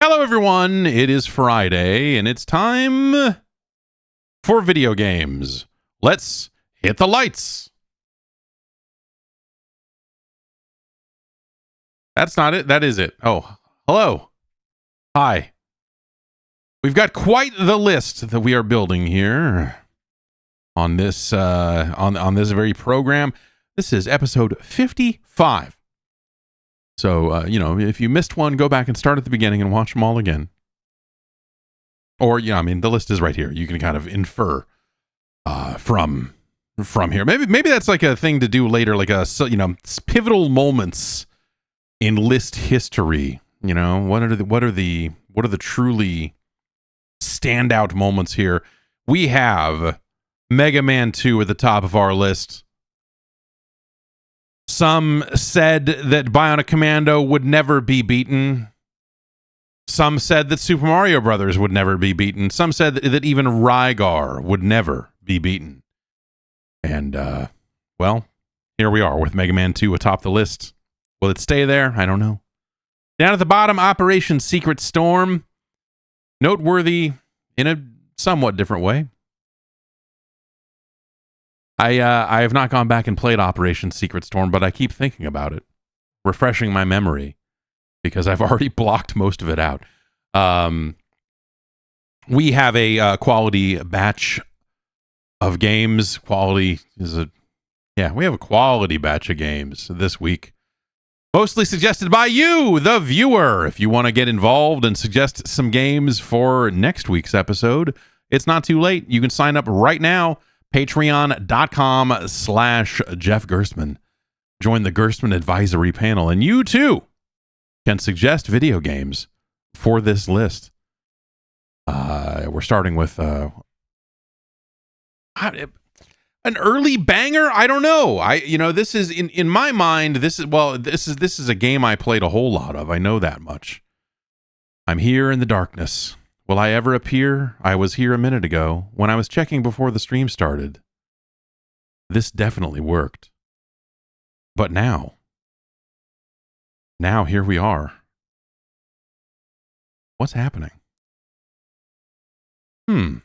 Hello, everyone. It is Friday, and it's time for video games. Let's hit the lights. That's not it. That is it. Oh, hello. Hi. We've got quite the list that we are building here on this on this very program. This is episode 55. So, if you missed one, go back and start at the beginning and watch them all again. Or, the list is right here. You can kind of infer from here. Maybe that's like a thing to do later, like pivotal moments in list history. What are the truly standout moments here? We have Mega Man 2 at the top of our list. Some said that Bionic Commando would never be beaten. Some said that Super Mario Brothers would never be beaten. Some said that even Rygar would never be beaten. And, here we are with Mega Man 2 atop the list. Will it stay there? I don't know. Down at the bottom, Operation Secret Storm. Noteworthy in a somewhat different way. I have not gone back and played Operation Secret Storm, but I keep thinking about it, refreshing my memory, because I've already blocked most of it out. We have a quality batch of games. We have a quality batch of games this week. Mostly suggested by you, the viewer. If you want to get involved and suggest some games for next week's episode, it's not too late. You can sign up right now. Patreon.com/Jeff Gerstmann. Join the Gerstmann Advisory Panel, and you too can suggest video games for this list. We're starting with an early banger. I don't know. This is in my mind. This is a game I played a whole lot of. I know that much. I'm here in the darkness. Will I ever appear? I was here a minute ago when I was checking before the stream started. This definitely worked. But now here we are. What's happening? Well,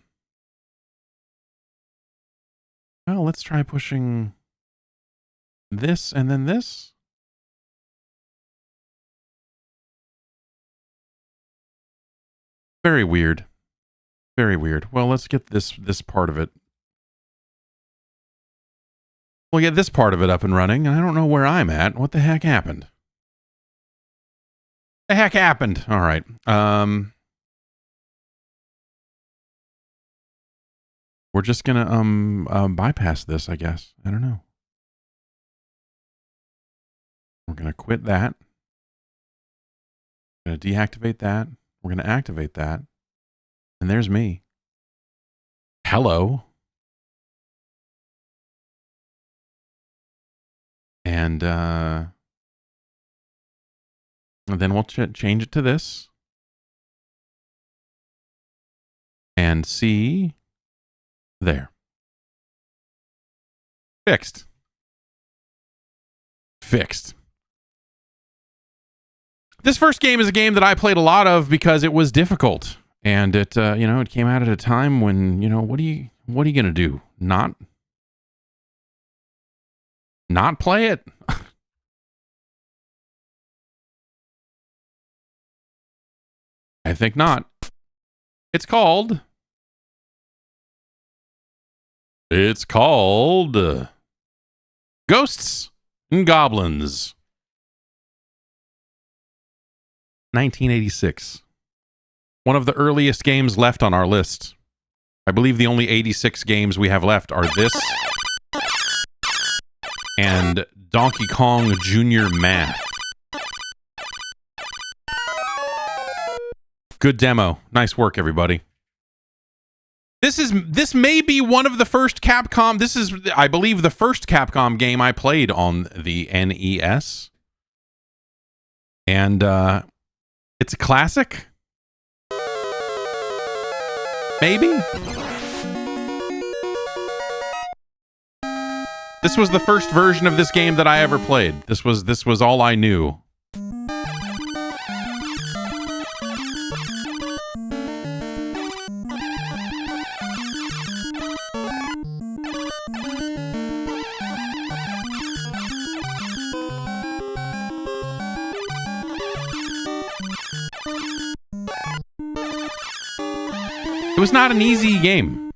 let's try pushing this and then this. Very weird. Very weird. Well, let's get this part of it. We'll get this part of it up and running. I don't know where I'm at. What the heck happened? The heck happened? All right. We're just gonna bypass this, I guess. I don't know. We're gonna quit that. We're gonna deactivate that. We're going to activate that. And there's me. Hello. And then we'll change it to this. And see. There. Fixed. This first game is a game that I played a lot of because it was difficult, and it it came out at a time when what are you gonna do? Not play it? I think not. It's called Ghosts and Goblins. 1986. One of the earliest games left on our list. I believe the only 86 games we have left are this and Donkey Kong Jr. Math. Good demo. Nice work, everybody. This may be one of the first Capcom. This is, I believe, the first Capcom game I played on the NES. And it's a classic? Maybe? This was the first version of this game that I ever played. This was all I knew. was not an easy game.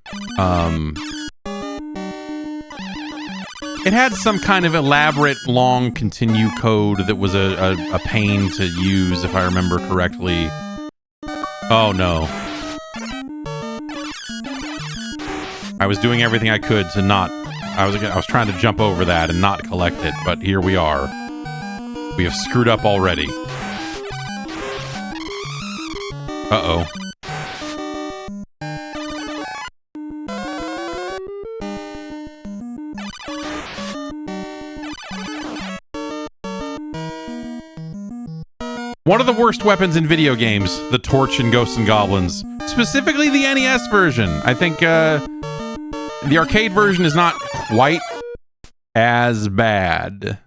It had some kind of elaborate, long continue code that was a pain to use, if I remember correctly. Oh no. I was doing everything I could to not... I was trying to jump over that and not collect it, but here we are. We have screwed up already. Uh-oh. One of the worst weapons in video games, the torch in Ghosts and Goblins. Specifically the NES version. I think the arcade version is not quite as bad.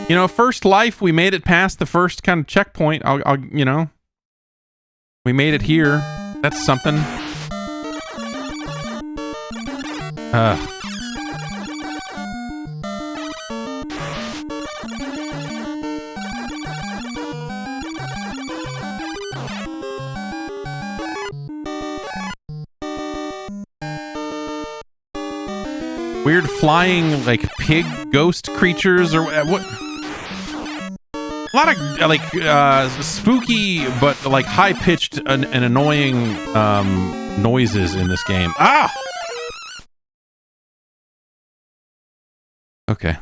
You know, first life, we made it past the first kind of checkpoint. You know, we made it here. That's something. Weird flying, like, pig ghost creatures, or what? A lot of, like, spooky, but, like, high-pitched and annoying noises in this game. Ah! Okay.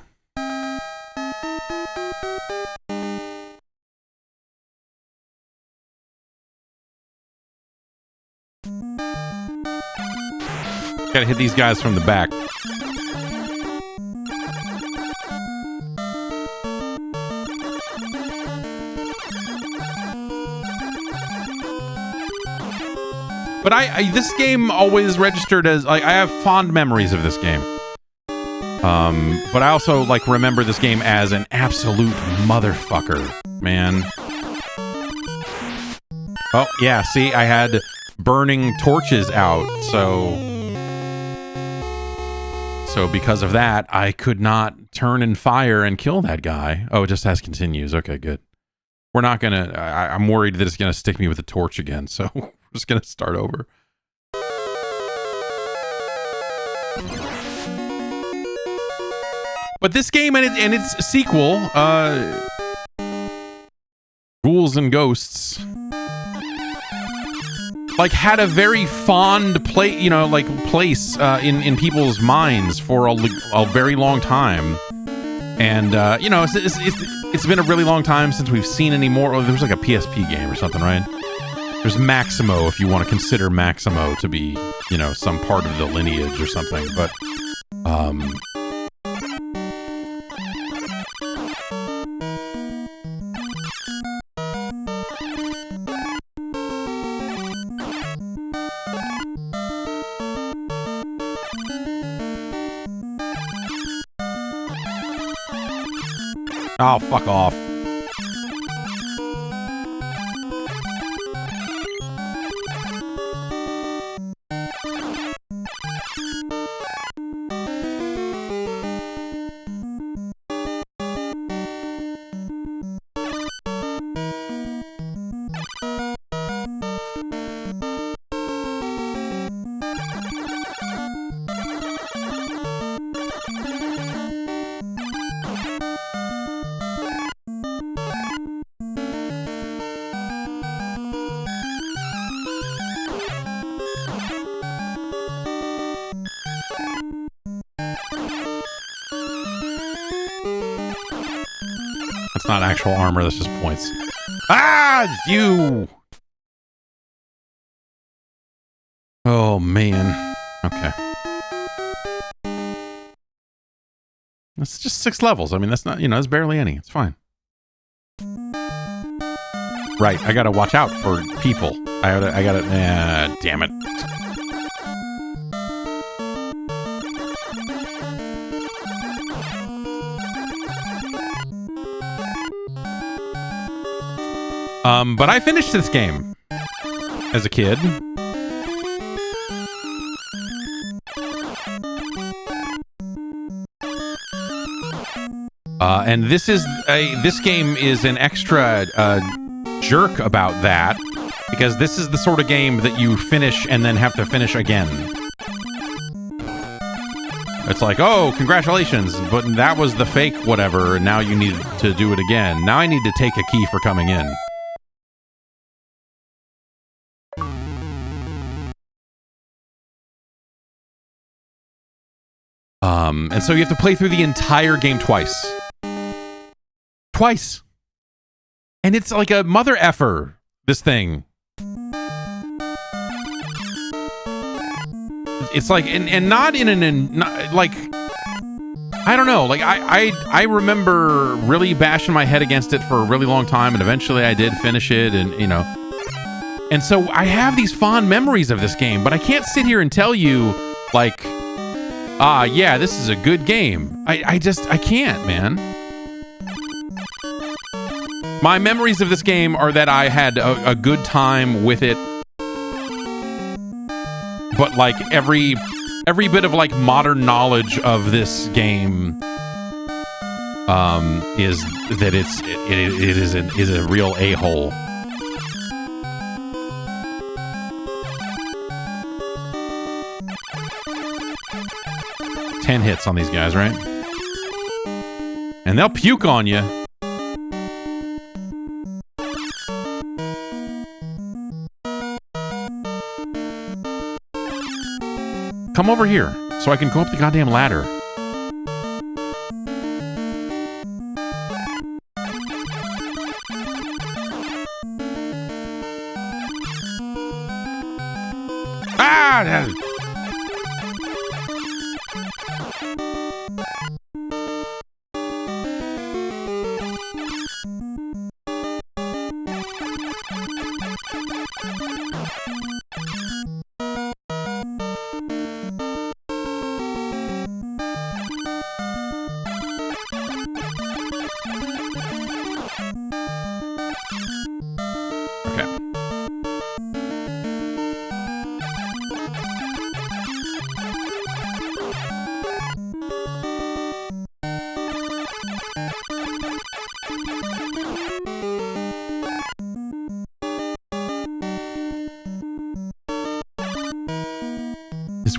Gotta hit these guys from the back. But this game always registered as, like, I have fond memories of this game. But I also, like, remember this game as an absolute motherfucker, man. Oh, yeah, see, I had burning torches out, so because of that, I could not turn and fire and kill that guy. Oh, it just has continues. Okay, good. We're not gonna, I'm worried that it's gonna stick me with a torch again, so we're just gonna start over. But this game and its sequel, Ghouls and Ghosts, like, had a very fond place in people's minds for a very long time. And you know, it's been a really long time since we've seen any more. There was like a PSP game or something, right? There's Maximo, if you want to consider Maximo to be, you know, some part of the lineage or something. But oh, fuck off. That's not actual armor, that's just points. Ah, you! Oh, man. Okay. That's just 6 levels. I mean, that's not, you know, that's barely any. It's fine. Right, I gotta watch out for people. I gotta, damn it. But I finished this game as a kid. And this game is an extra jerk about that, because this is the sort of game that you finish and then have to finish again. It's like, oh, congratulations, but that was the fake whatever, and now you need to do it again. Now I need to take a key for coming in. And so you have to play through the entire game twice. Twice. And it's like a mother effer, this thing. It's like, and not in an, not, like, I don't know. Like, I remember really bashing my head against it for a really long time, and eventually I did finish it, and, you know. And so I have these fond memories of this game, but I can't sit here and tell you, like, yeah, this is a good game. I can't, man. My memories of this game are that I had a good time with it, but like every bit of like modern knowledge of this game is that it is a real a-hole. Ten hits on these guys, right? And they'll puke on you. Come over here so I can go up the goddamn ladder. Ah!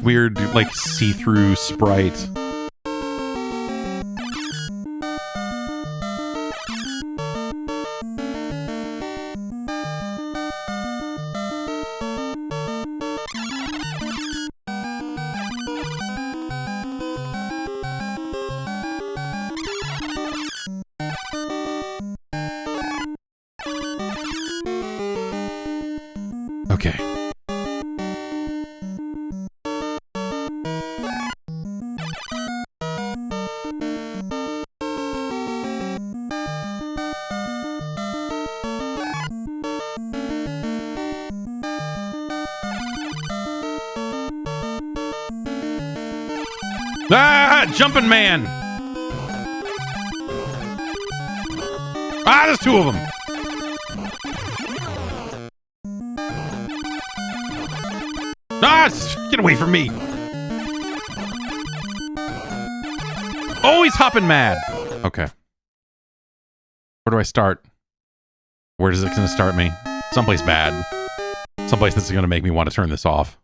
Weird, like, see-through sprite. Okay. Ah, jumping man. Ah, there's two of them. Ah, get away from me. Oh, he's hopping mad. Okay. Where do I start? Where is it going to start me? Someplace bad. Someplace that's going to make me want to turn this off.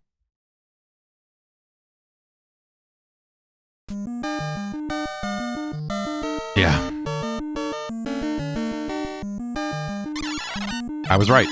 Yeah. I was right.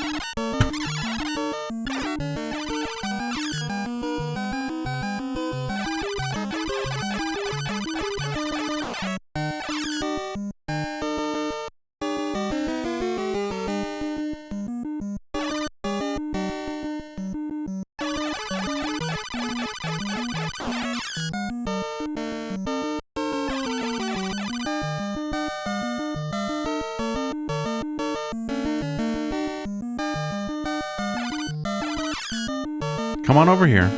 Come on over here.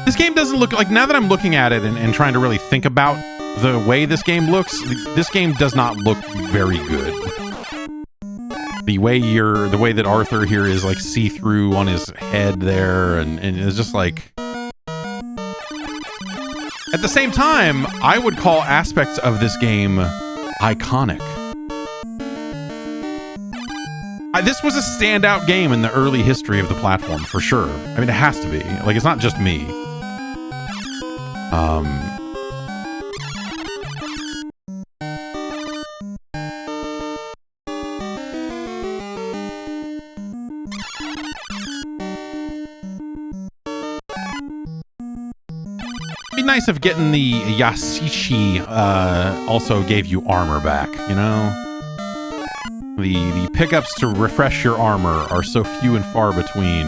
This game doesn't look like, now that I'm looking at it and trying to really think about the way this game looks, this game does not look very good. The way that Arthur here is like see-through on his head there, and it's just like, at the same time, I would call aspects of this game iconic. This was a standout game in the early history of the platform, for sure. I mean, it has to be. Like, it's not just me. It'd be nice if getting the Yashishi also gave you armor back, you know? The pickups to refresh your armor are so few and far between.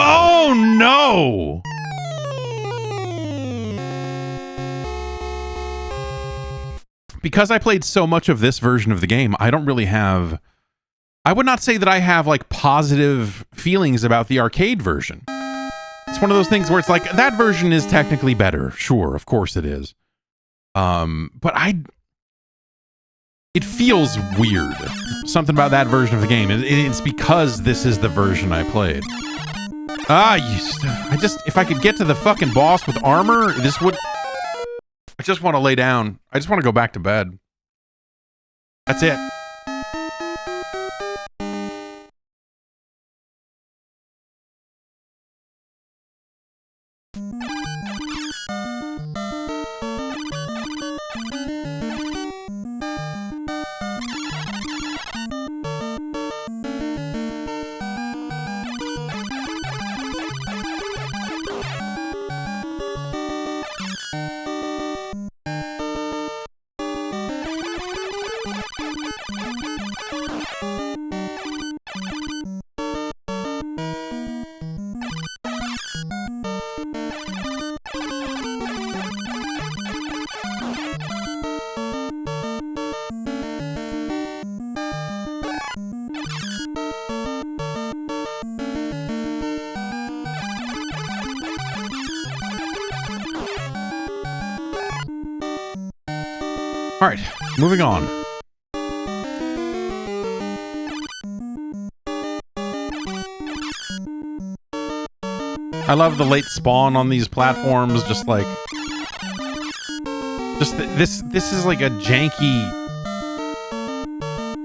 Oh no! Because I played so much of this version of the game, I don't really have... I would not say that I have, like, positive feelings about the arcade version. It's one of those things where it's like, that version is technically better. Sure, of course it is. But it feels weird. Something about that version of the game. It's because this is the version I played. If I could get to the fucking boss with armor, this would... I just want to lay down. I just want to go back to bed. That's it. All right, moving on. I love the late spawn on these platforms, this is like a janky...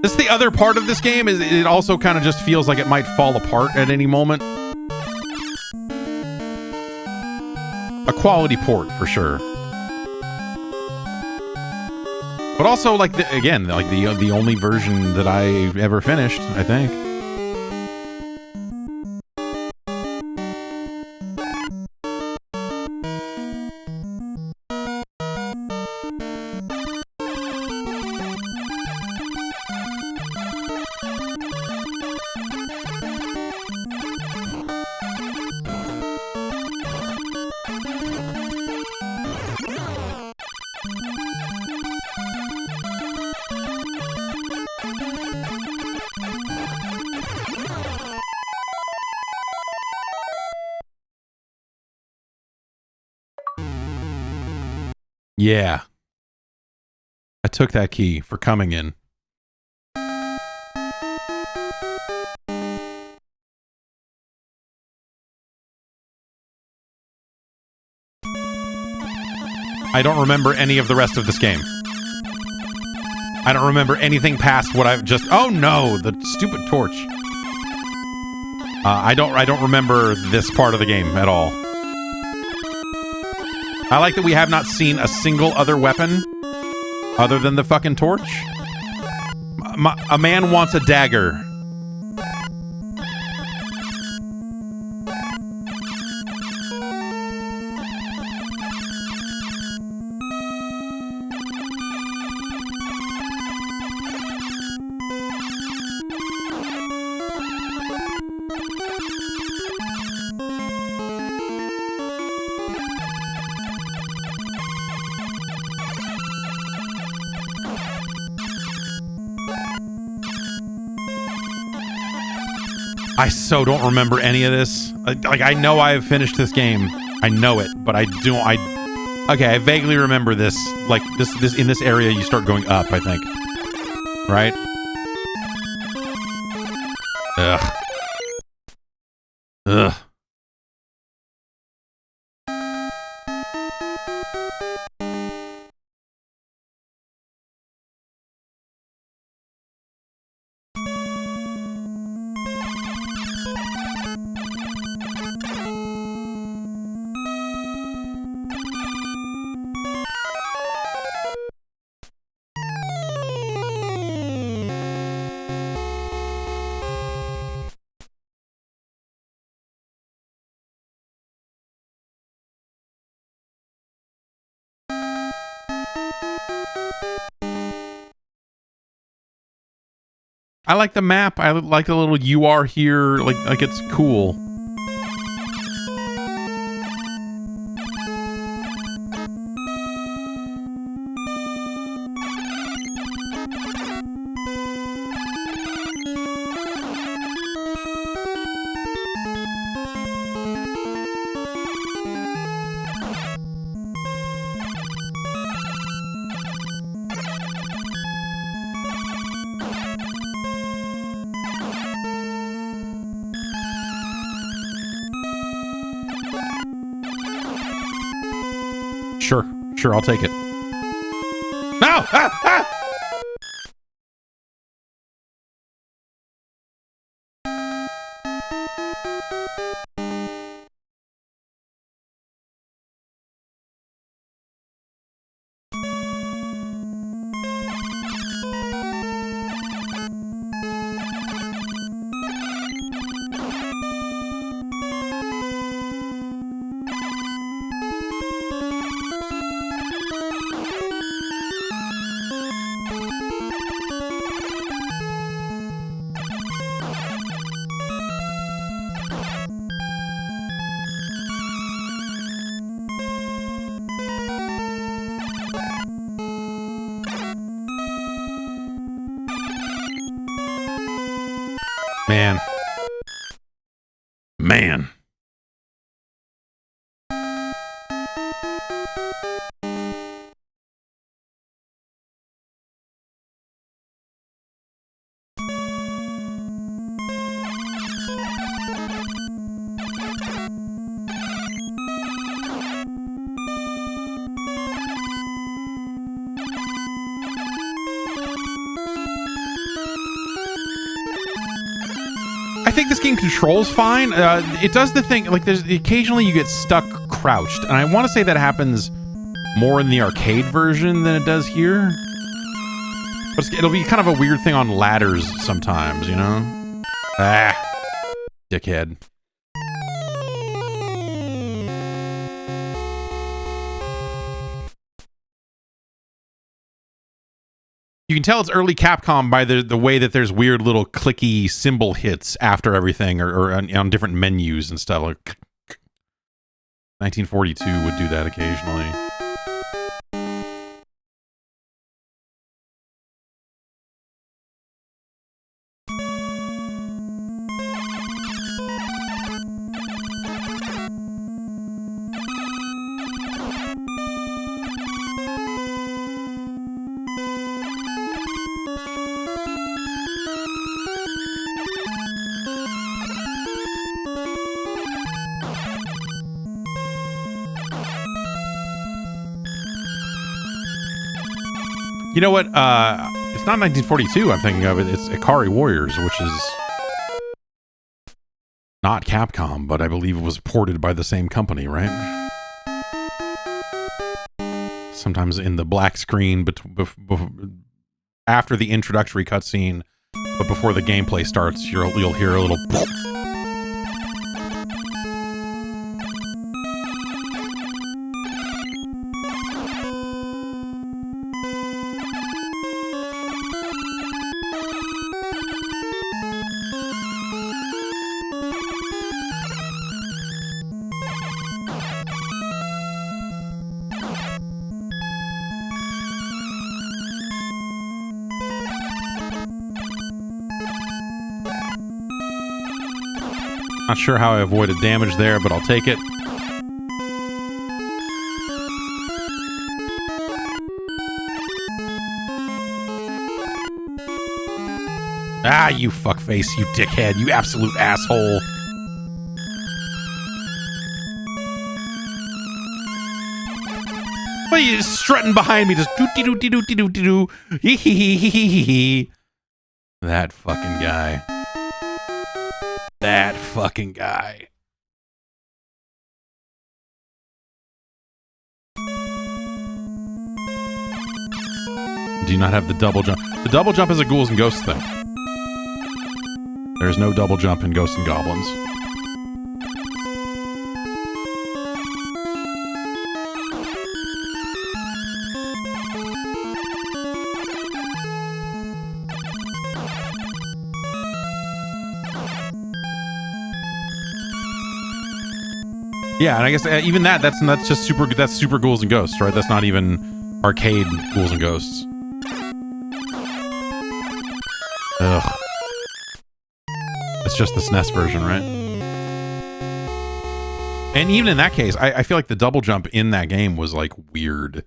This is the other part of this game, is it also kind of just feels like it might fall apart at any moment. A quality port, for sure. But also, like, the only version that I ever finished, I think. Yeah. I took that key for coming in. I don't remember any of the rest of this game. I don't remember anything past what I've just... Oh no, the stupid torch. I don't remember this part of the game at all. I like that we have not seen a single other weapon other than the fucking torch. A man wants a dagger. I so don't remember any of this. Like, I know I have finished this game. I know it, but I vaguely remember this. Like, this in this area, you start going up, I think. Right? Ugh. Ugh. I like the map. I like the little "you are here." Like it's cool. Sure, I'll take it. No! Ah! Ah! Man. I think this game controls fine. It does the thing, like there's occasionally you get stuck crouched, and I want to say that happens more in the arcade version than it does here. But it'll be kind of a weird thing on ladders sometimes, you know? Ah, dickhead. You can tell it's early Capcom by the way that there's weird little clicky cymbal hits after everything, or on different menus and stuff. Like 1942 would do that occasionally. You know what? It's not 1942 I'm thinking of. It's Ikari Warriors, which is not Capcom, but I believe it was ported by the same company, right? Sometimes in the black screen after the introductory cutscene, but before the gameplay starts, you'll hear a little... Not sure how I avoided damage there, but I'll take it. Ah, you fuckface, you dickhead, you absolute asshole. What are you strutting behind me? Just doo-dee-doo-dee-doo-dee-doo-dee-doo. Hee-hee-hee-hee-hee-hee. That fucking guy. That fucking guy. Do you not have the double jump? The double jump is a Ghouls and Ghosts thing. There's no double jump in Ghosts and Goblins. Yeah, and I guess even that's just super Ghouls and Ghosts, right? That's not even arcade Ghouls and Ghosts. Ugh. It's just the SNES version, right? And even in that case, I feel like the double jump in that game was like weird.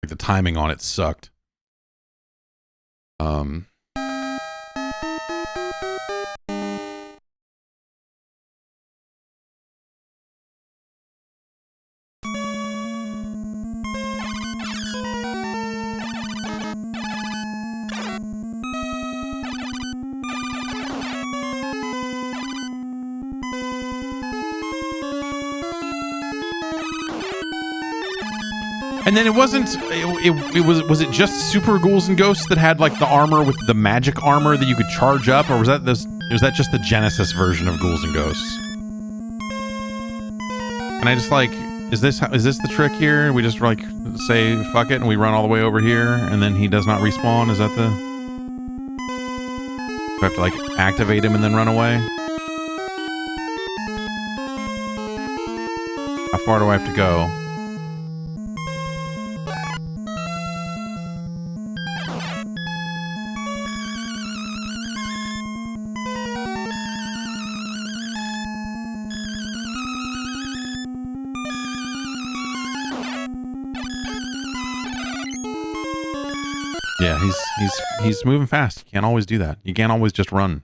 Like the timing on it sucked. And then it wasn't. Was it just Super Ghouls and Ghosts that had like the armor with the magic armor that you could charge up, or was that just the Genesis version of Ghouls and Ghosts? And I just like, is this the trick here? We just like say fuck it and we run all the way over here, and then he does not respawn. Is that the? Do I have to like activate him and then run away? How far do I have to go? Yeah, he's moving fast. You can't always do that. You can't always just run.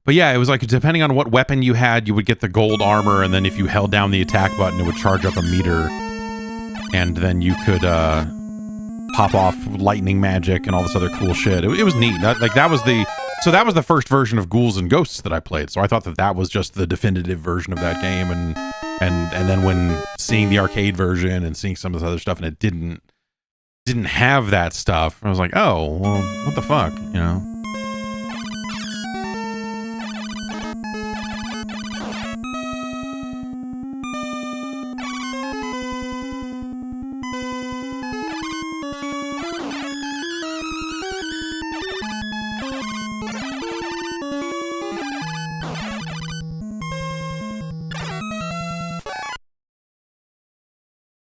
But yeah, it was like depending on what weapon you had, you would get the gold armor, and then if you held down the attack button, it would charge up a meter, and then you could pop off lightning magic and all this other cool shit. It was neat. That was the first version of Ghouls and Ghosts that I played. So I thought that was just the definitive version of that game, and then when seeing the arcade version and seeing some of this other stuff, and it didn't have that stuff, I was like, oh, well, what the fuck, you know?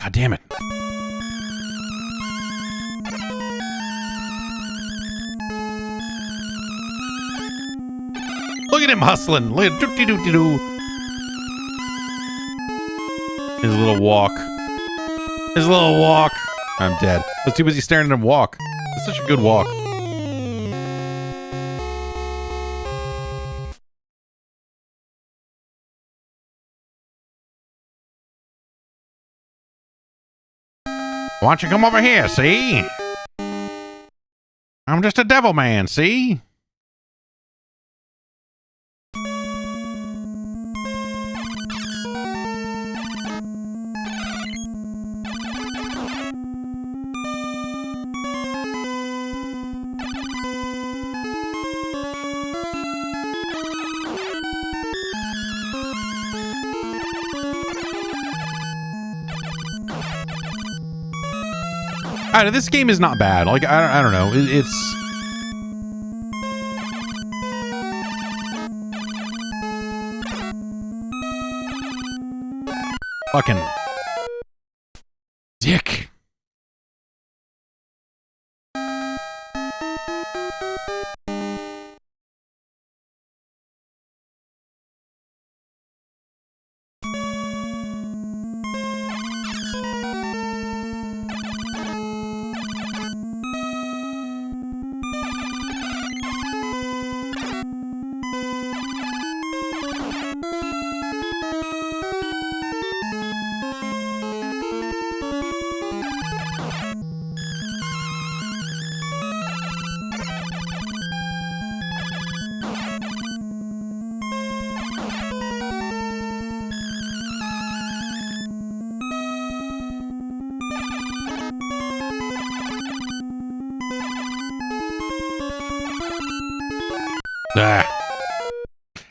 God damn it. Look at him hustling. Look at doo-dee-doo-dee-doo. His little walk. His little walk. I'm dead. I was too busy staring at him walk. It's such a good walk. Why don't you come over here, see? I'm just a devil man, see? I don't know, this game is not bad. Like, I don't know. It's... Fucking... Dick.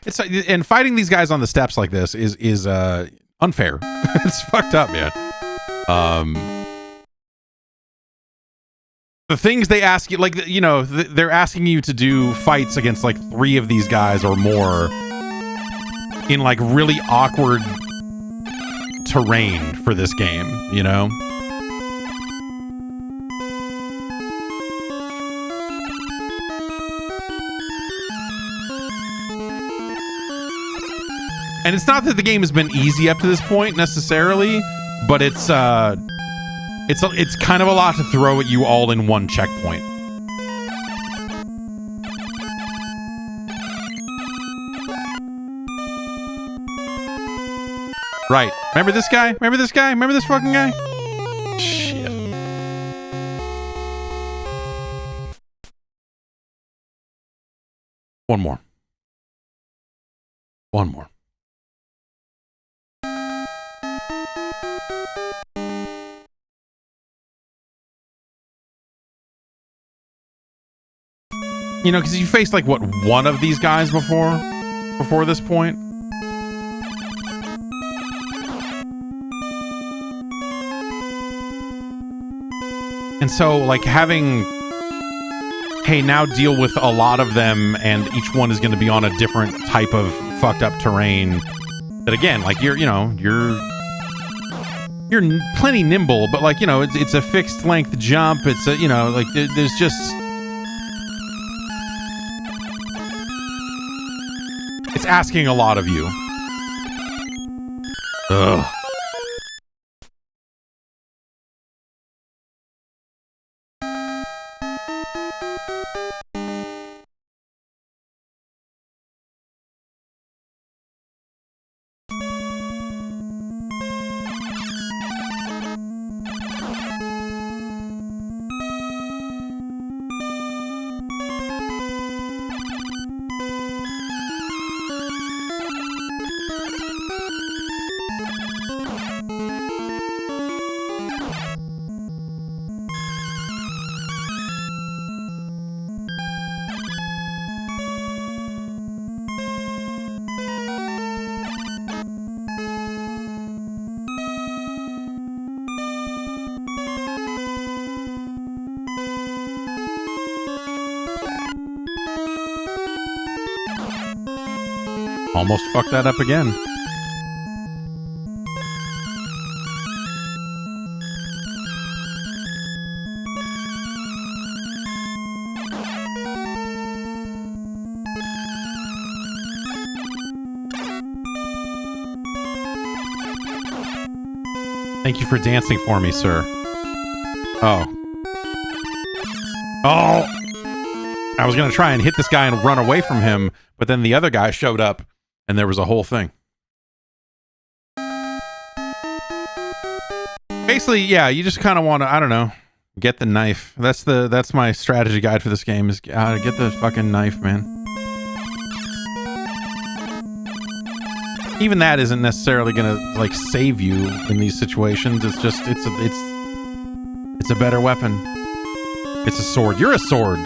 It's and fighting these guys on the steps like this is unfair. It's fucked up, man. The things they ask you, like, you know, they're asking you to do fights against like 3 of these guys or more in like really awkward terrain for this game, you know? And it's not that the game has been easy up to this point necessarily, but it's kind of a lot to throw at you all in one checkpoint. Right. Remember this guy? Remember this guy? Remember this fucking guy? Shit. One more. One more. You know, because you faced like what, one of these guys before this point. And so like having, hey, now deal with a lot of them and each one is going to be on a different type of fucked up terrain that, again, like you're plenty nimble, but like, you know, it's a fixed length jump. It's a, you know, like there's just, it's asking a lot of you. Ugh. Almost fucked that up again. Thank you for dancing for me, sir. Oh. Oh! I was gonna try and hit this guy and run away from him, but then the other guy showed up. And there was a whole thing. Basically, yeah, you just kind of want to, I don't know, get the knife. That's my strategy guide for this game is get the fucking knife, man. Even that isn't necessarily gonna like save you in these situations. It's just it's a better weapon. It's a sword. You're a sword.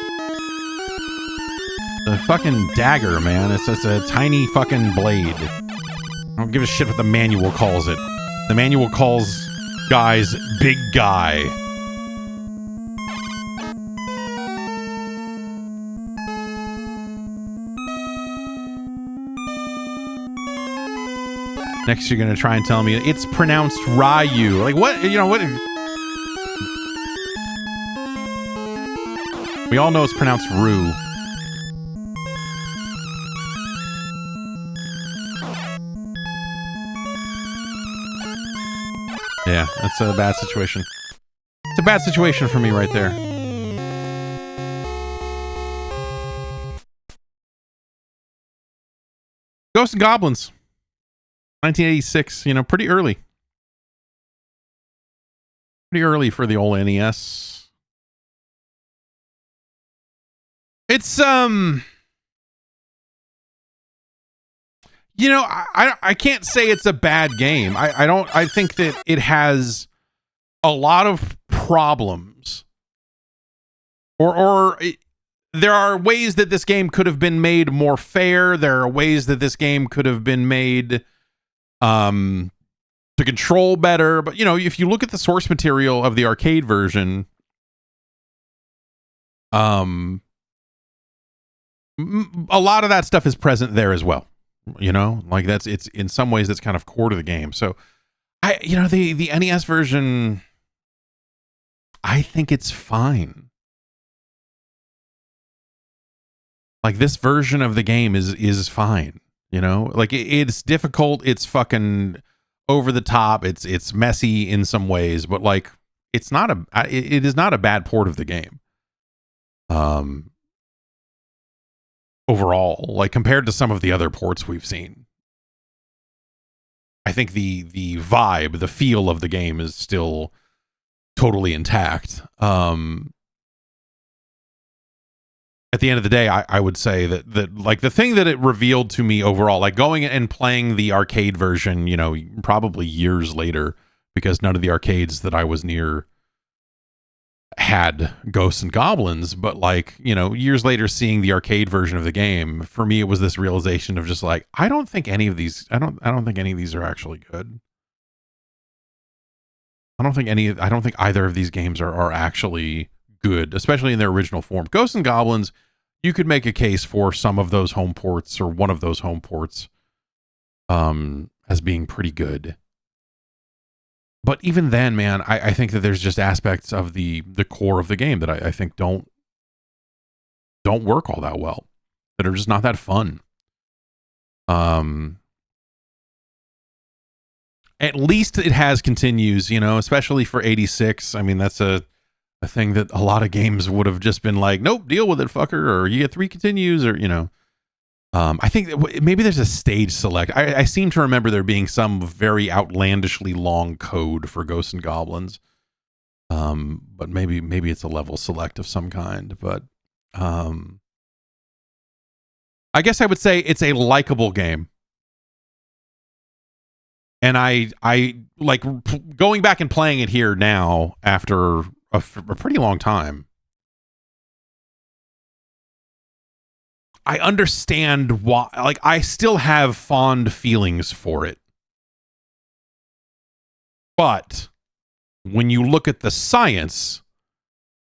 The fucking dagger, man. It's a tiny fucking blade. I don't give a shit what the manual calls it. The manual calls guys big guy. Next, you're gonna try and tell me it's pronounced Ryu. Like what? You know what? We all know it's pronounced Rue. Yeah, that's a bad situation. It's a bad situation for me right there. Ghosts and Goblins. 1986, you know, pretty early. Pretty early for the old NES. It's, you know, I can't say it's a bad game. I think that it has a lot of problems. There are ways that this game could have been made more fair. There are ways that this game could have been made to control better. But, you know, if you look at the source material of the arcade version, a lot of that stuff is present there as well. You know, like it's in some ways that's kind of core to the game. So the NES version, I think it's fine. Like this version of the game is fine. You know, like it's difficult. It's fucking over the top. It's messy in some ways, but like it is not a bad port of the game. Overall, like compared to some of the other ports we've seen, I think the vibe, the feel of the game is still totally intact. At the end of the day, I would say that like the thing that it revealed to me overall, like going and playing the arcade version, you know, probably years later, because none of the arcades that I was near had Ghosts and Goblins, but like, you know, years later seeing the arcade version of the game, for me it was this realization of just like, I don't think any of these are actually good. I don't think either of these games are actually good, especially in their original form. Ghosts and Goblins, you could make a case for some of those home ports or one of those home ports as being pretty good. But even then, man, I think that there's just aspects of the core of the game that I think don't work all that well, that are just not that fun. At least it has continues, you know, especially for 86. I mean, that's a thing that a lot of games would have just been like, nope, deal with it, fucker, or you get 3 continues, or, you know. I think that maybe there's a stage select. I seem to remember there being some very outlandishly long code for Ghosts and Goblins. But maybe it's a level select of some kind. But I guess I would say it's a likable game. And I like going back and playing it here now after a pretty long time. I understand why, like, I still have fond feelings for it. But when you look at the science,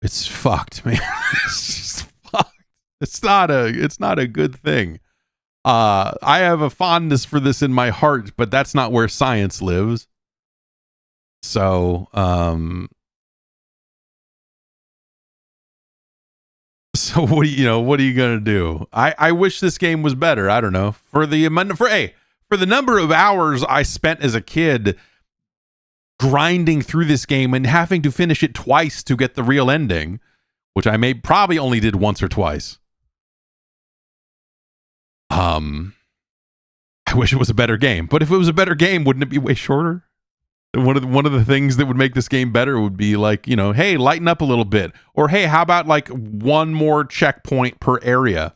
it's fucked, man. It's just fucked. It's not a good thing. I have a fondness for this in my heart, but that's not where science lives. So, so what are you gonna do? I wish this game was better. I don't know. For the number of hours I spent as a kid grinding through this game and having to finish it twice to get the real ending, which I probably only did once or twice. I wish it was a better game. But if it was a better game, wouldn't it be way shorter? One of the things that would make this game better would be like, you know, hey, lighten up a little bit. Or hey, how about like one more checkpoint per area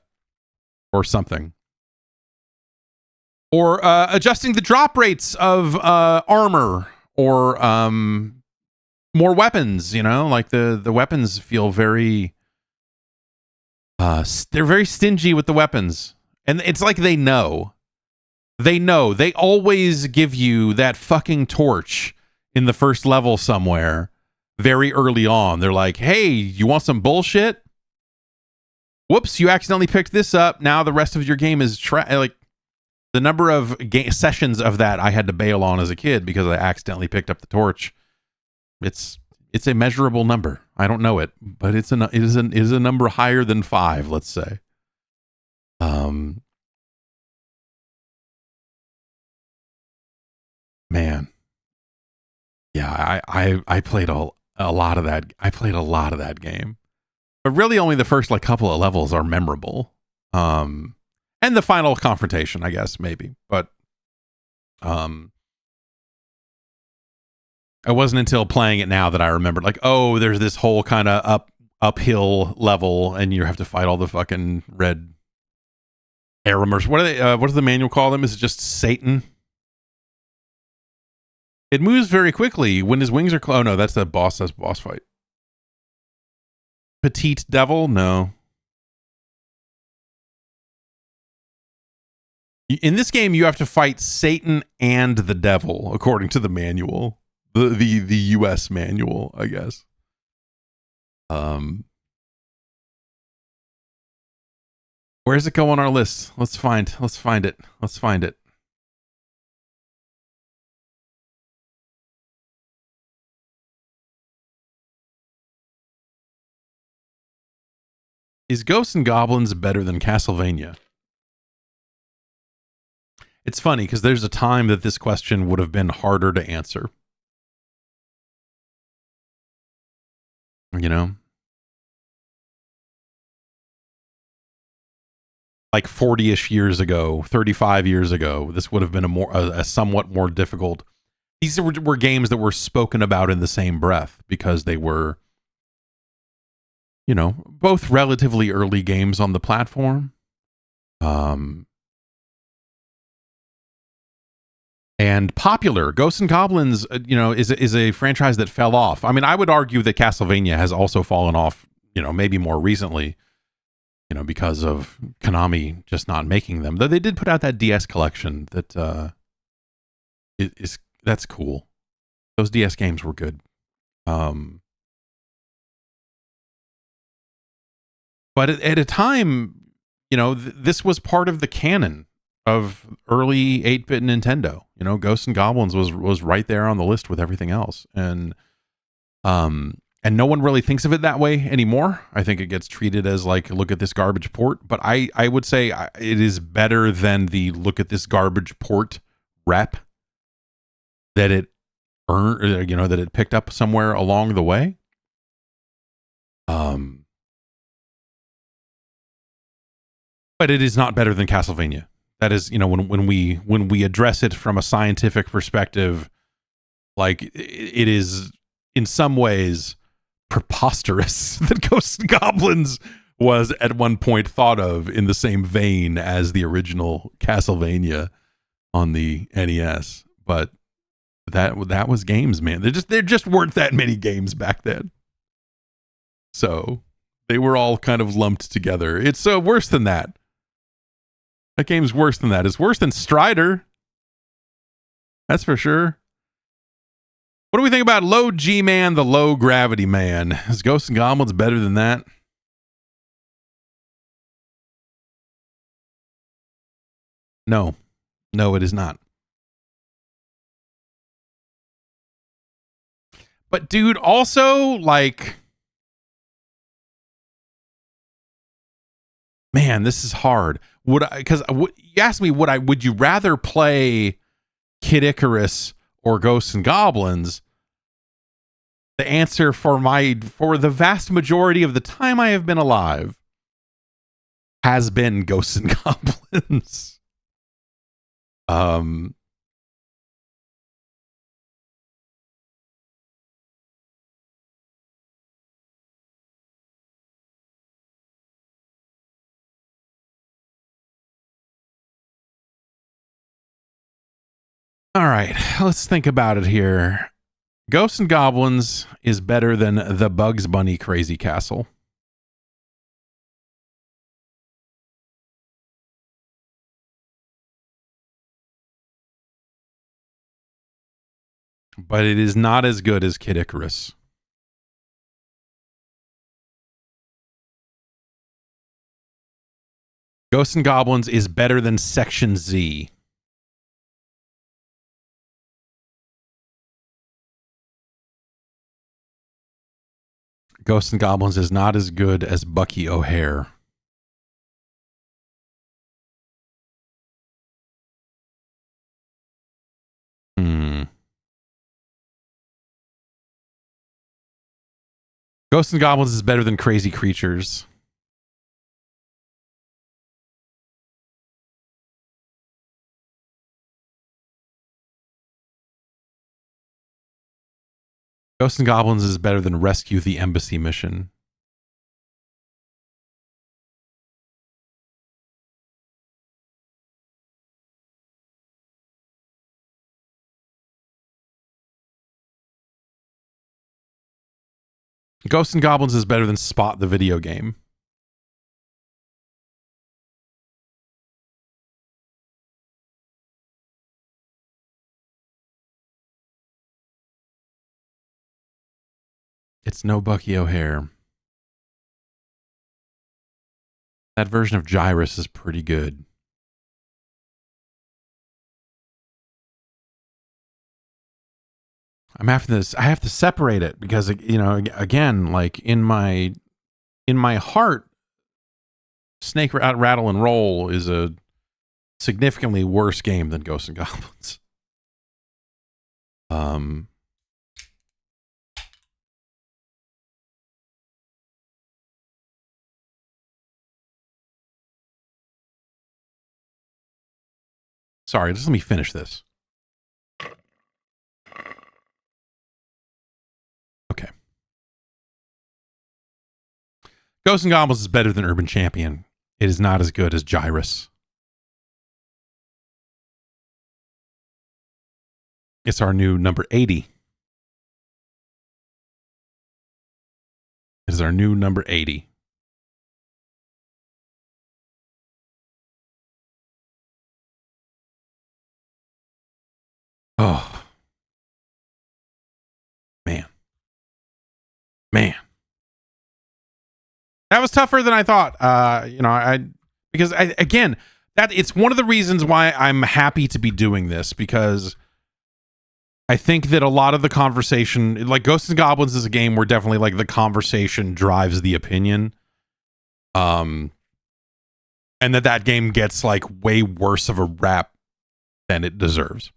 or something? Or adjusting the drop rates of armor or more weapons, you know? Like the weapons feel very they're very stingy with the weapons. And it's like they know. They always give you that fucking torch in the first level somewhere very early on. They're like, hey, you want some bullshit? Whoops, you accidentally picked this up. Now the rest of your game is like the number of sessions of that I had to bail on as a kid because I accidentally picked up the torch. It's It's a measurable number. I don't know it, but it is a number higher than 5, let's say. Man. Yeah, I played a lot of that. I played a lot of that game. But really only the first like couple of levels are memorable. And the final confrontation, I guess, maybe. But it wasn't until playing it now that I remembered, like, oh, there's this whole kind of uphill level, and you have to fight all the fucking red Aramers. What are they? What does the manual call them? Is it just Satan? It moves very quickly when his wings are. Oh no, that's the boss. That's boss fight. Petite Devil? No. In this game, you have to fight Satan and the devil, according to the manual. The US manual, I guess. Where does it go on our list? Let's find it. Let's find it. Is Ghosts and Goblins better than Castlevania? It's funny because there's a time that this question would have been harder to answer. You know? Like 40-ish years ago, 35 years ago, this would have been a somewhat more difficult. These were games that were spoken about in the same breath because they were, you know, both relatively early games on the platform. And popular. Ghosts and Goblins, you know, is a franchise that fell off. I mean, I would argue that Castlevania has also fallen off, you know, maybe more recently, you know, because of Konami just not making them. Though they did put out that DS collection that that's cool. Those DS games were good. But at a time, you know, this was part of the canon of early 8-bit Nintendo. You know, Ghosts and Goblins was right there on the list with everything else. And no one really thinks of it that way anymore. I think it gets treated as like, look at this garbage port. But I would say it is better than the look at this garbage port rep that it earned, you know, that it picked up somewhere along the way. But it is not better than Castlevania. That is, you know, when we address it from a scientific perspective, like it is in some ways preposterous that Ghosts and Goblins was at one point thought of in the same vein as the original Castlevania on the NES. But that was games, man. There just weren't that many games back then. So they were all kind of lumped together. It's worse than that. That game's worse than that. It's worse than Strider. That's for sure. What do we think about Low G Man, the Low Gravity Man? Is Ghosts and Goblins better than that? No. No, it is not. But dude, also, like, man, this is hard. You asked me, would you rather play Kid Icarus or Ghosts and Goblins? The answer for the vast majority of the time I have been alive has been Ghosts and Goblins. All right, let's think about it here. Ghosts and Goblins is better than the Bugs Bunny Crazy Castle. But it is not as good as Kid Icarus. Ghosts and Goblins is better than Section Z. Ghosts and Goblins is not as good as Bucky O'Hare. Ghosts and Goblins is better than Crazy Creatures. Ghosts and Goblins is better than Rescue the Embassy Mission. Ghosts and Goblins is better than Spot the video game. It's no Bucky O'Hare. That version of Gyrus is pretty good. I'm after this. I have to separate it because, you know, again, like in my heart, Snake Rattle and Roll is a significantly worse game than Ghosts and Goblins. Sorry, just let me finish this. Okay. Ghosts and Goblins is better than Urban Champion. It is not as good as Gyrus. It's our new number 80. It is our new number 80. Oh. Man. That was tougher than I thought. Because it's one of the reasons why I'm happy to be doing this, because I think that a lot of the conversation, like Ghosts and Goblins is a game where definitely like the conversation drives the opinion. And that game gets like way worse of a rap than it deserves.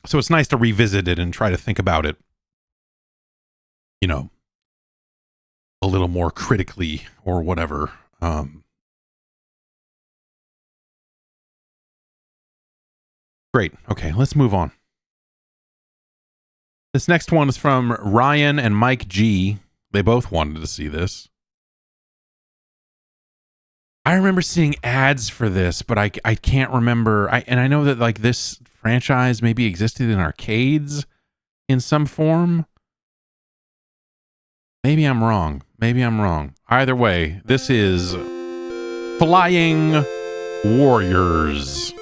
So it's nice to revisit it and try to think about it, you know, a little more critically or whatever. Great. Okay, let's move on. This next one is from Ryan and Mike G. They both wanted to see this. I remember seeing ads for this, but I can't remember. I know that like this franchise maybe existed in arcades in some form. Maybe I'm wrong. Either way, this is Flying Warriors.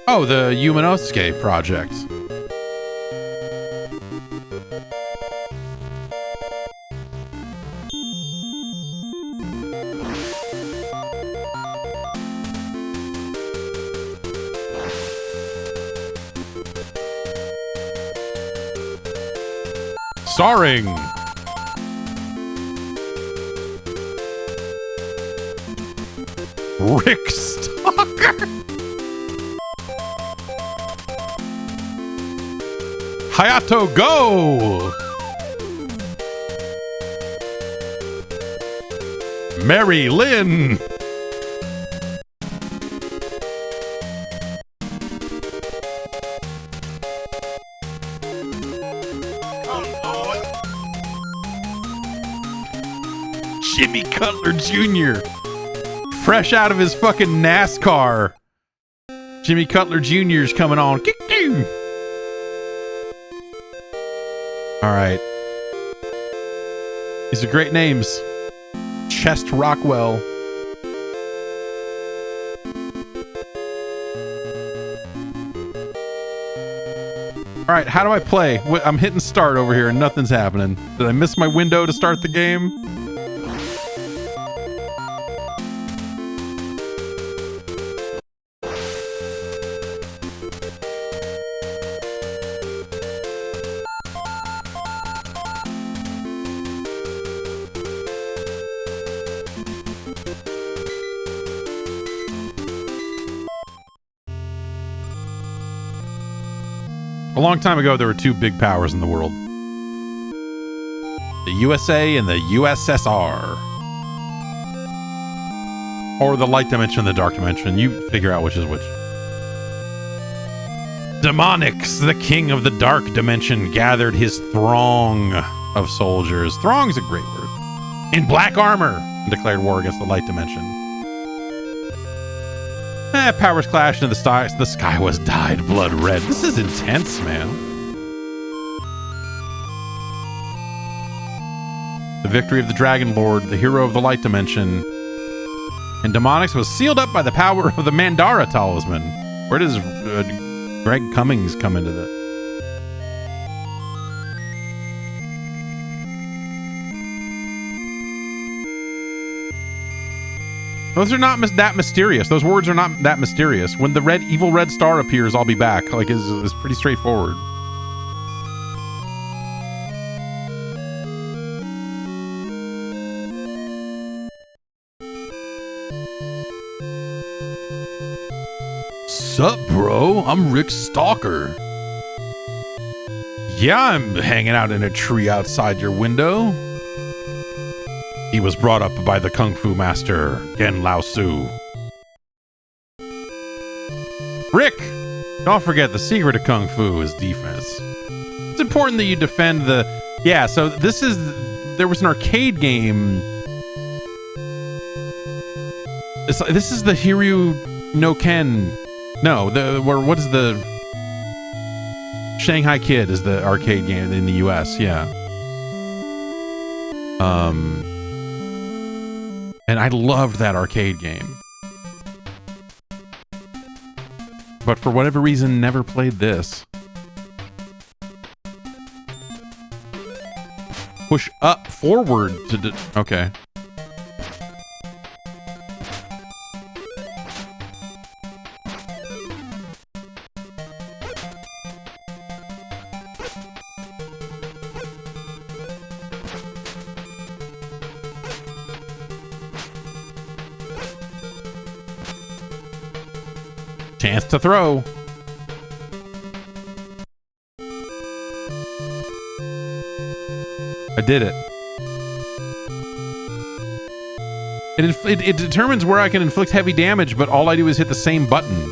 Oh, the Yumanosuke project. Starring Rick Stalker, Hayato Go, Mary Lynn, Jimmy Cutler Jr. Fresh out of his fucking NASCAR. Jimmy Cutler Jr. is coming on. All right. These are great names. Chest Rockwell. All right, how do I play? I'm hitting start over here and nothing's happening. Did I miss my window to start the game? A long time ago, there were two big powers in the world. The USA and the USSR. Or the light dimension and the dark dimension. You figure out which is which. Demonix, the king of the dark dimension, gathered his throng of soldiers. Throng's a great word. In black armor, and declared war against the light dimension. Powers clashed and the sky was dyed blood red. This is intense, man. The victory of the Dragon Lord, the hero of the light dimension, and Demonix was sealed up by the power of the Mandara talisman. Where does Greg Cummings come into this? Those are not that mysterious. Those words are not that mysterious. When the evil red star appears, I'll be back. Like, it's pretty straightforward. Sup, bro? I'm Rick Stalker. Yeah, I'm hanging out in a tree outside your window. He was brought up by the Kung Fu master, Gen Lao Su. Rick! Don't forget, the secret of Kung Fu is defense. It's important that you defend the... Yeah, so this is... There was an arcade game... This is the Hiryu no Ken... No, what is the... Shanghai Kid is the arcade game in the US, yeah. And I loved that arcade game. But for whatever reason, never played this. Push up, forward to... Okay. Chance to throw. I did it. It determines where I can inflict heavy damage, but all I do is hit the same button.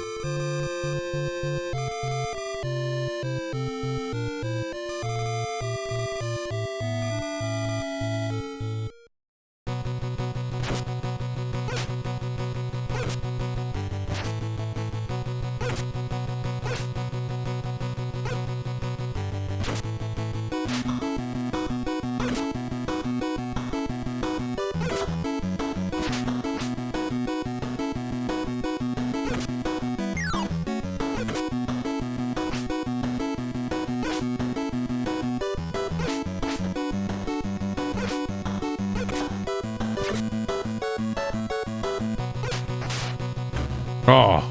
Oh.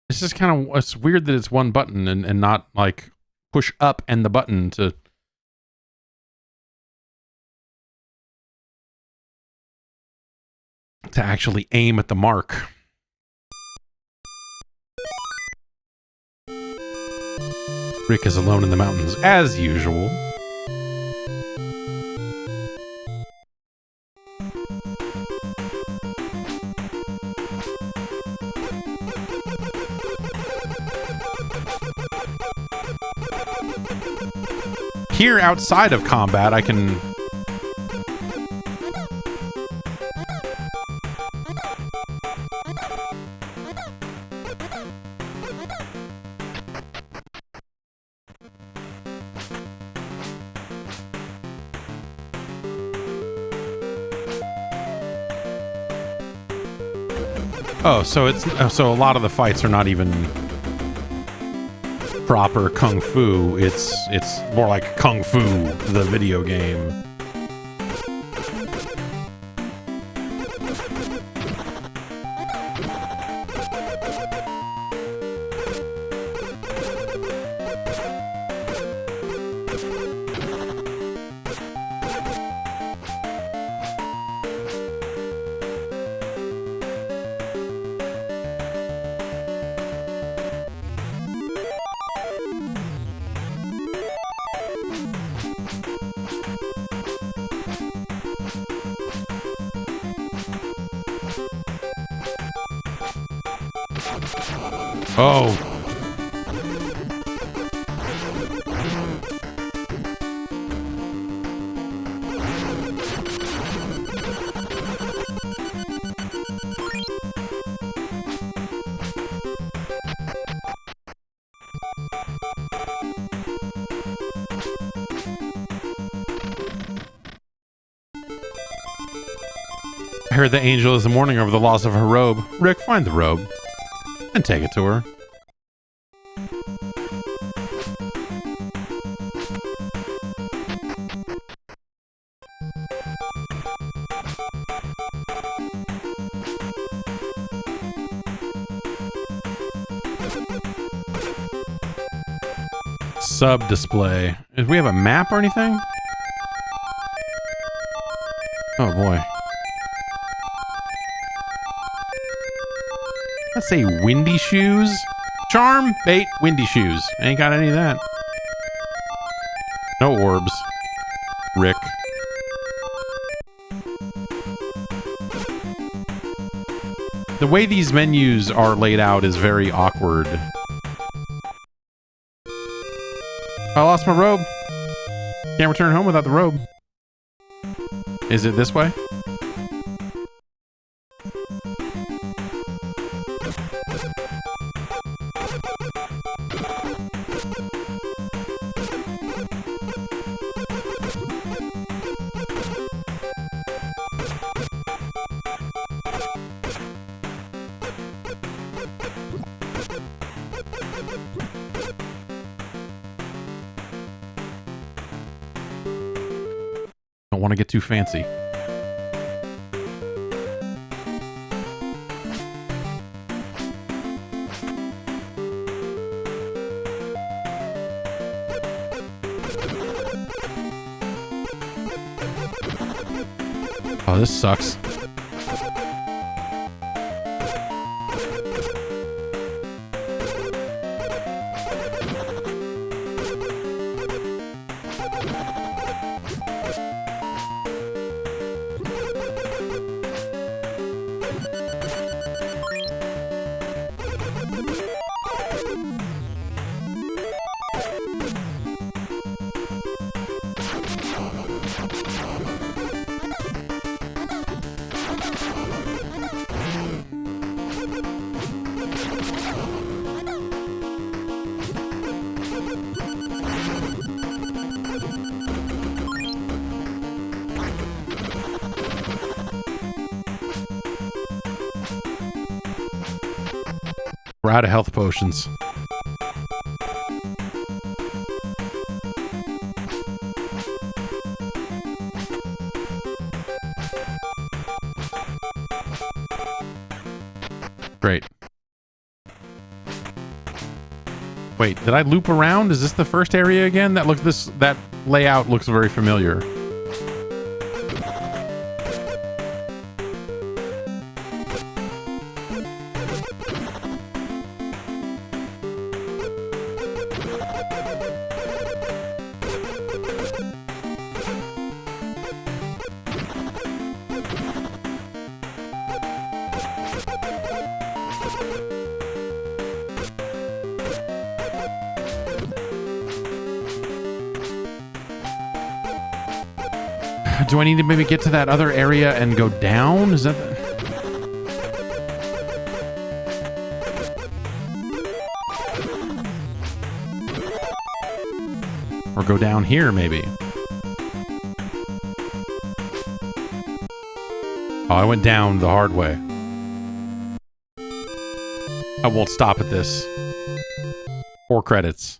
It's just kind of, it's weird that it's one button and not like push up and the button to actually aim at the mark. Rick is alone in the mountains as usual. here outside of combat, I can... Oh, so it's so a lot of the fights are not even proper kung fu. It's more like Kung Fu, the video game. Oh. I heard the angel is mourning over the loss of her robe. Rick, find the robe and take it to her. Sub display. Do we have a map or anything? Oh boy. Let's say windy shoes. Charm, bait, windy shoes. Ain't got any of that. No orbs. Rick. The way these menus are laid out is very awkward. I lost my robe. Can't return home without the robe. Is it this way? Don't want to get too fancy. Oh, this sucks. We're out of health potions. Great. Wait, did I loop around? Is this the first area again? That layout looks very familiar. Do I need to maybe get to that other area and go down? Is that... Or go down here, maybe. Oh, I went down the hard way. I won't stop at this. 4 credits.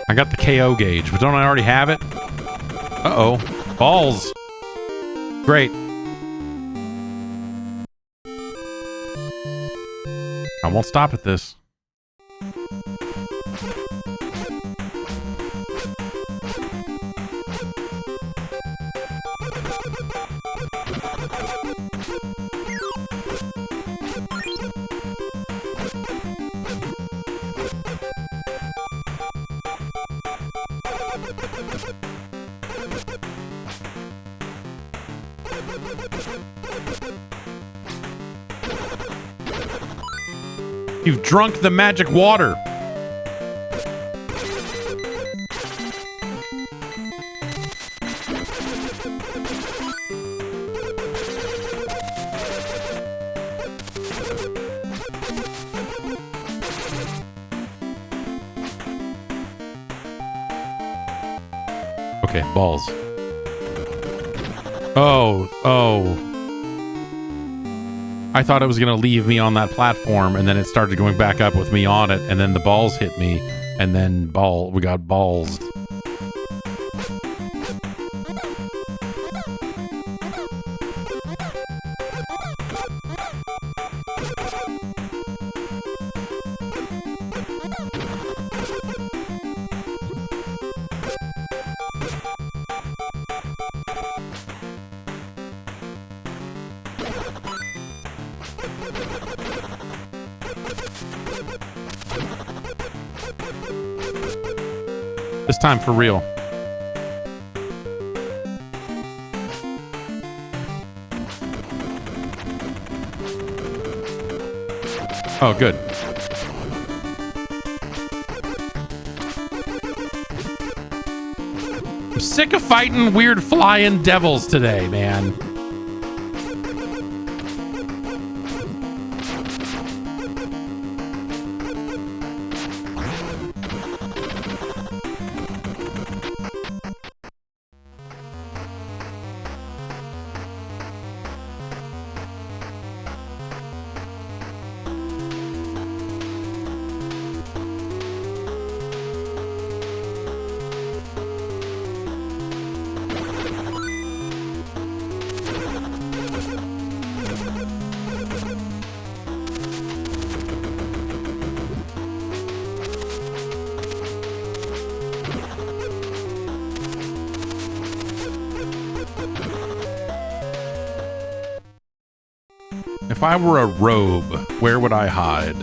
I got the KO gauge, but don't I already have it? Uh-oh. Balls. Great. I won't stop at this. You've drunk the magic water. Okay, balls. Oh. I thought it was going to leave me on that platform, and then it started going back up with me on it, and then the balls hit me, and then we got balls. This time for real. Oh, good. I'm sick of fighting weird flying devils today, man. If I were a robe, where would I hide?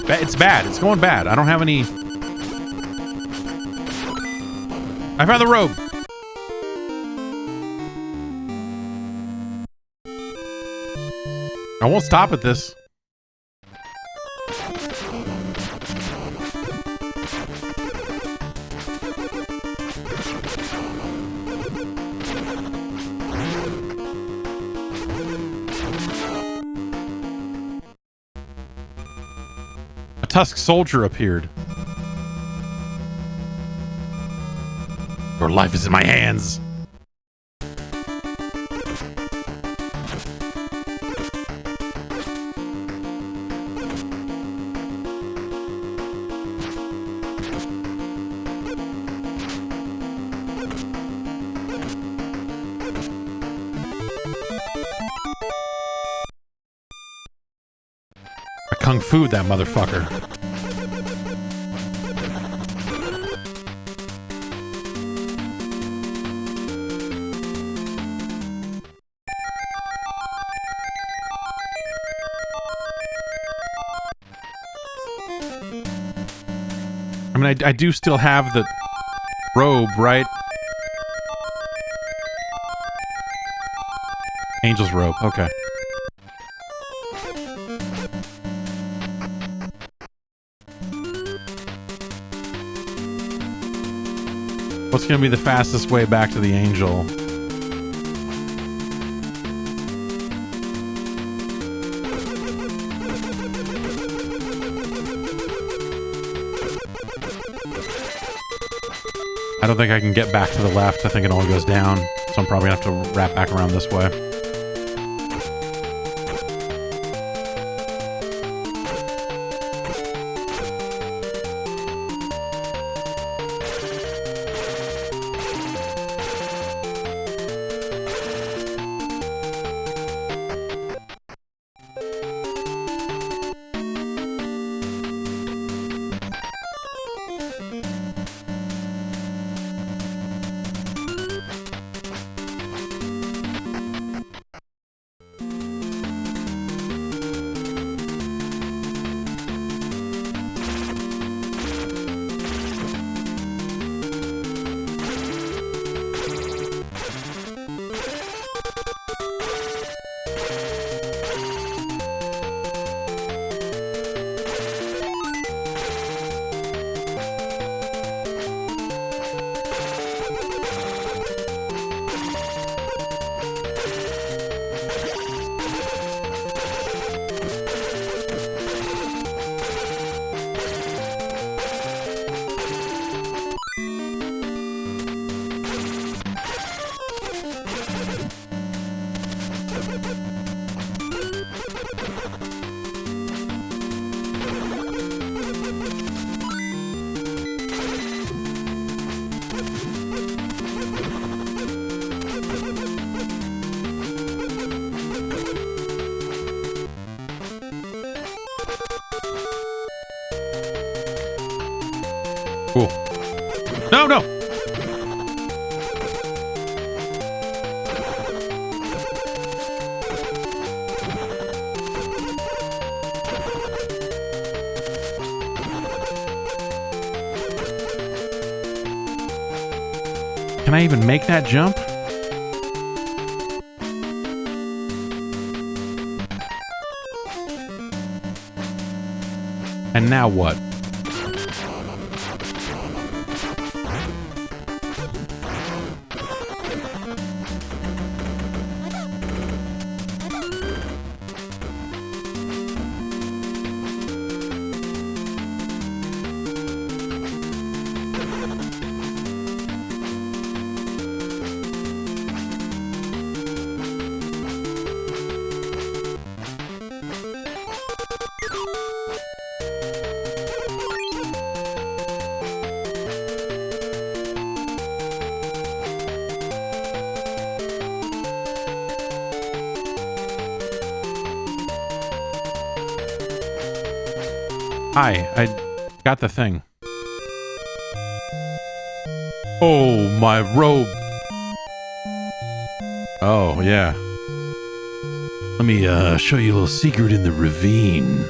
It's bad. It's going bad. I don't have any... I found the robe. I won't stop at this. Tusk Soldier appeared. Your life is in my hands. I kung fu'd that motherfucker. I mean, I do still have the robe, right? Angel's robe, okay. What's gonna be the fastest way back to the angel? I don't think I can get back to the left. I think it only goes down. So I'm probably gonna have to wrap back around this way. Cool. No, no! Can I even make that jump? And now what? Hi, I got the thing. Oh, my robe. Oh, yeah. Let me show you a little secret in the ravine.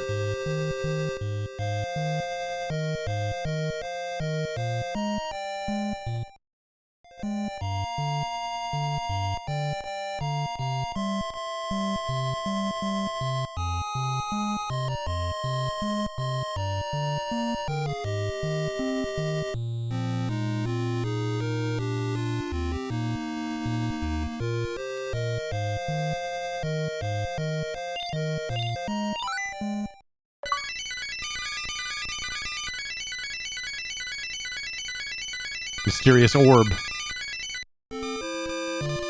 Mysterious orb.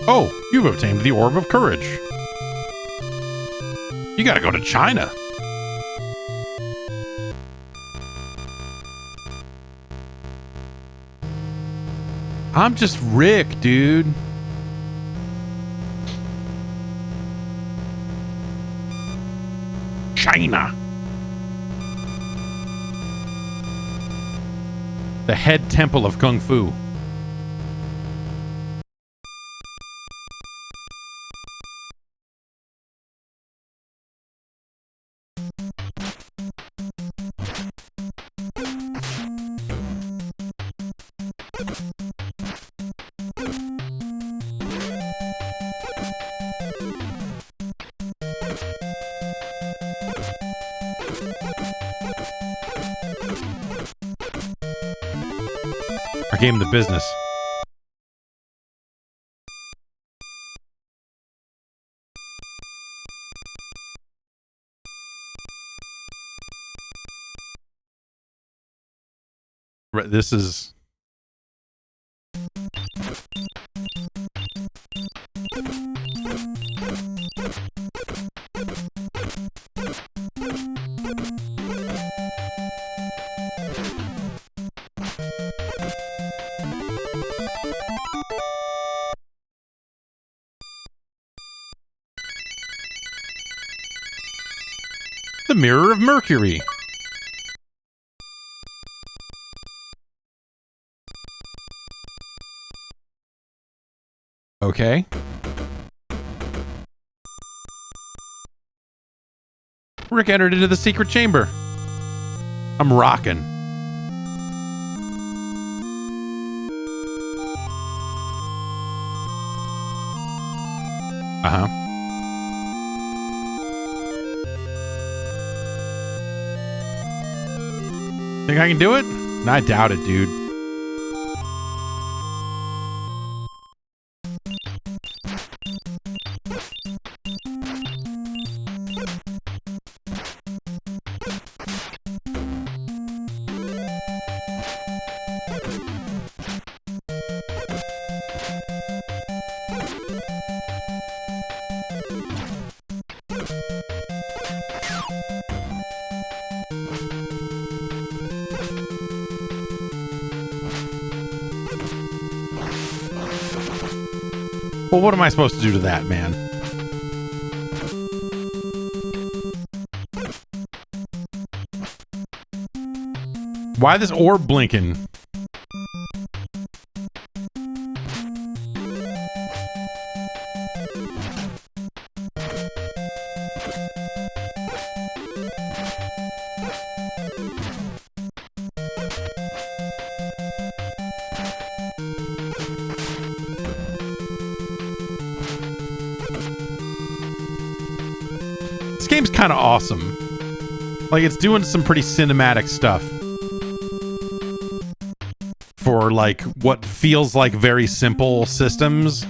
Oh, you've obtained the Orb of Courage. You gotta go to China. I'm just Rick, dude. China. The head temple of Kung Fu. Our game, The Business. This is... The Mirror of Mercury. Okay. Rick entered into the secret chamber. I'm rocking. Uh-huh. Think I can do it? I doubt it, dude. Well, what am I supposed to do to that, man? Why this orb blinking? This game's kind of awesome. Like, it's doing some pretty cinematic stuff for, like, what feels like very simple systems.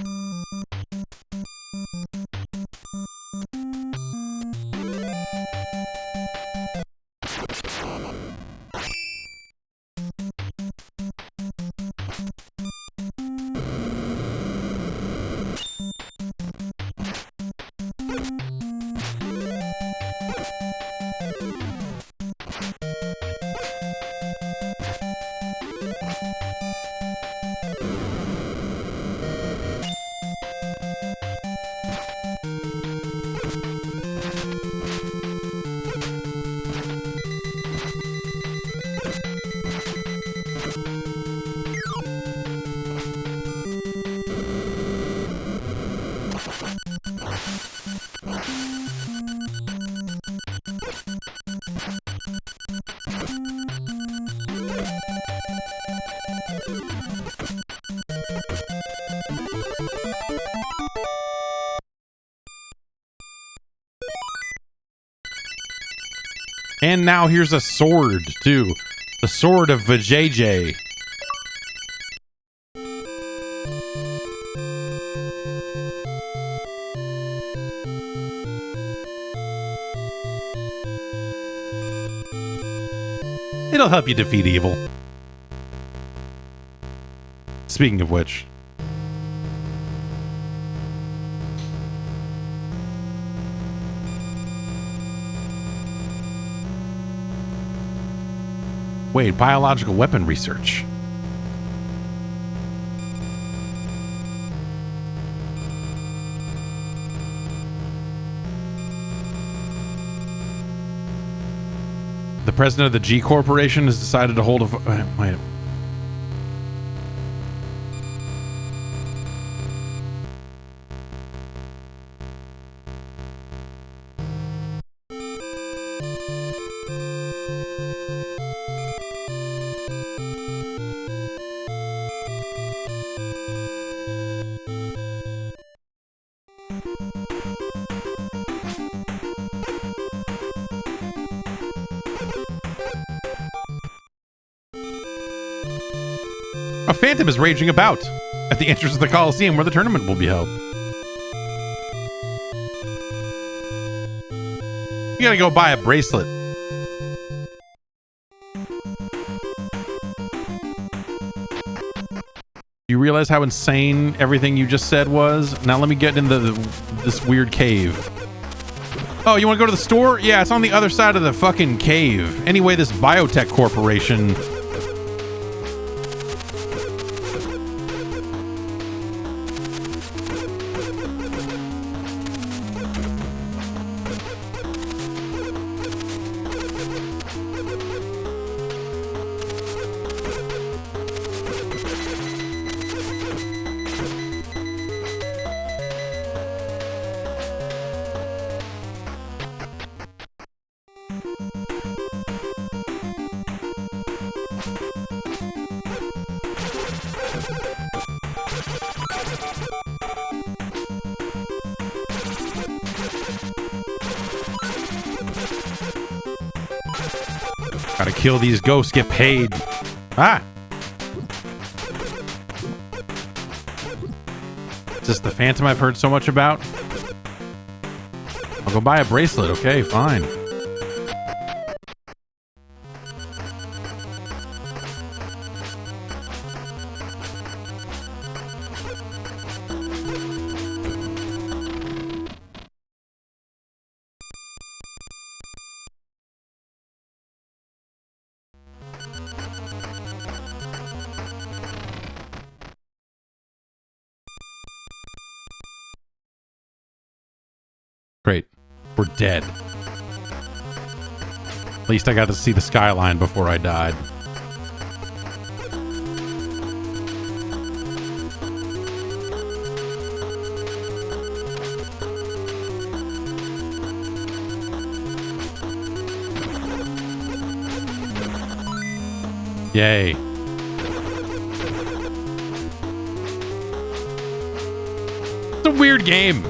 And now here's a sword, too. The Sword of Vijay. It'll help you defeat evil. Speaking of which. Wait, biological weapon research. The president of the G Corporation has decided to hold a... Wait. A phantom is raging about at the entrance of the Coliseum where the tournament will be held. You gotta go buy a bracelet. You realize how insane everything you just said was? Now let me get into this weird cave. Oh, you want to go to the store? Yeah, it's on the other side of the fucking cave. Anyway, this biotech corporation... Gotta kill these ghosts, get paid. Ah! Is this the phantom I've heard so much about? I'll go buy a bracelet, okay, fine. Great. We're dead. At least I got to see the skyline before I died. Yay. It's a weird game.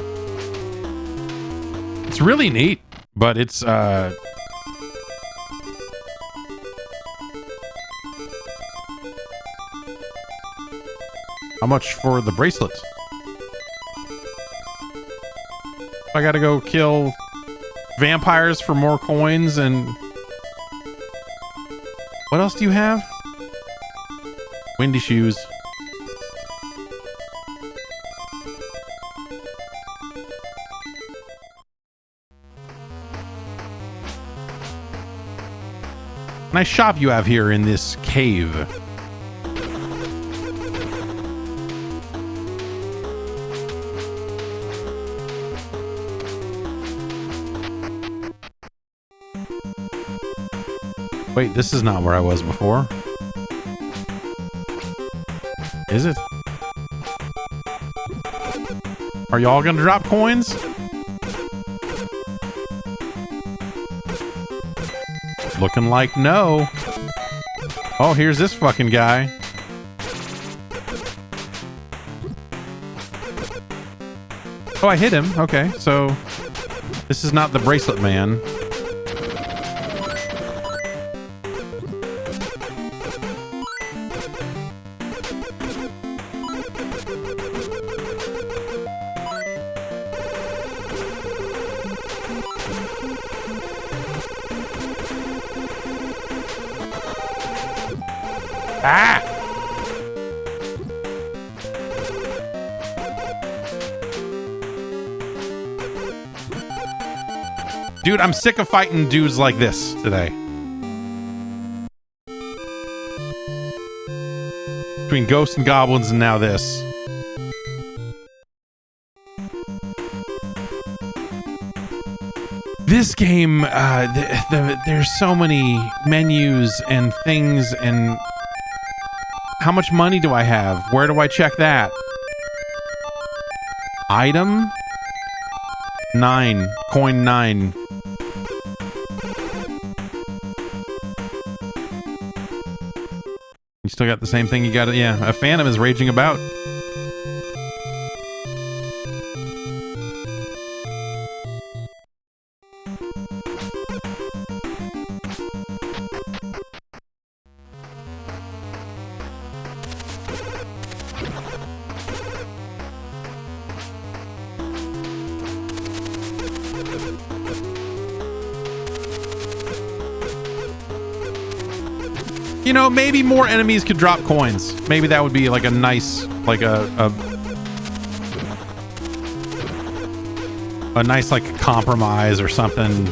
It's really neat, but it's how much for the bracelet? I gotta go kill vampires for more coins, and what else do you have? Windy shoes. Nice shop you have here in this cave. Wait, this is not where I was before. Is it? Are y'all gonna drop coins? Looking like no. Oh, here's this fucking guy. Oh, I hit him. Okay, so this is not the bracelet man. Dude, I'm sick of fighting dudes like this today. Between ghosts and goblins and now this. This game, there's so many menus and things, and how much money do I have? Where do I check that? Item? 9. Coin 9. You still got the same thing you got? Yeah, a phantom is raging about. You know, maybe more enemies could drop coins. Maybe that would be like a nice, like a nice like compromise or something.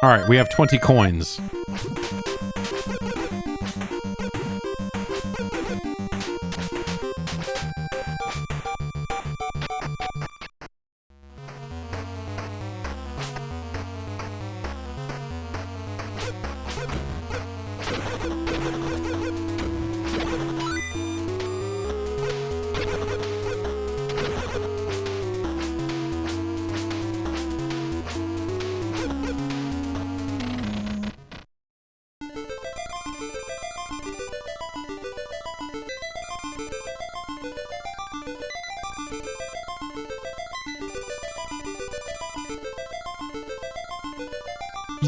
All right, we have 20 coins.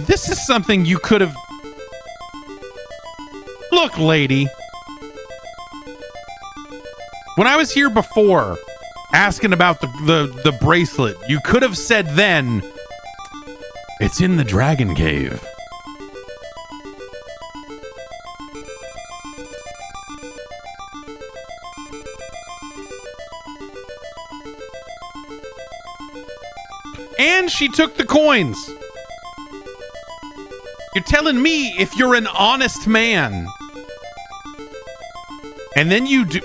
This is something you could have... Look, lady. When I was here before, asking about the bracelet, you could have said then, it's in the dragon cave. And she took the coins. You're telling me if you're an honest man, and then you do...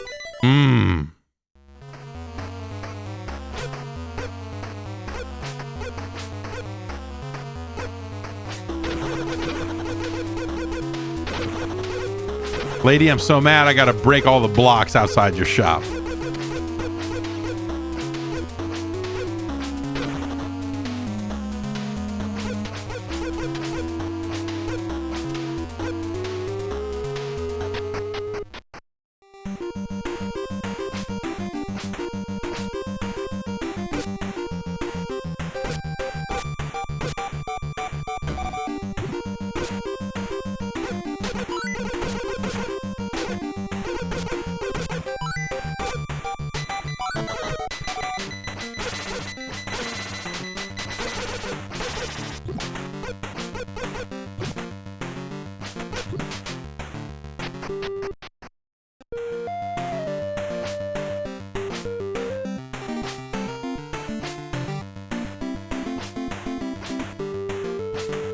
Lady, I'm so mad I gotta break all the blocks outside your shop.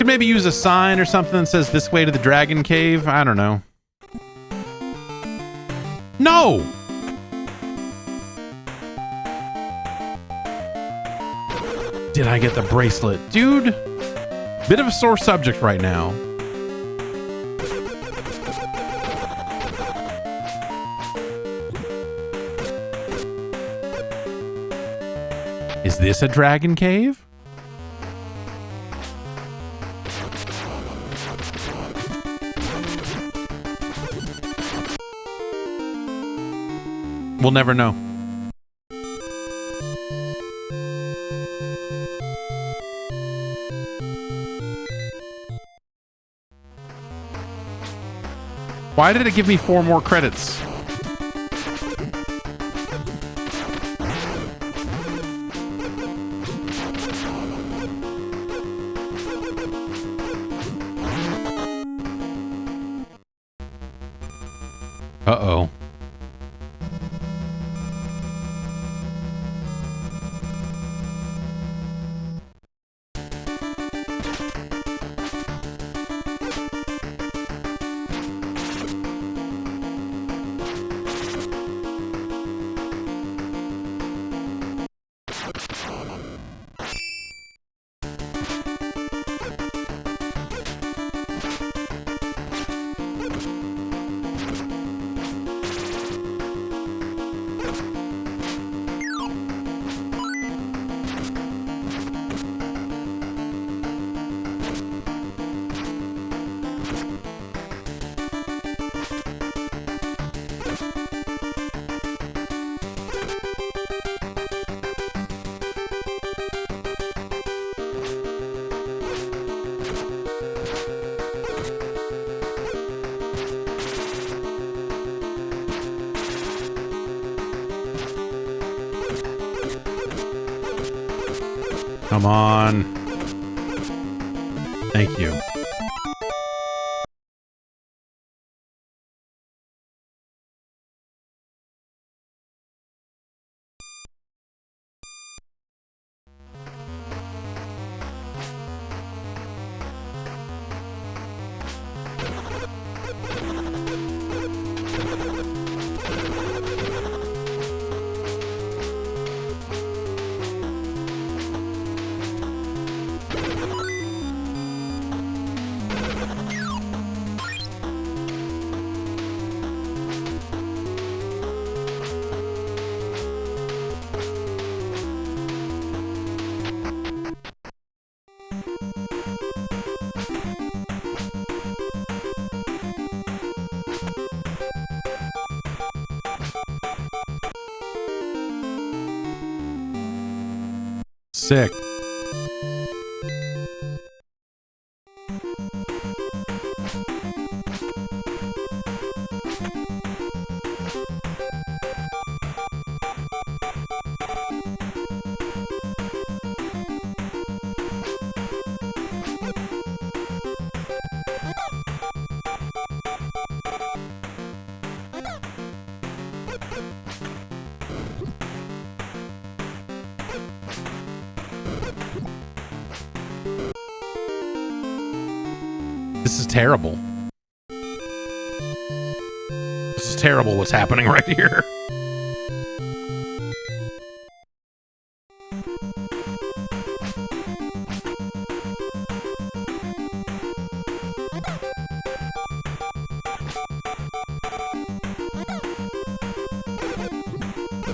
Maybe use a sign or something that says this way to the dragon cave. I don't know. No! Did I get the bracelet? Dude, bit of a sore subject right now. Is this a dragon cave? We'll never know. Why did it give me 4 more credits? Uh-oh. Come on. Thank you. Sick. This is terrible. This is terrible what's happening right here.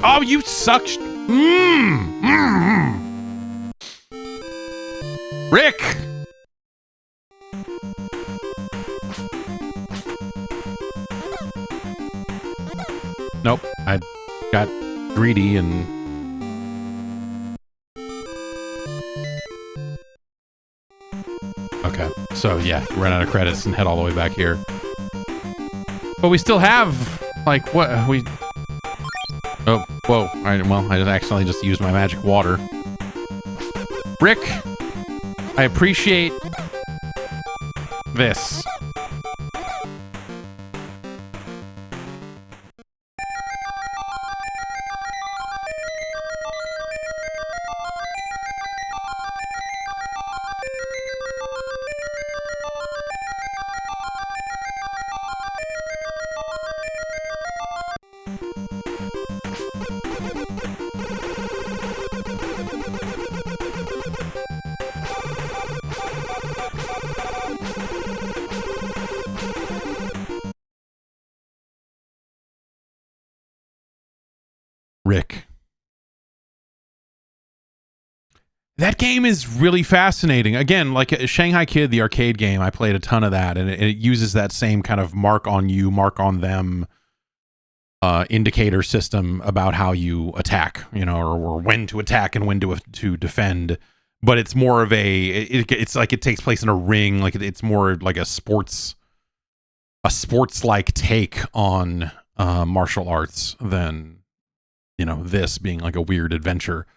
Oh, you suck. Rick! Nope, I got greedy and... Okay, so yeah, run out of credits and head all the way back here. But we still have, like, what, we... Oh, whoa, I just accidentally just used my magic water. Rick, I appreciate this. Rick. That game is really fascinating. Again, like Shanghai Kid, the arcade game, I played a ton of that, and it uses that same kind of mark on you, mark on them indicator system about how you attack, or when to attack and when to defend. But it's more of it's like it takes place in a ring, like it's more like a sports like take on martial arts than this being like a weird adventure.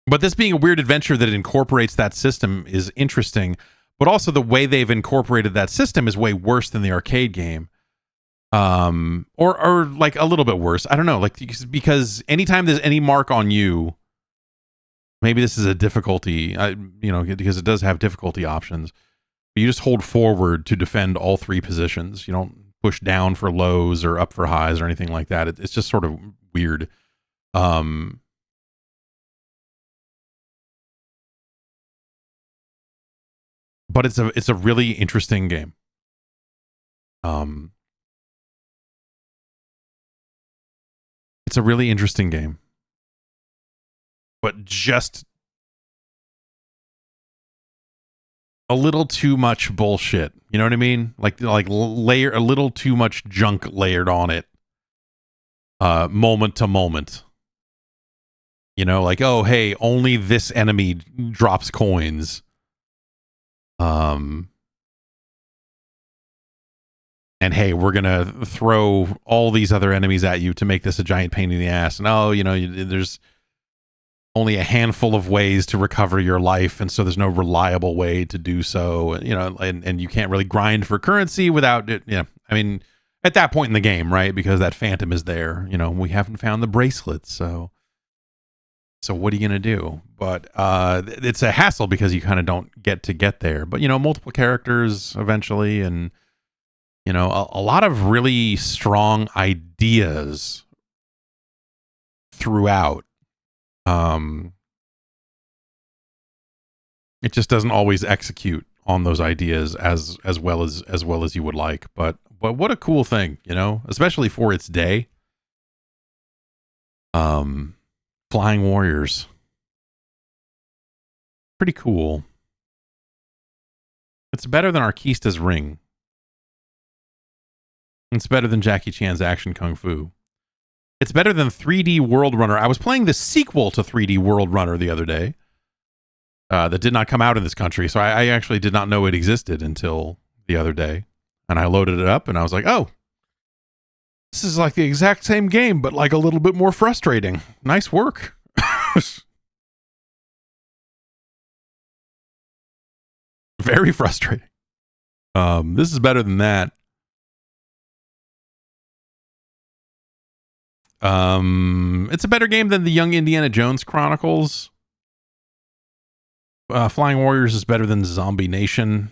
But this being a weird adventure that incorporates that system is interesting, but also the way they've incorporated that system is way worse than the arcade game. Or like a little bit worse. I don't know, like because anytime there's any mark on you, maybe this is a difficulty, because it does have difficulty options. But you just hold forward to defend all three positions. You don't push down for lows or up for highs or anything like that. It's just sort of weird. But it's a really interesting game. It's a really interesting game. But just a little too much bullshit. You know what I mean? Like layer a little too much junk layered on it. Moment to moment. Like, oh hey, only this enemy drops coins. And hey, we're gonna throw all these other enemies at you to make this a giant pain in the ass. And there's only a handful of ways to recover your life, and so there's no reliable way to do so. And you can't really grind for currency without it. I mean, at that point in the game, right? Because that phantom is there. We haven't found the bracelets, so what are you gonna do? But it's a hassle because you kind of don't get there. But multiple characters eventually, and a lot of really strong ideas throughout. It just doesn't always execute on those ideas as well as you would like. But what a cool thing, especially for its day. Flying Warriors. Pretty cool. It's better than Arkista's Ring. It's better than Jackie Chan's Action Kung Fu. It's better than 3D World Runner. I was playing the sequel to 3D World Runner the other day that did not come out in this country, so I actually did not know it existed until the other day. And I loaded it up, and I was like, oh, this is like the exact same game, but like a little bit more frustrating. Nice work. Very frustrating. This is better than that. It's a better game than the Young Indiana Jones Chronicles. Flying Warriors is better than Zombie Nation.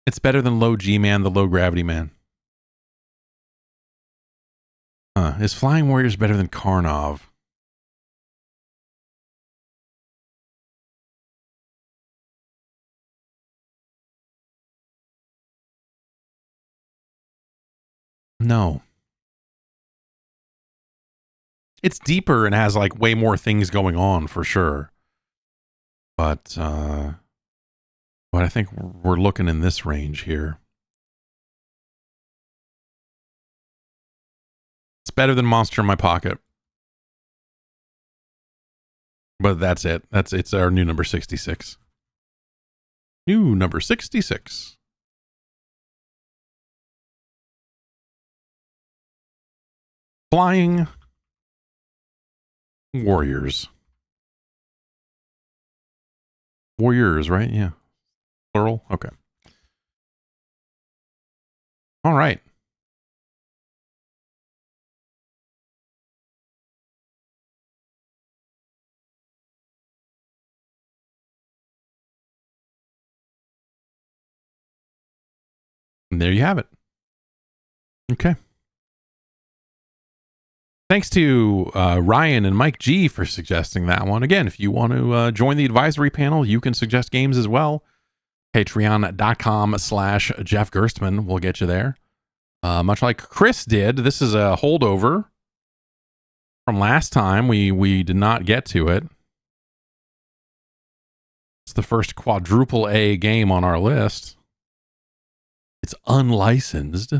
It's better than Low G Man, the Low Gravity Man. Is Flying Warriors better than Karnov? No. It's deeper and has like way more things going on for sure. But I think we're looking in this range here. It's better than Monster in My Pocket. But that's it. It's our new number 66. New number 66. Flying Warriors. Warriors, right? Yeah. Plural? Okay. All right. And there you have it. Okay. Thanks to Ryan and Mike G for suggesting that one. Again, if you want to join the advisory panel, you can suggest games as well. Patreon.com/Jeff Gerstmann will get you there. Much like Chris did, this is a holdover from last time. We did not get to it. It's the first quadruple A game on our list. It's unlicensed.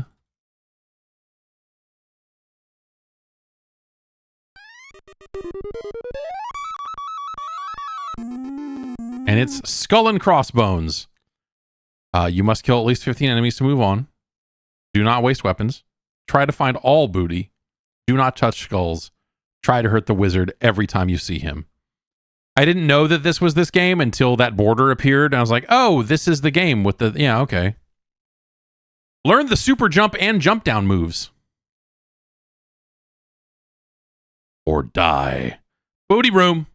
And it's Skull and Crossbones. You must kill at least 15 enemies to move on. Do not waste weapons. Try to find all booty. Do not touch skulls. Try to hurt the wizard every time you see him. I didn't know that this was this game until that border appeared. And I was like, oh, this is the game with the... Yeah, okay. Learn the super jump and jump down moves. Or die. Booty room.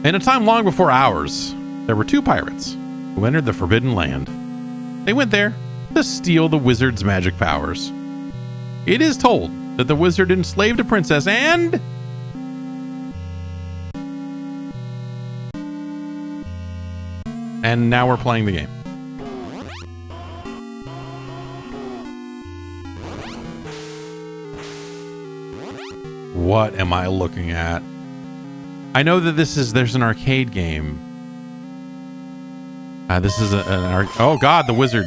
In a time long before ours, there were two pirates who entered the Forbidden Land. They went there to steal the wizard's magic powers. It is told that the wizard enslaved a princess and... And now we're playing the game. What am I looking at? I know that there's an arcade game. This is oh god, the wizard.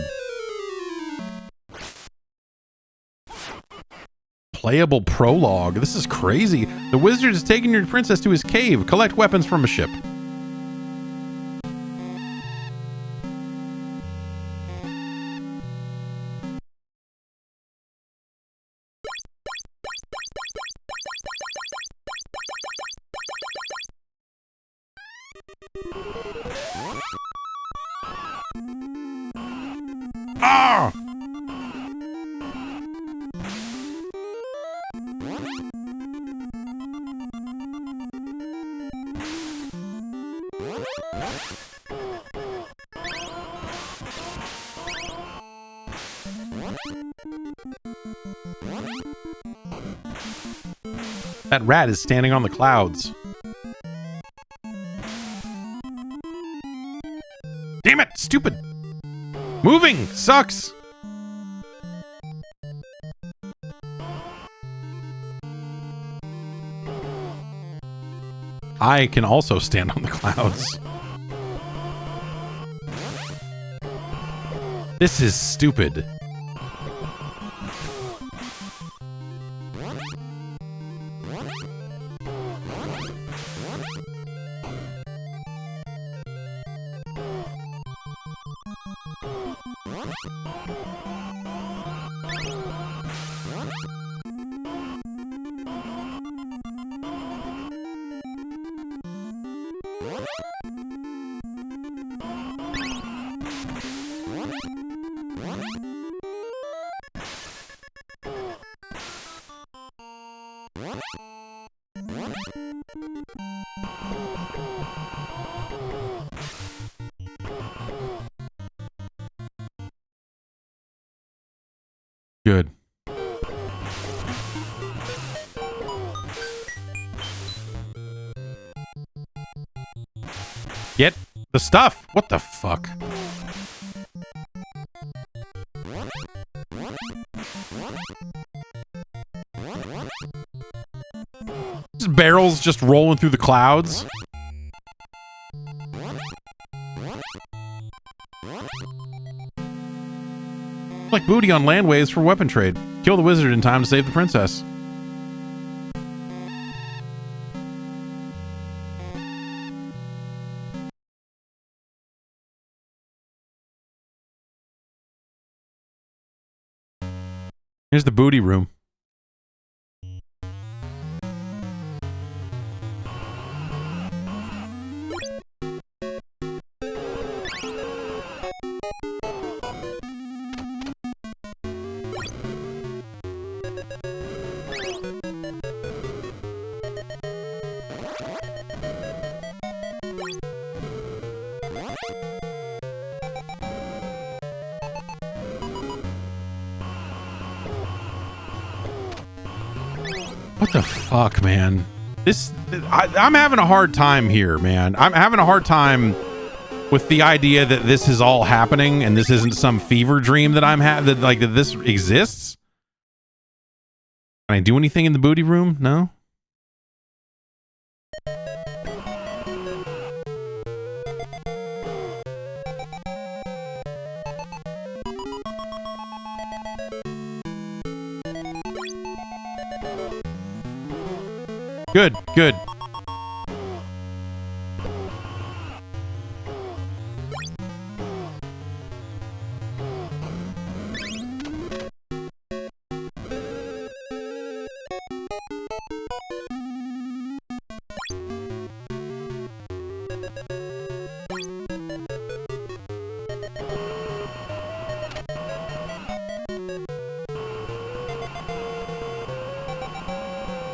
Playable prologue. This is crazy. The wizard is taking your princess to his cave. Collect weapons from a ship. Ah! That rat is standing on the clouds. Damn it, stupid. Moving sucks. I can also stand on the clouds. This is stupid. Good. Get the stuff. What the fuck? Just barrels just rolling through the clouds. Like booty on landways for weapon trade. Kill the wizard in time to save the princess. Here's the booty room. What the fuck, man? I'm having a hard time here, man. I'm having a hard time with the idea that this is all happening and this isn't some fever dream that I'm having, that this exists. Can I do anything in the booty room? No? Good, good.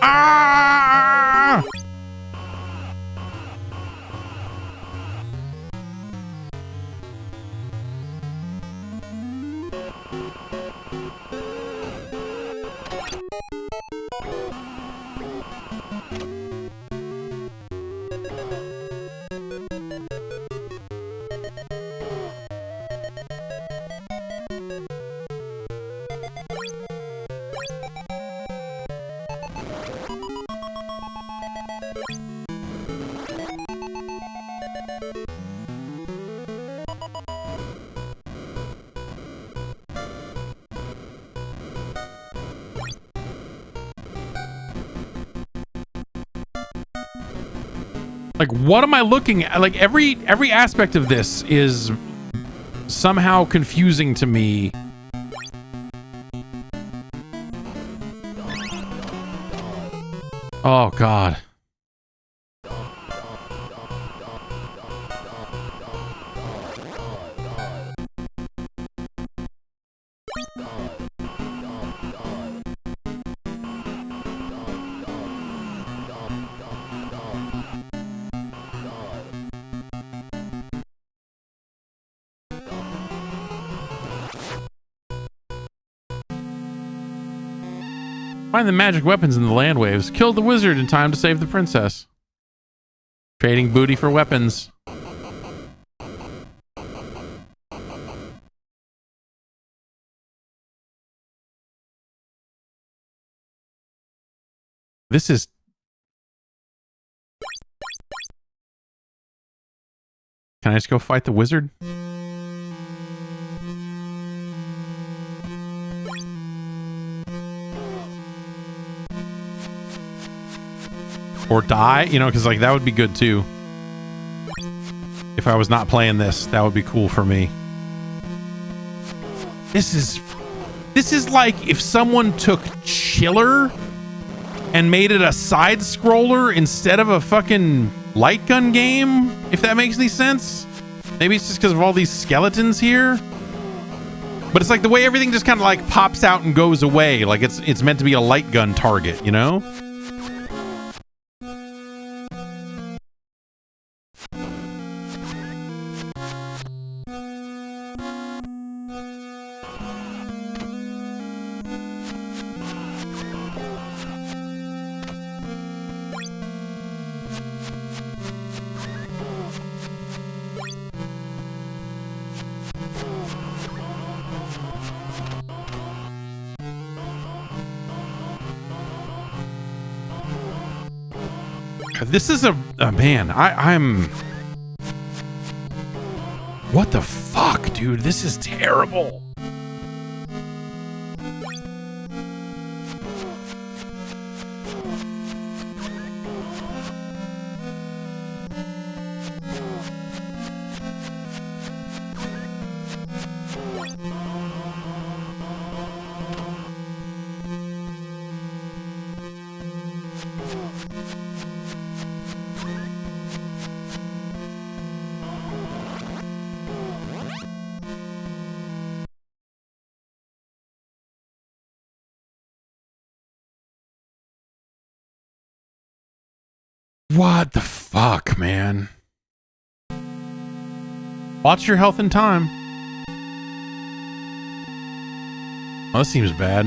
Ah! Like, what am I looking at? Like, every aspect of this is somehow confusing to me. Oh, God. Find the magic weapons in the land waves. Kill the wizard in time to save the princess. Trading booty for weapons. This is... Can I just go fight the wizard? Or die, you know, because like that would be good too. If I was not playing this, that would be cool for me. This is like if someone took Chiller and made it a side scroller instead of a fucking light gun game, if that makes any sense. Maybe it's just because of all these skeletons here. But it's like the way everything just kind of like pops out and goes away, like it's meant to be a light gun target, you know? This is a man, I'm... What the fuck, dude? This is terrible. What the fuck, man? Watch your health and time. Oh, this seems bad.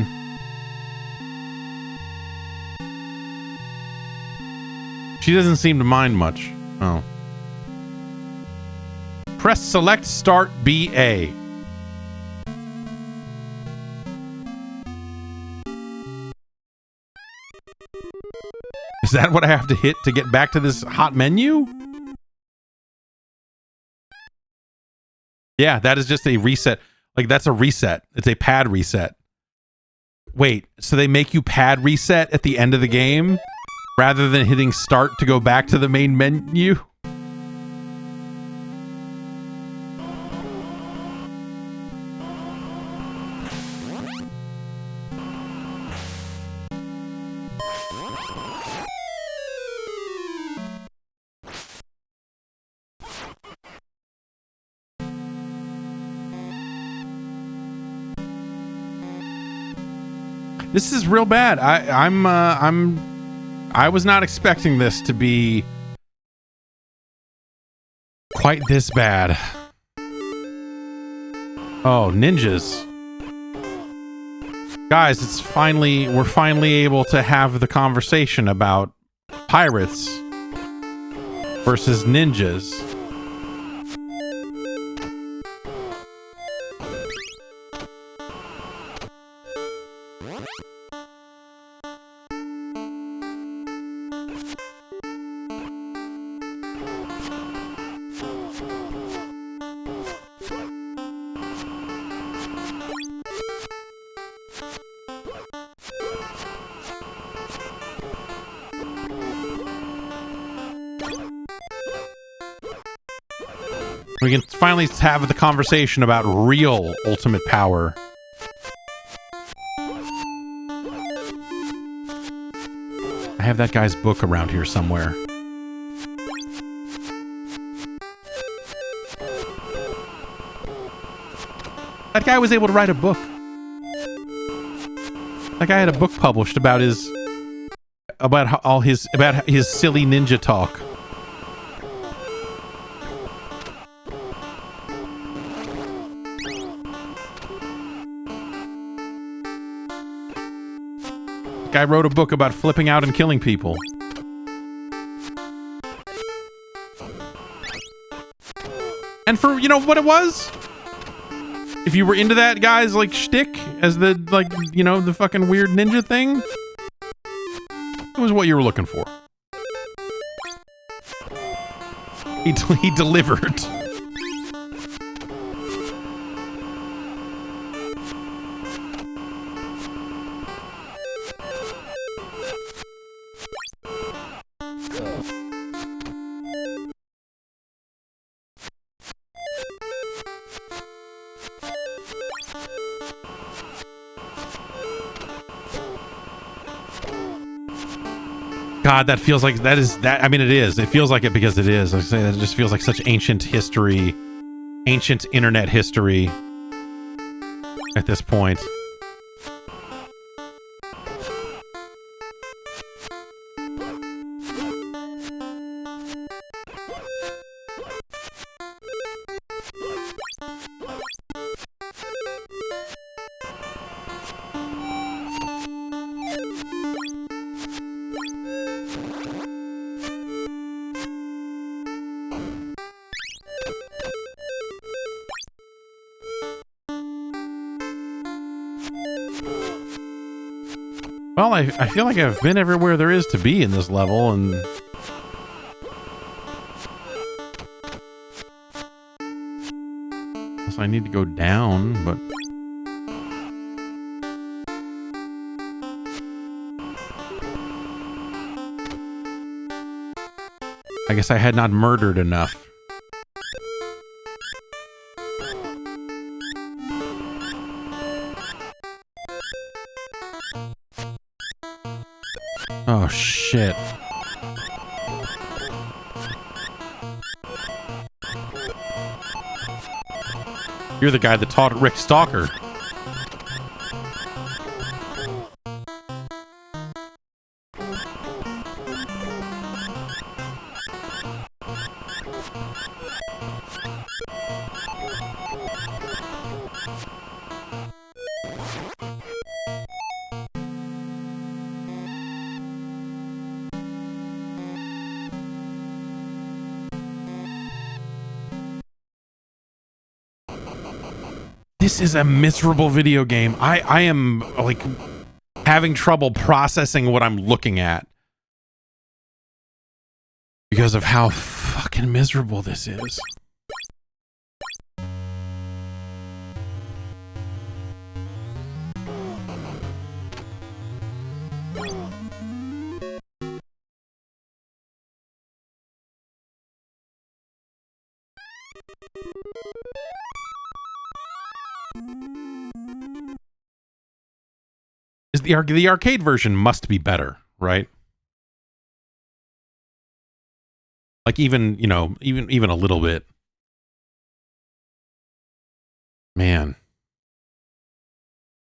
She doesn't seem to mind much. Oh. Press select start BA. Is that what I have to hit to get back to this hot menu? Yeah, that is just a reset. Like, that's a reset. It's a pad reset. Wait, so they make you pad reset at the end of the game rather than hitting start to go back to the main menu? This is real bad. I was not expecting this to be quite this bad. Oh, ninjas. Guys, we're finally able to have the conversation about pirates versus ninjas. We can finally have the conversation about real ultimate power. I have that guy's book around here somewhere. That guy was able to write a book. That guy had a book published about his silly ninja talk. Guy wrote a book about flipping out and killing people. And for, you know what it was? If you were into that guy's, like, shtick as the, like, you know, the fucking weird ninja thing, it was what you were looking for. He delivered. God, that feels like that is that. I mean, it is. It feels like it because it is. I say that it just feels like such ancient history, ancient internet history at this point. Well, I feel like I've been everywhere there is to be in this level, and I need to go down, but I guess I had not murdered enough. Oh, shit. You're the guy that taught Rick Stalker. This is a miserable video game. I am like having trouble processing what I'm looking at because of how fucking miserable this is. Is the arcade version must be better, right? Like even, you know, even a little bit. Man.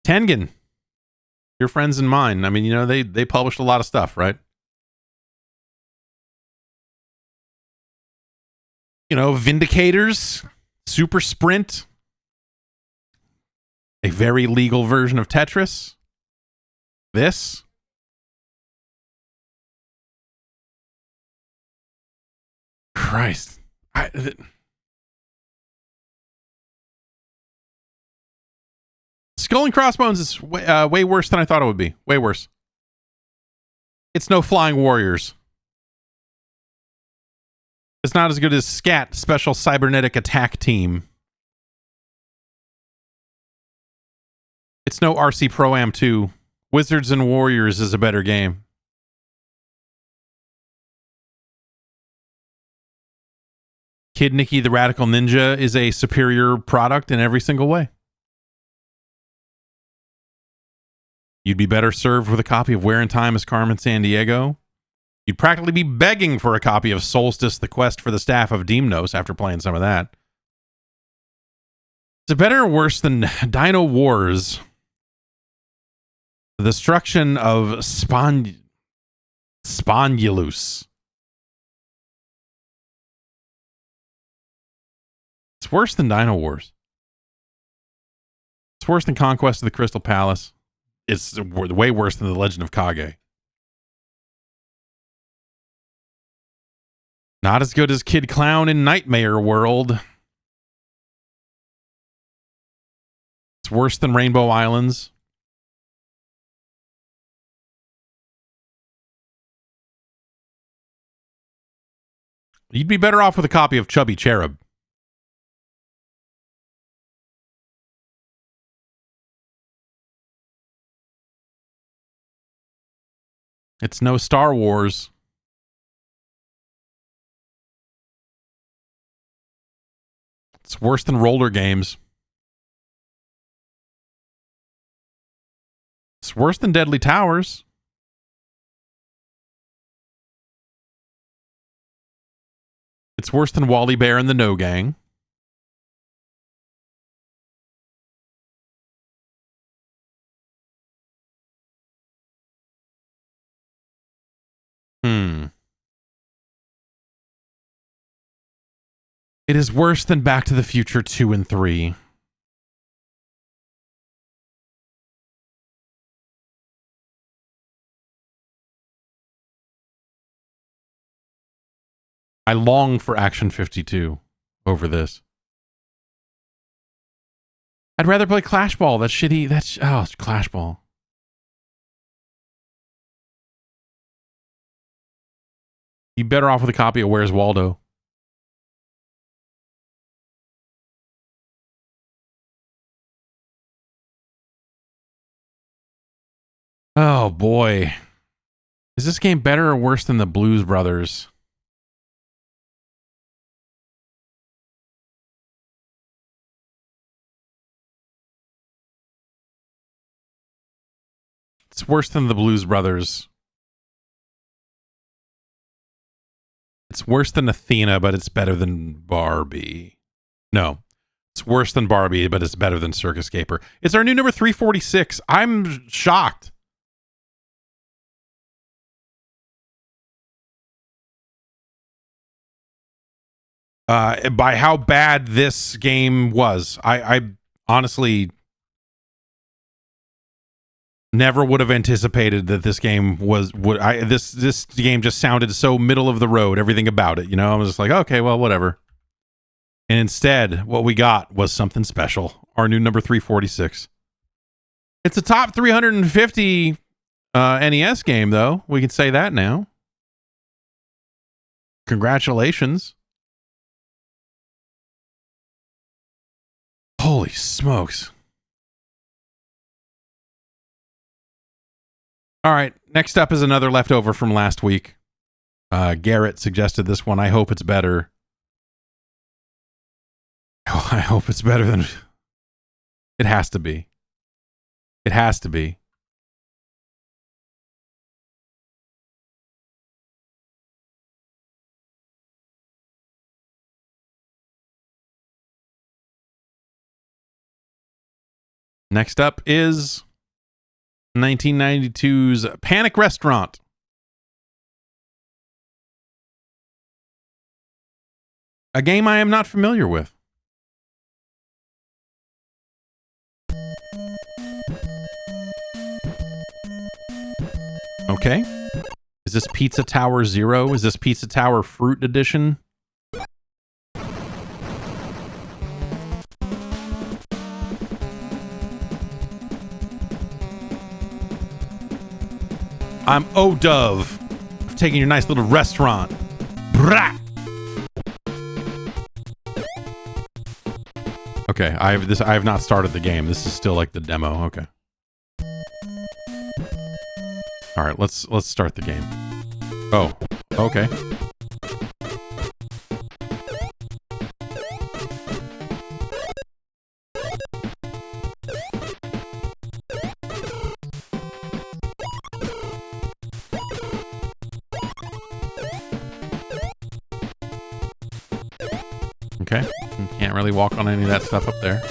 Tengen. Your friends and mine. I mean, you know, they published a lot of stuff, right? You know, Vindicators, Super Sprint, a very legal version of Tetris. This. Christ. Skull and Crossbones is way worse than I thought it would be. Way worse. It's no Flying Warriors. It's not as good as SCAT, Special Cybernetic Attack Team. It's no RC Pro-Am 2. Wizards and Warriors is a better game. Kid Nicky the Radical Ninja is a superior product in every single way. You'd be better served with a copy of Where in Time is Carmen Sandiego. You'd practically be begging for a copy of Solstice, the Quest for the Staff of Deimos after playing some of that. Is it better or worse than Dino Wars? The Destruction of Spongulus. It's worse than Dino Wars. It's worse than Conquest of the Crystal Palace. It's way worse than The Legend of Kage. Not as good as Kid Clown in Nightmare World. It's worse than Rainbow Islands. You'd be better off with a copy of Chubby Cherub. It's no Star Wars. It's worse than roller games. It's worse than Deadly Towers. It's worse than Wally Bear and the No Gang. It is worse than Back to the Future 2 and 3. I long for Action 52 over this. I'd rather play Clash Ball. That's shitty. It's Clash Ball. You'd be better off with a copy of Where's Waldo. Oh boy. Is this game better or worse than the Blues Brothers? It's worse than the Blues Brothers. It's worse than Athena, but it's better than Barbie. No. It's worse than Barbie, but it's better than Circus Caper. It's our new number 346. I'm shocked. By how bad this game was. I honestly never would have anticipated that this game this game just sounded so middle of the road, everything about it, you know? I was just like, okay, well, whatever. And instead, what we got was something special. Our new number 346. It's a top 350 NES game, though. We can say that now. Congratulations. Holy smokes. All right. Next up is another leftover from last week. Garrett suggested this one. I hope it's better. Oh, I hope it's better than... It has to be. It has to be. Next up is 1992's Panic Restaurant. A game I am not familiar with. Okay. Is this Pizza Tower Zero? Is this Pizza Tower Fruit Edition? I'm O-Dove. I'm taking your nice little restaurant. Brah! Okay, I have not started the game. This is still like the demo. Okay. All right, let's start the game. Oh, okay. Okay, you can't really walk on any of that stuff up there.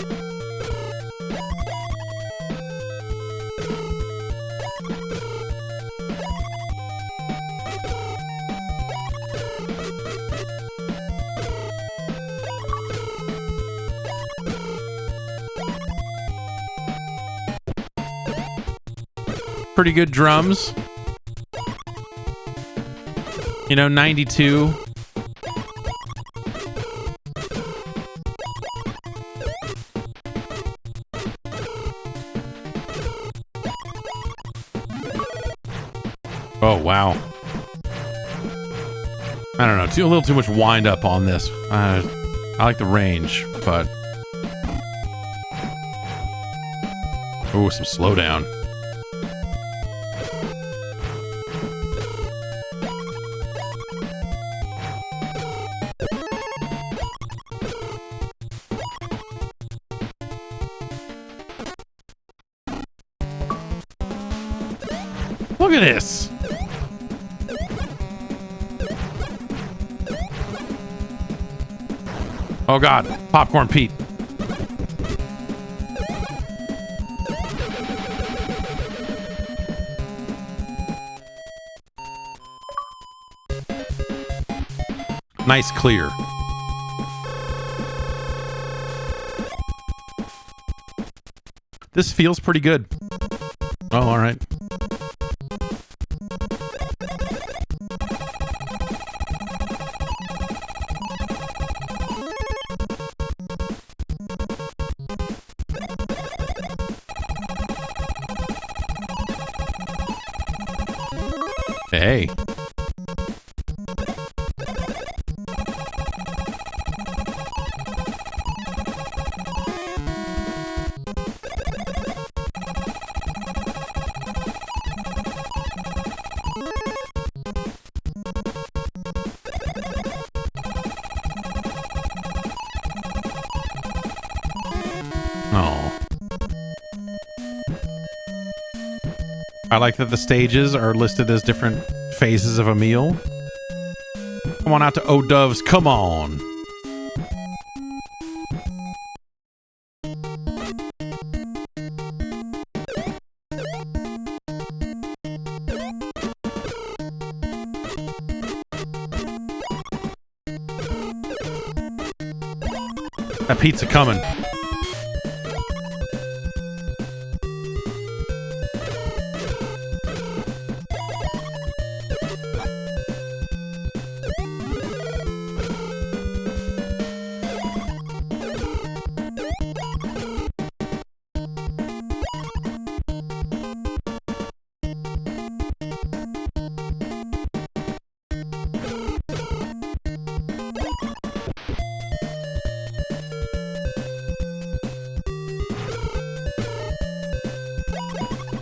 Pretty good drums. You know, 92. Oh, wow. I don't know. A little too much wind up on this. I like the range, but... Oh, some slowdown. Look at this. Oh God, Popcorn Pete. Nice clear. This feels pretty good. Oh, all right. Hey. I like that the stages are listed as different phases of a meal. Come on out to O-Doves, come on. That pizza coming.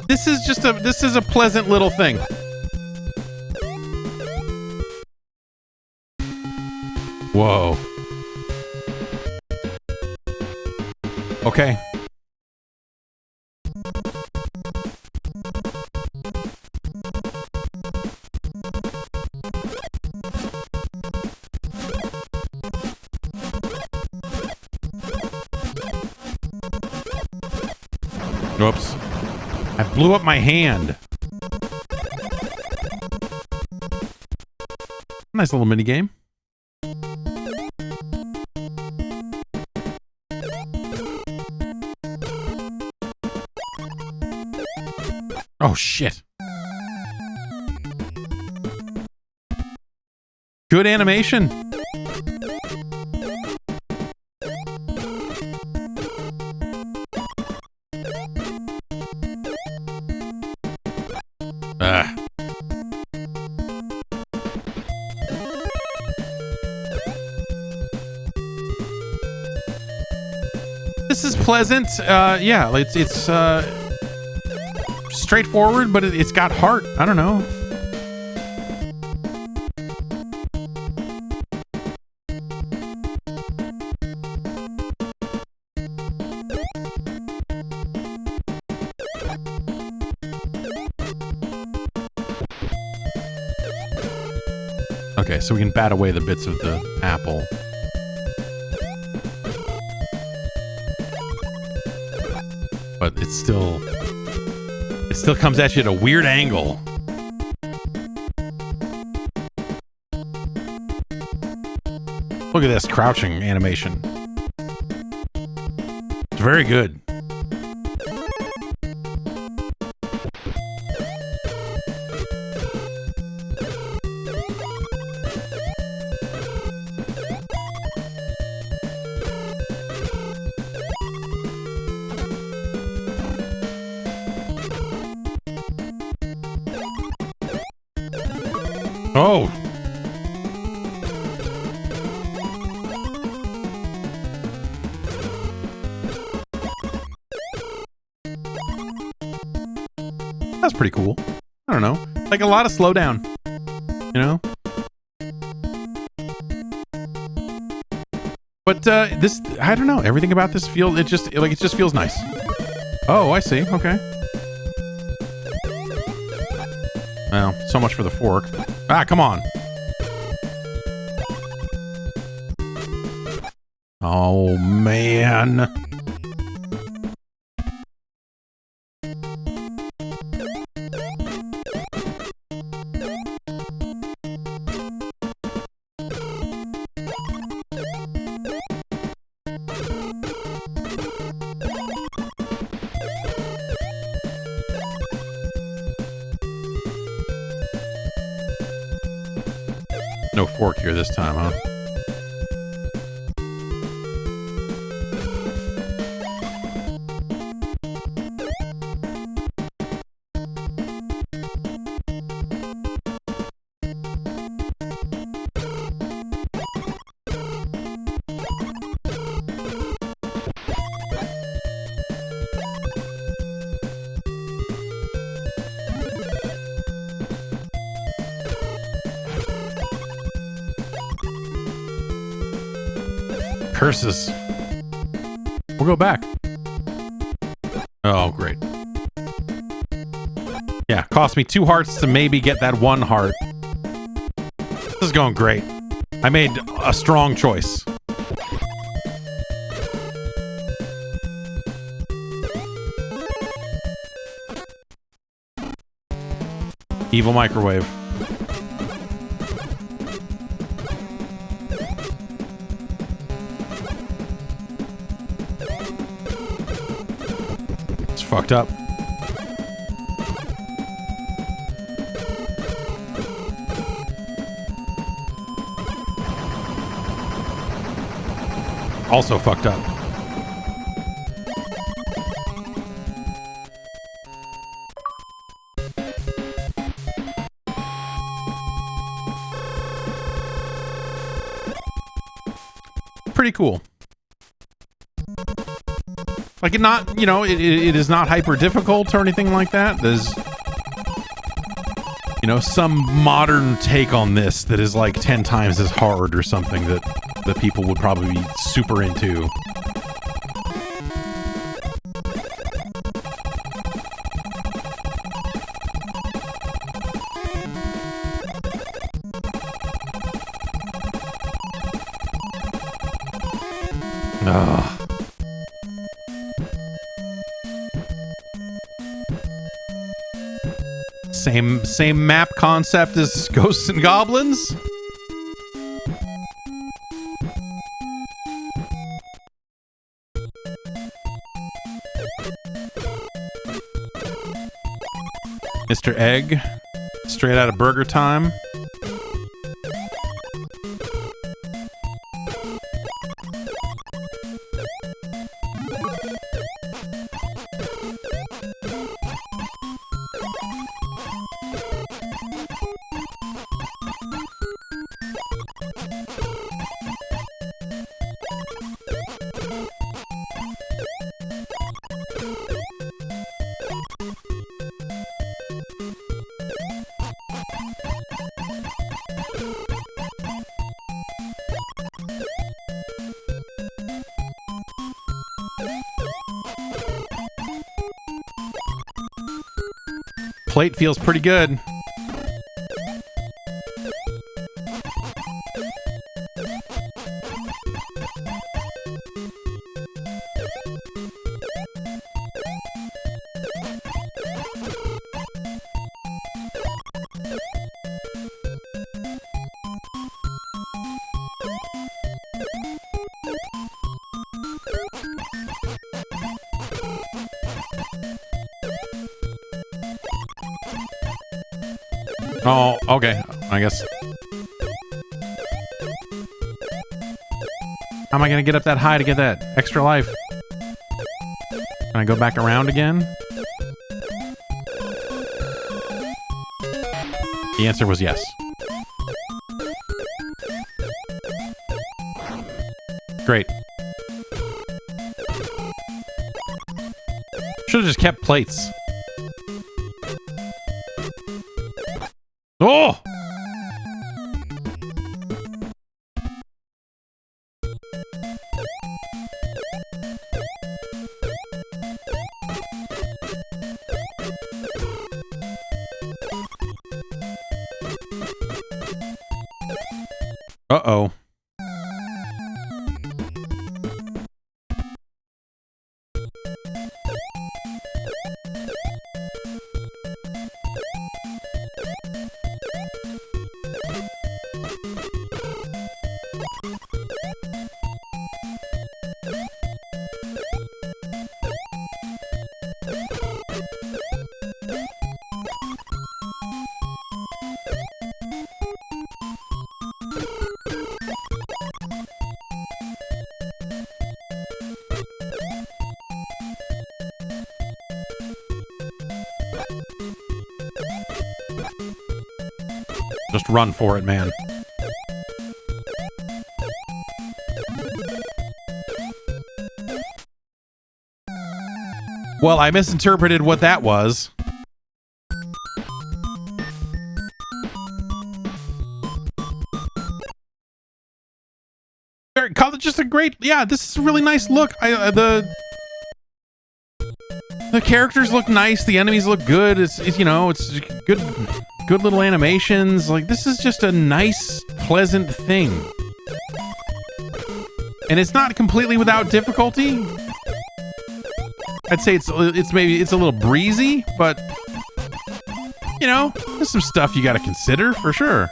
This is a pleasant little thing. Whoa. Okay. Whoops. I blew up my hand. Nice little mini game. Oh, shit. Good animation. This is pleasant. Yeah, it's straightforward, but it's got heart. I don't know. Okay, so we can bat away the bits of the apple. But it still comes at you at a weird angle. Look at this crouching animation. It's very good. Oh. That's pretty cool. I don't know. Like a lot of slowdown. You know? But this, I don't know. Everything about this feels, it just feels nice. Oh, I see. Okay. Well, so much for the fork. Ah, come on. Oh, man. No fork here this time, huh? Curses. We'll go back. Oh, great. Yeah, cost me 2 hearts to maybe get that 1 heart. This is going great. I made a strong choice. Evil microwave. Fucked up. Also fucked up. Pretty cool. Like, it is not hyper difficult or anything like that. There's, some modern take on this that is like 10 times as hard or something that people would probably be super into. Ugh. Same map concept as Ghosts and Goblins? Mr. Egg, straight out of Burger Time. Plate feels pretty good. Oh, okay. I guess. How am I going to get up that high to get that extra life? Can I go back around again? The answer was yes. Great. Should have just kept plates. Oh! Uh-oh. Just run for it, man. Well, I misinterpreted what that was. Just a great, yeah, this is a really nice look. The characters look nice. The enemies look good. It's good little animations. Like, this is just a nice, pleasant thing. And it's not completely without difficulty. I'd say it's a little breezy, but there's some stuff you got to consider for sure.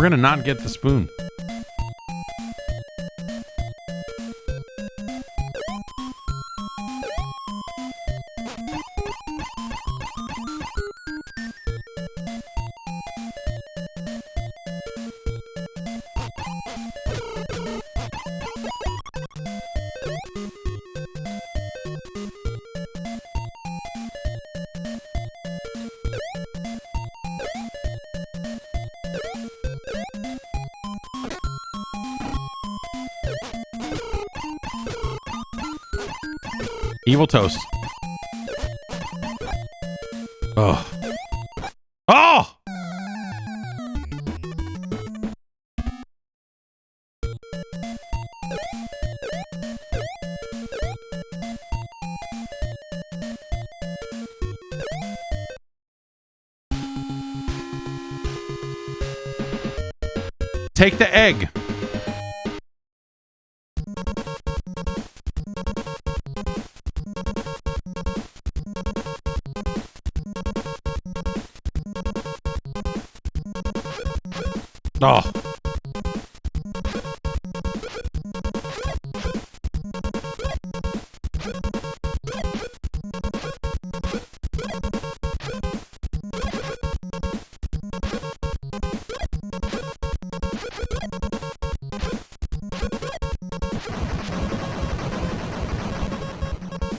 We're gonna not get the spoon. Evil toast. Oh. Oh! Take the egg. Oh.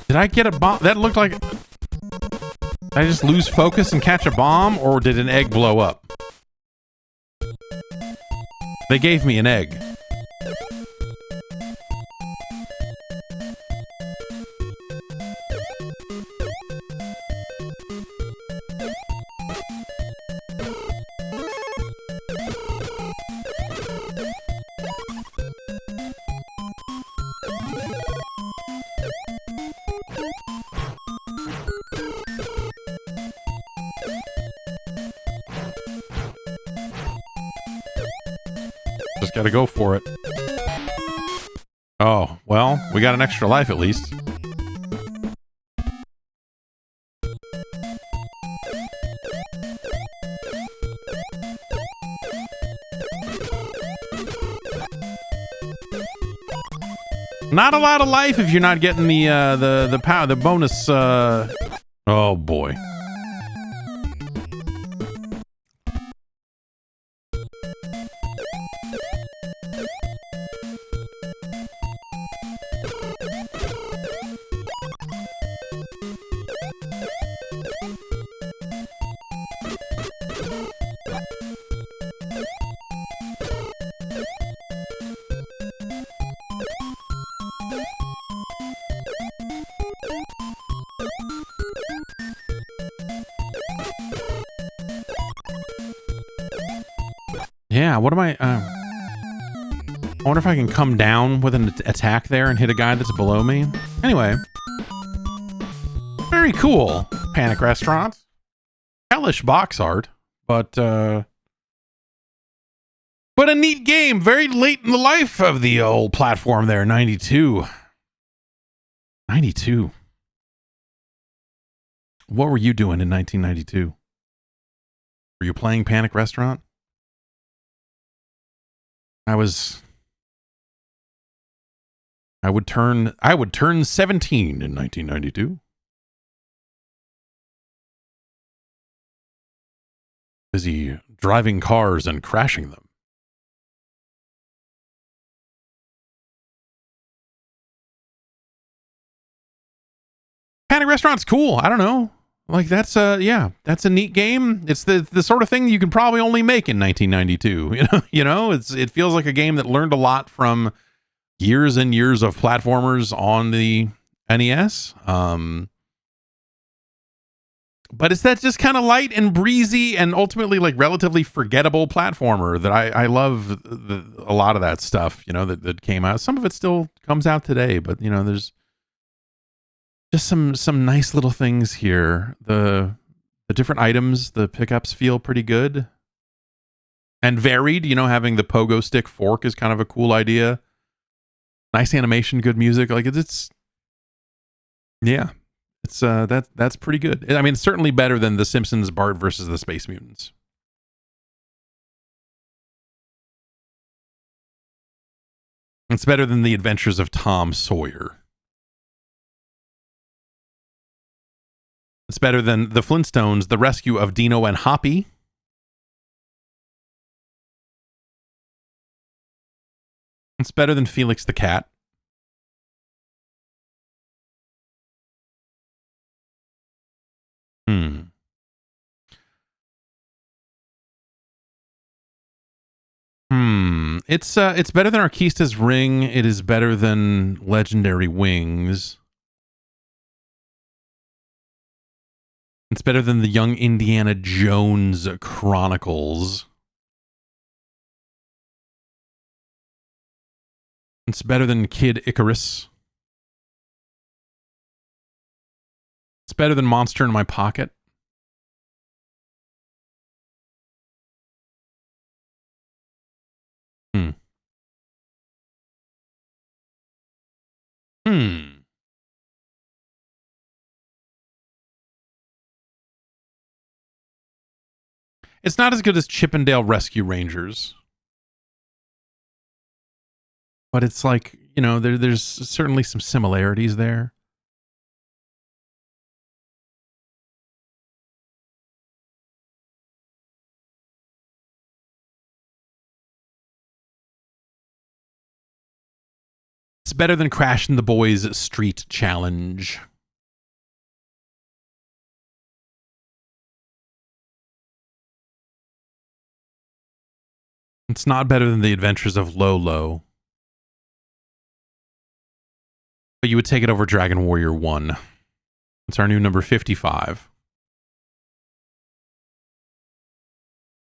Did I get a bomb? That looked like... Did I just lose focus and catch a bomb, or did an egg blow up? They gave me an egg. Just gotta go for it. Oh, well, we got an extra life at least. Not a lot of life if you're not getting the bonus. Oh boy. Yeah, what am I... I wonder if I can come down with an attack there and hit a guy that's below me. Anyway. Very cool. Panic Restaurant. Hellish box art, but a neat game. Very late in the life of the old platform there, 92. 92. What were you doing in 1992? Were you playing Panic Restaurant? I would turn 17 in 1992. Busy driving cars and crashing them. Panic Restaurant's cool. I don't know. Like that's that's a neat game. It's the sort of thing you can probably only make in 1992. It feels like a game that learned a lot from years and years of platformers on the NES. But it's that just kind of light and breezy and ultimately like relatively forgettable platformer that I love a lot of that stuff, that came out. Some of it still comes out today, but there's just some nice little things here. The different items, the pickups feel pretty good and varied. Having the pogo stick fork is kind of a cool idea. Nice animation, good music. Like it's that's pretty good. I mean, it's certainly better than The Simpsons Bart versus the Space Mutants. It's better than The Adventures of Tom Sawyer. It's better than The Flintstones, The Rescue of Dino and Hoppy. It's better than Felix the Cat. It's better than Arkista's Ring. It is better than Legendary Wings. It's better than the Young Indiana Jones Chronicles. It's better than Kid Icarus. It's better than Monster in My Pocket. It's not as good as Chippendale Rescue Rangers. But it's like, you know, there's certainly some similarities there. It's better than Crash and the Boys Street Challenge. It's not better than The Adventures of Lolo. But you would take it over Dragon Warrior 1. It's our new number 55.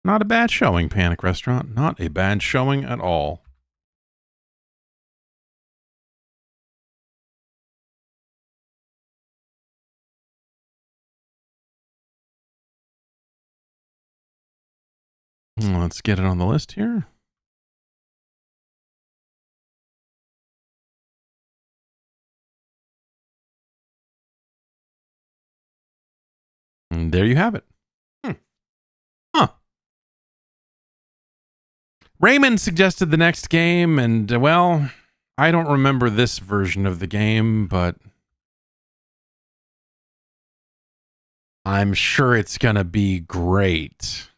Not a bad showing, Panic Restaurant. Not a bad showing at all. Let's get it on the list here. And there you have it. Raymond suggested the next game, and, well, I don't remember this version of the game, but I'm sure it's going to be great.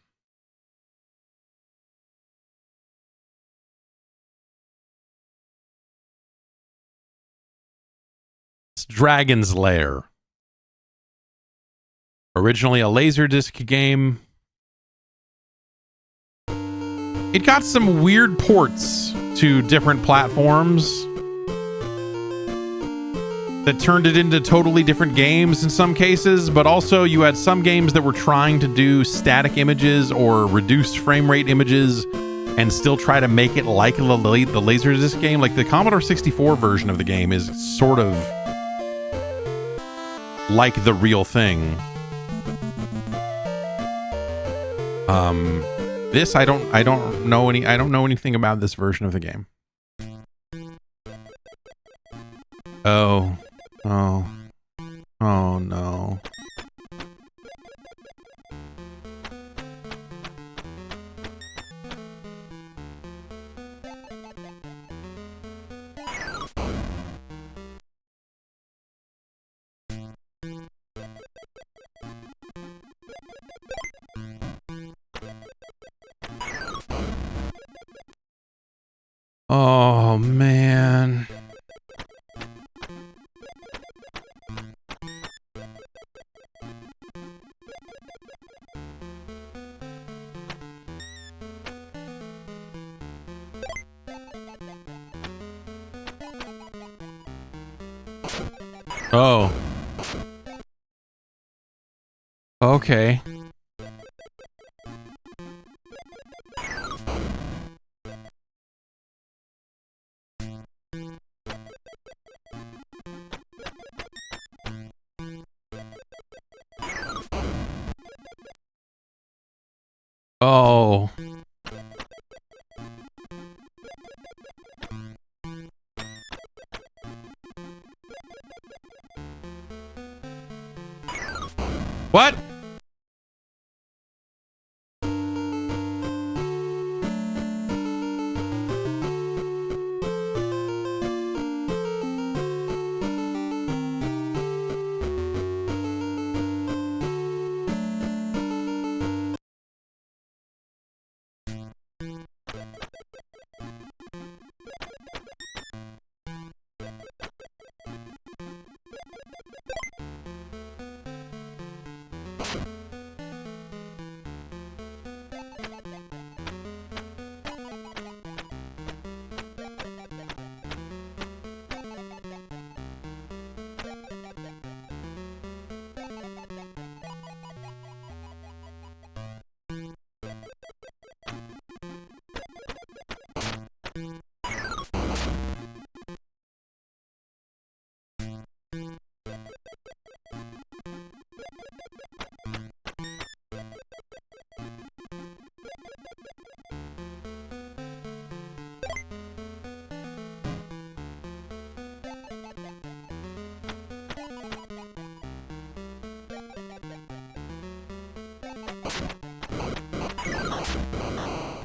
It's Dragon's Lair. Originally a Laserdisc game. It got some weird ports to different platforms that turned it into totally different games in some cases, but also you had some games that were trying to do static images or reduced frame rate images and still try to make it like the Laserdisc game. Like the Commodore 64 version of the game is sort of like the real thing. This I don't know anything about this version of the game. Oh no. Oh man. Oh. Okay. Oh. What?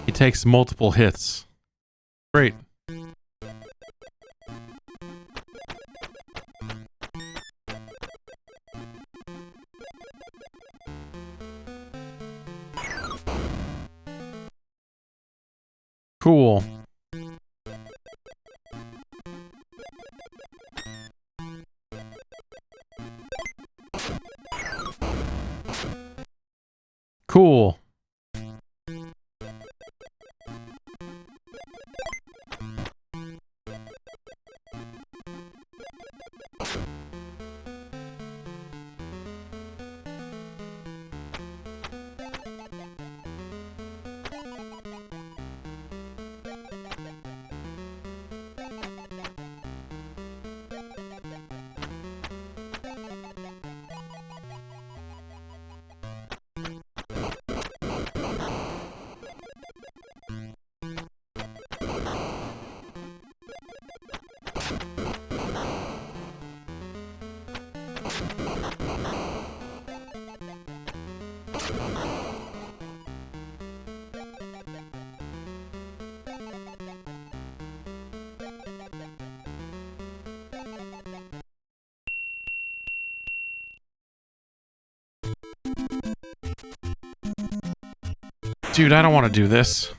He takes multiple hits. Great. Cool. Cool. Dude, I don't want to do this.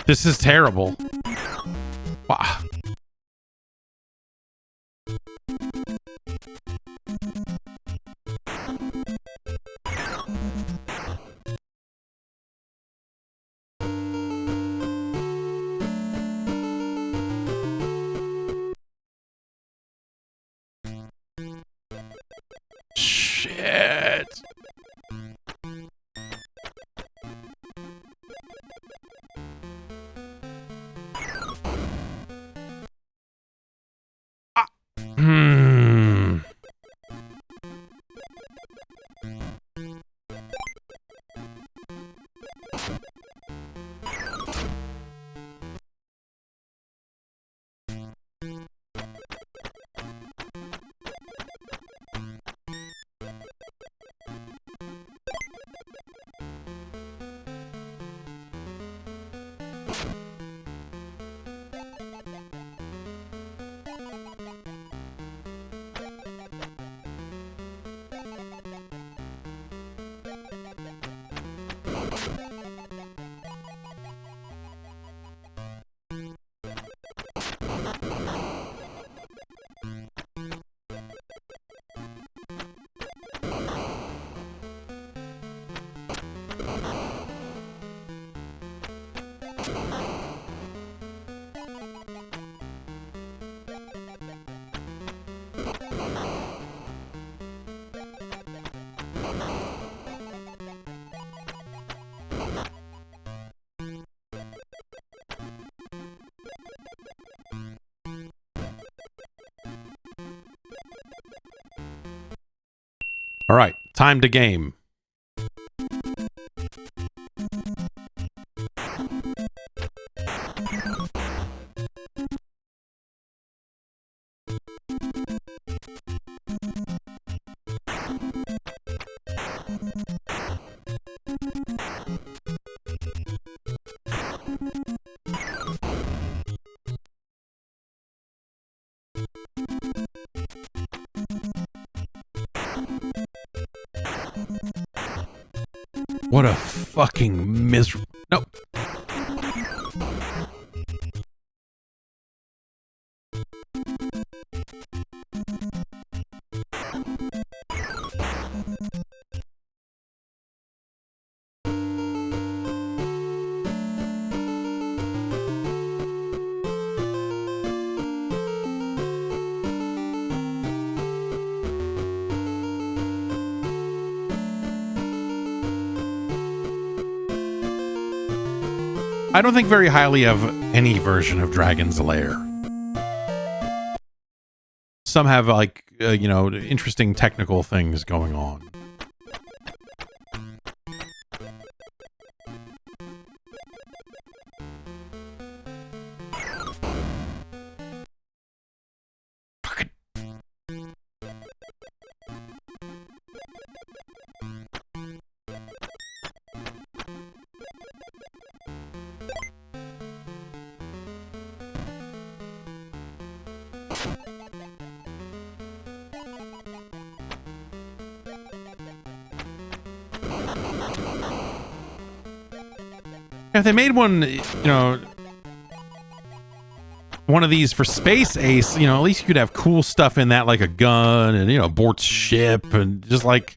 This is terrible. Wow. Shit. All right, time to game. What a fucking miserable... No. I don't think very highly of any version of Dragon's Lair. Some have, like, interesting technical things going on. If they made one, you know, one of these for Space Ace, you know, at least you could have cool stuff in that, like a gun and, you know, abort ship and just like...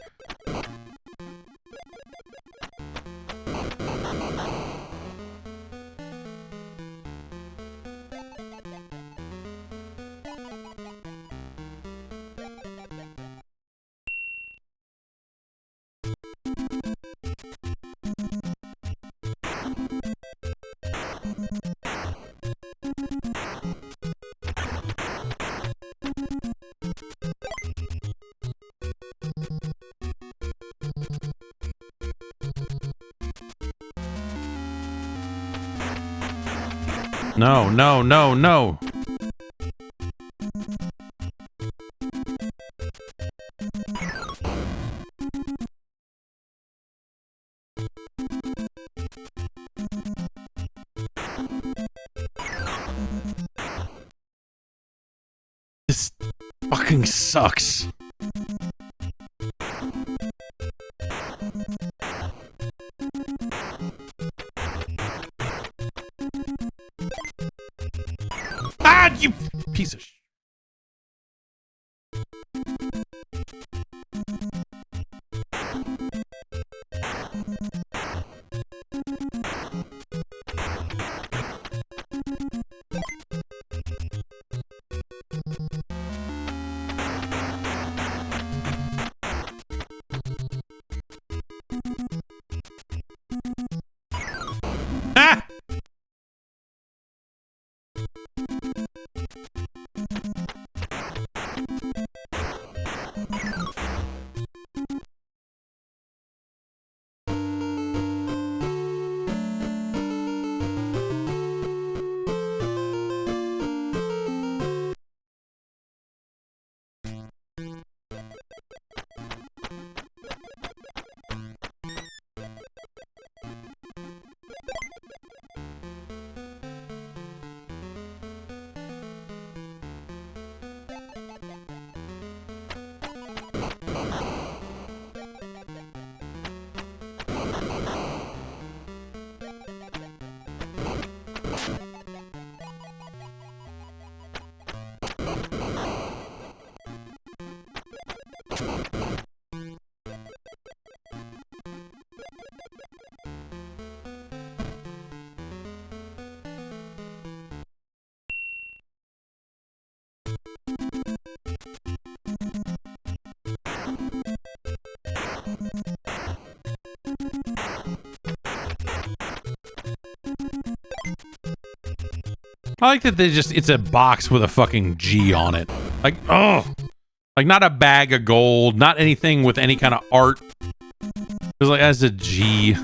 No, no, no, no. This fucking sucks. Ah, you piece of shit. Ah! I like that it's a box with a fucking G on it. Like, oh, like not a bag of gold, not anything with any kind of art. It's like, as a G.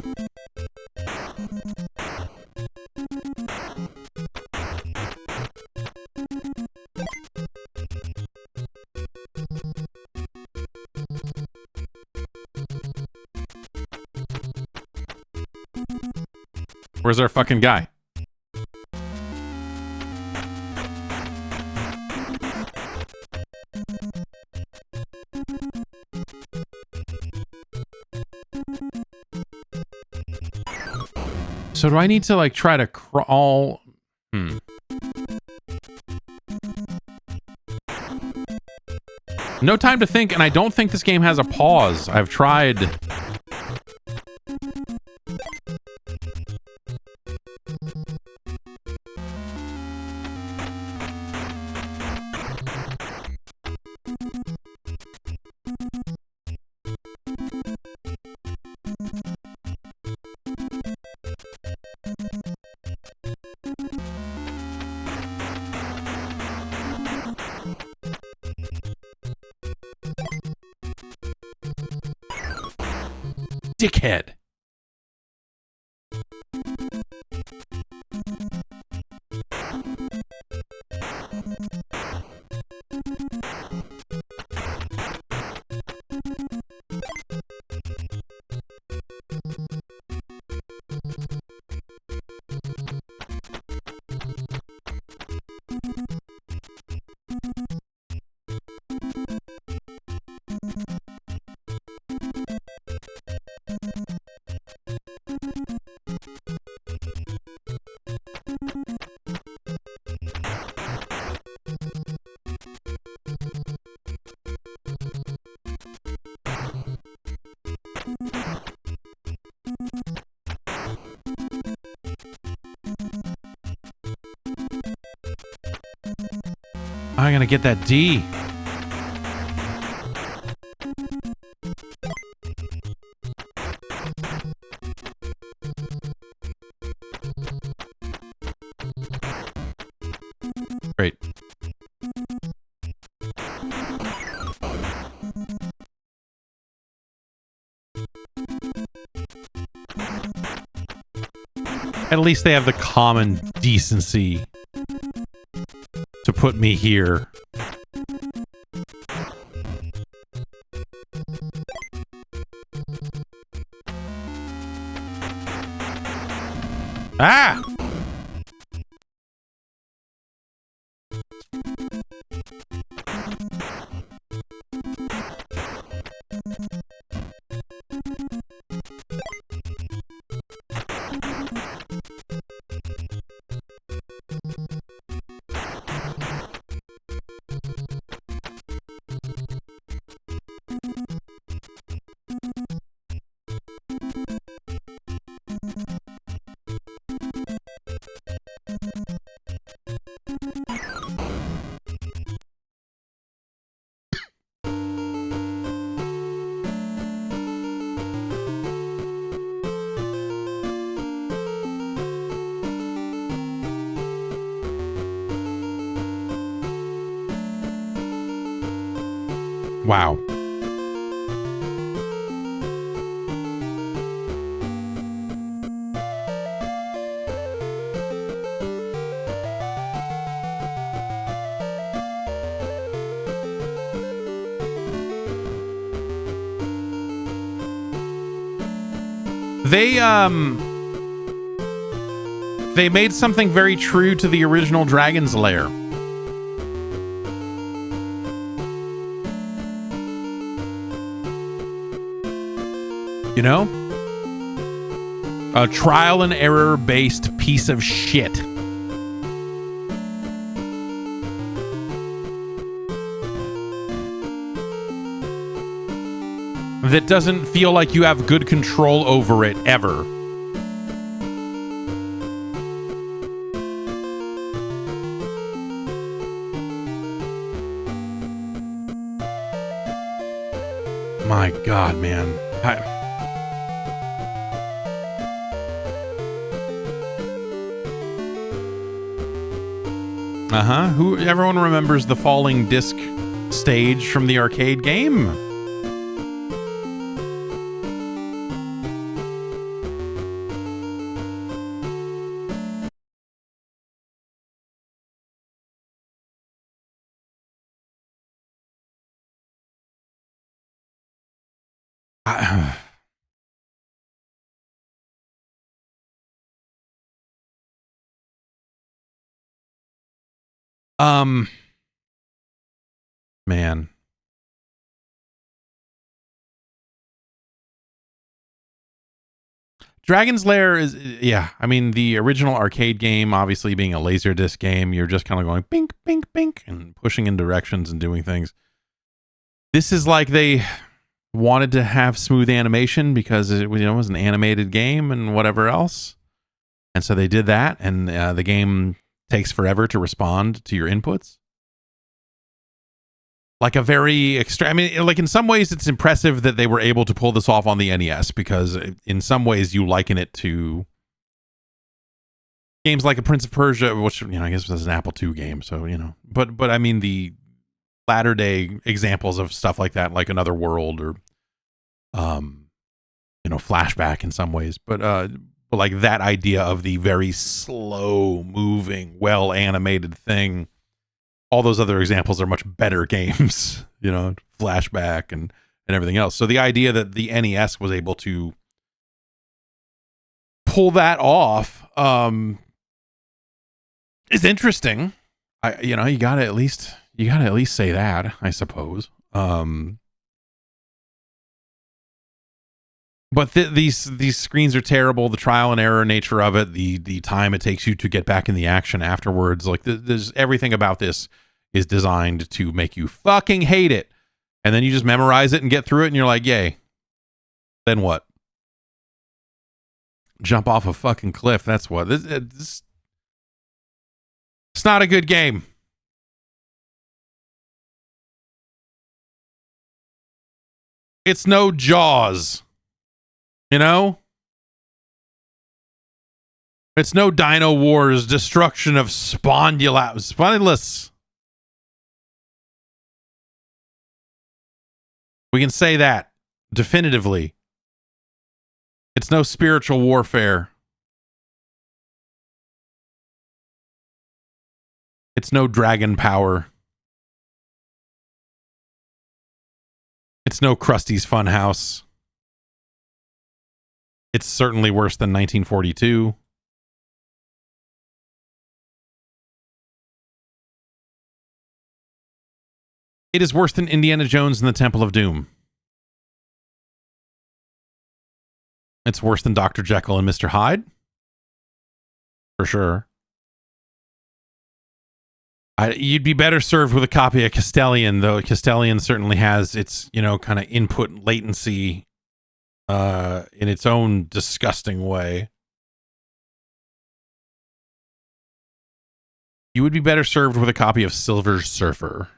Where's our fucking guy? So do I need to like try to crawl? No time to think, and I don't think this game has a pause. I've tried. Dickhead. I'm gonna get that D. Great. At least they have the common decency to put me here. Ah! Wow. They made something very true to the original Dragon's Lair. You know? A trial and error based piece of shit. That doesn't feel like you have good control over it ever. My God, man. Everyone remembers the falling disc stage from the arcade game? Man. Dragon's Lair is, yeah, I mean, the original arcade game, obviously being a Laserdisc game, you're just kind of going bink, bink, bink, and pushing in directions and doing things. This is like they wanted to have smooth animation because it was an animated game and whatever else. And so they did that, and the game takes forever to respond to your inputs. Like a very extra, I mean, like in some ways it's impressive that they were able to pull this off on the NES, because in some ways you liken it to games like a Prince of Persia, which, I guess was an Apple II game. So, but I mean, the latter day examples of stuff like that, like Another World or, Flashback in some ways, but like that idea of the very slow moving, well animated thing. All those other examples are much better games, Flashback and everything else. So the idea that the NES was able to pull that off is interesting. You gotta at least say that, I suppose. But these screens are terrible. The trial and error nature of it, the time it takes you to get back in the action afterwards, like there's everything about this is designed to make you fucking hate it, and then you just memorize it and get through it, and you're like, yay. Then what? Jump off a fucking cliff. That's what. It's not a good game. It's no Jaws. You know? It's no Dino Wars destruction of Spondylus. We can say that definitively. It's no spiritual warfare. It's no dragon power. It's no Krusty's Funhouse. It's certainly worse than 1942. It is worse than Indiana Jones and the Temple of Doom. It's worse than Dr. Jekyll and Mr. Hyde. For sure. You'd be better served with a copy of Castellian, though Castellian certainly has its, kind of input latency in its own disgusting way. You would be better served with a copy of Silver Surfer.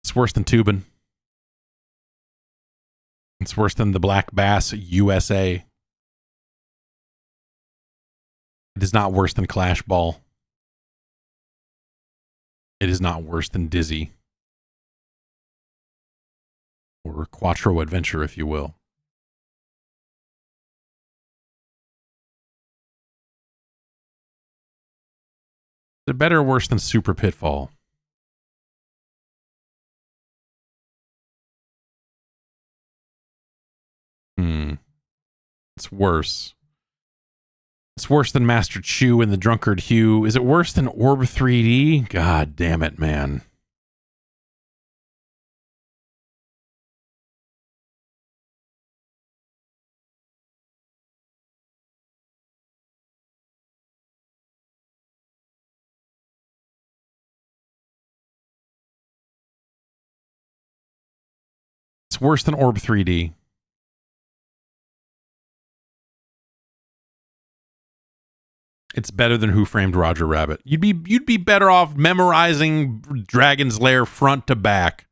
It's worse than Tubin. It's worse than the Black Bass USA. It is not worse than Clash Ball. It is not worse than Dizzy. Or Quattro Adventure, if you will. Is it better or worse than Super Pitfall? It's worse. It's worse than Master Chew and the Drunkard Hugh. Is it worse than Orb 3D? God damn it, man. It's worse than Orb 3D. It's better than Who Framed Roger Rabbit. You'd be better off memorizing Dragon's Lair front to back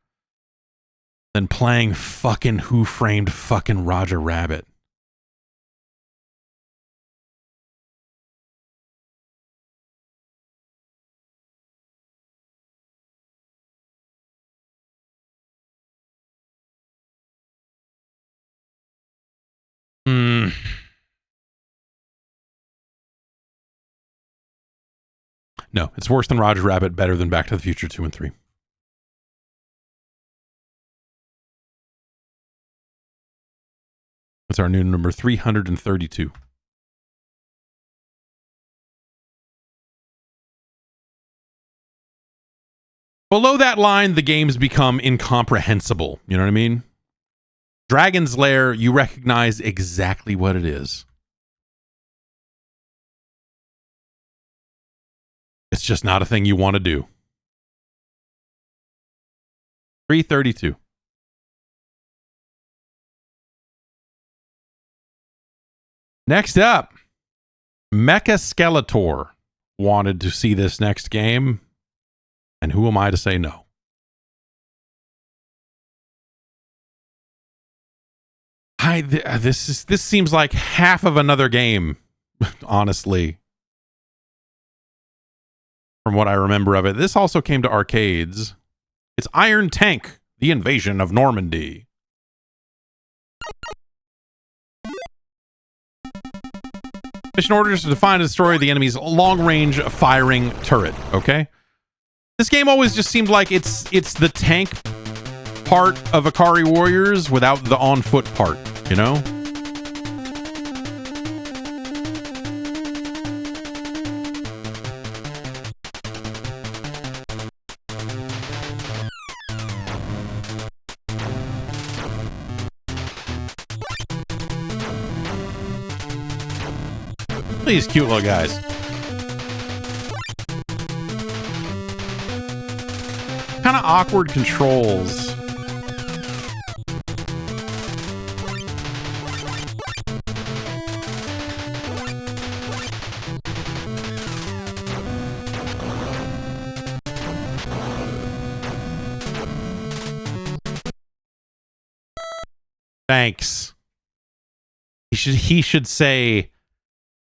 than playing fucking Who Framed fucking Roger Rabbit. No, it's worse than Roger Rabbit, better than Back to the Future 2 and 3. It's our new number 332. Below that line, the games become incomprehensible. You know what I mean? Dragon's Lair, you recognize exactly what it is. It's just not a thing you want to do. 332. Next up, Mecha Skeletor wanted to see this next game, and who am I to say no? This seems like half of another game, honestly. From what I remember of it. This also came to arcades. It's Iron Tank, The Invasion of Normandy. Mission orders to define and destroy the enemy's long-range firing turret, okay? This game always just seemed like it's the tank part of Akari Warriors without the on-foot part, you know? These cute little guys. Kind of awkward controls. Thanks. He should say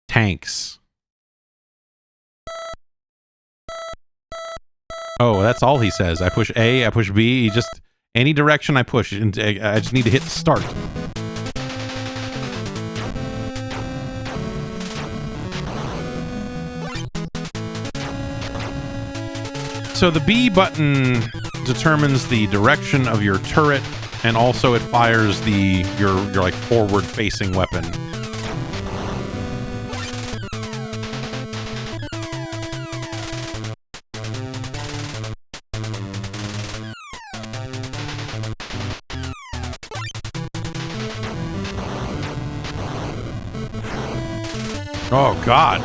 tanks. Oh, that's all he says. I push A, I push B. He just any direction I push, and I just need to hit start. So the B button determines the direction of your turret, and also it fires your like forward-facing weapon. Oh God!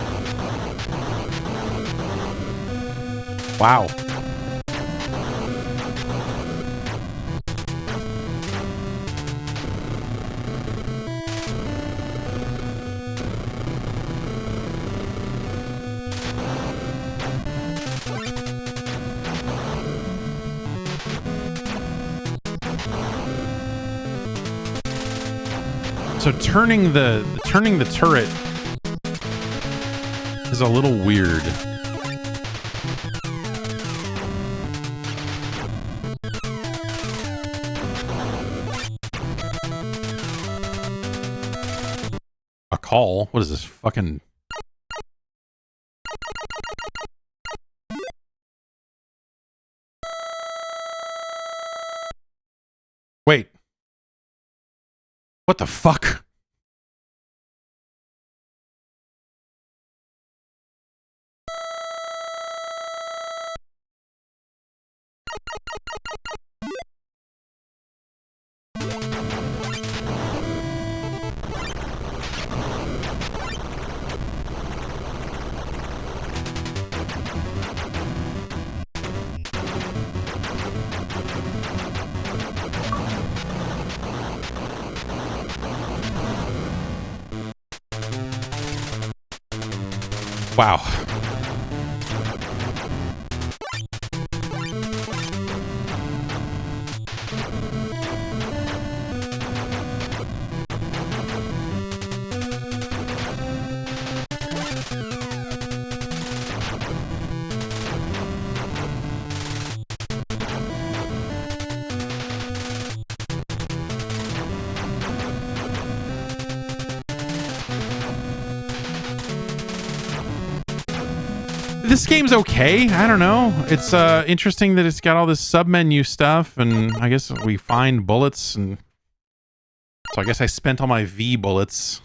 Wow. So turning the turret is a little weird. A call? What is this fucking... Wait. What the fuck? Wow. This game's okay. I don't know. It's interesting that it's got all this sub-menu stuff, and I guess we find bullets, and so I guess I spent all my V bullets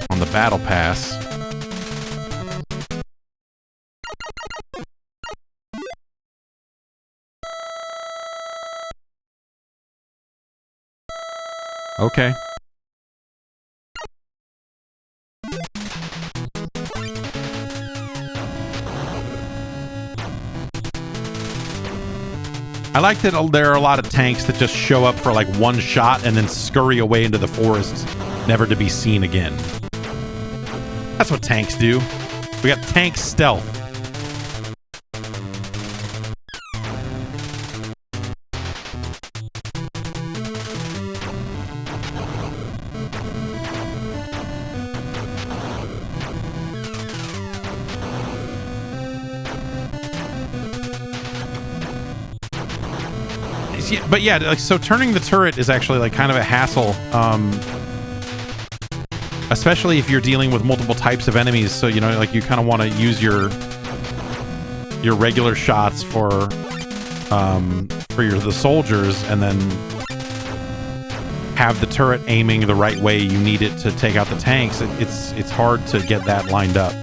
on the battle pass. Okay. I like that there are a lot of tanks that just show up for like one shot and then scurry away into the forest, never to be seen again. That's what tanks do. We got tank stealth. But yeah, like, so turning the turret is actually like kind of a hassle, especially if you're dealing with multiple types of enemies. So you know, like you kind of want to use your regular shots for the soldiers, and then have the turret aiming the right way you need it to take out the tanks. It's hard to get that lined up.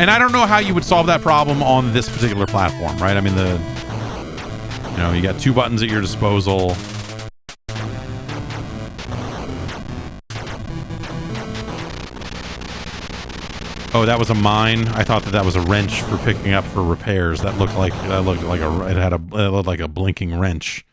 And I don't know how you would solve that problem on this particular platform, right? I mean, you got two buttons at your disposal. Oh, that was a mine. I thought that was a wrench for picking up for repairs. That looked like it looked like a blinking wrench.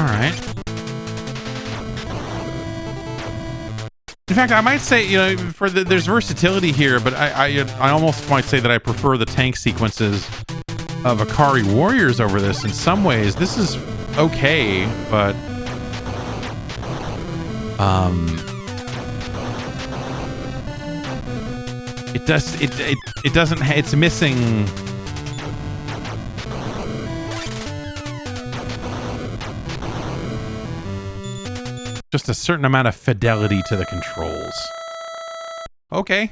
All right. In fact, I might say, you know, there's versatility here, but I almost might say that I prefer the tank sequences of Akari Warriors over this. In some ways, this is okay, but it doesn't. It's missing. Just a certain amount of fidelity to the controls. Okay.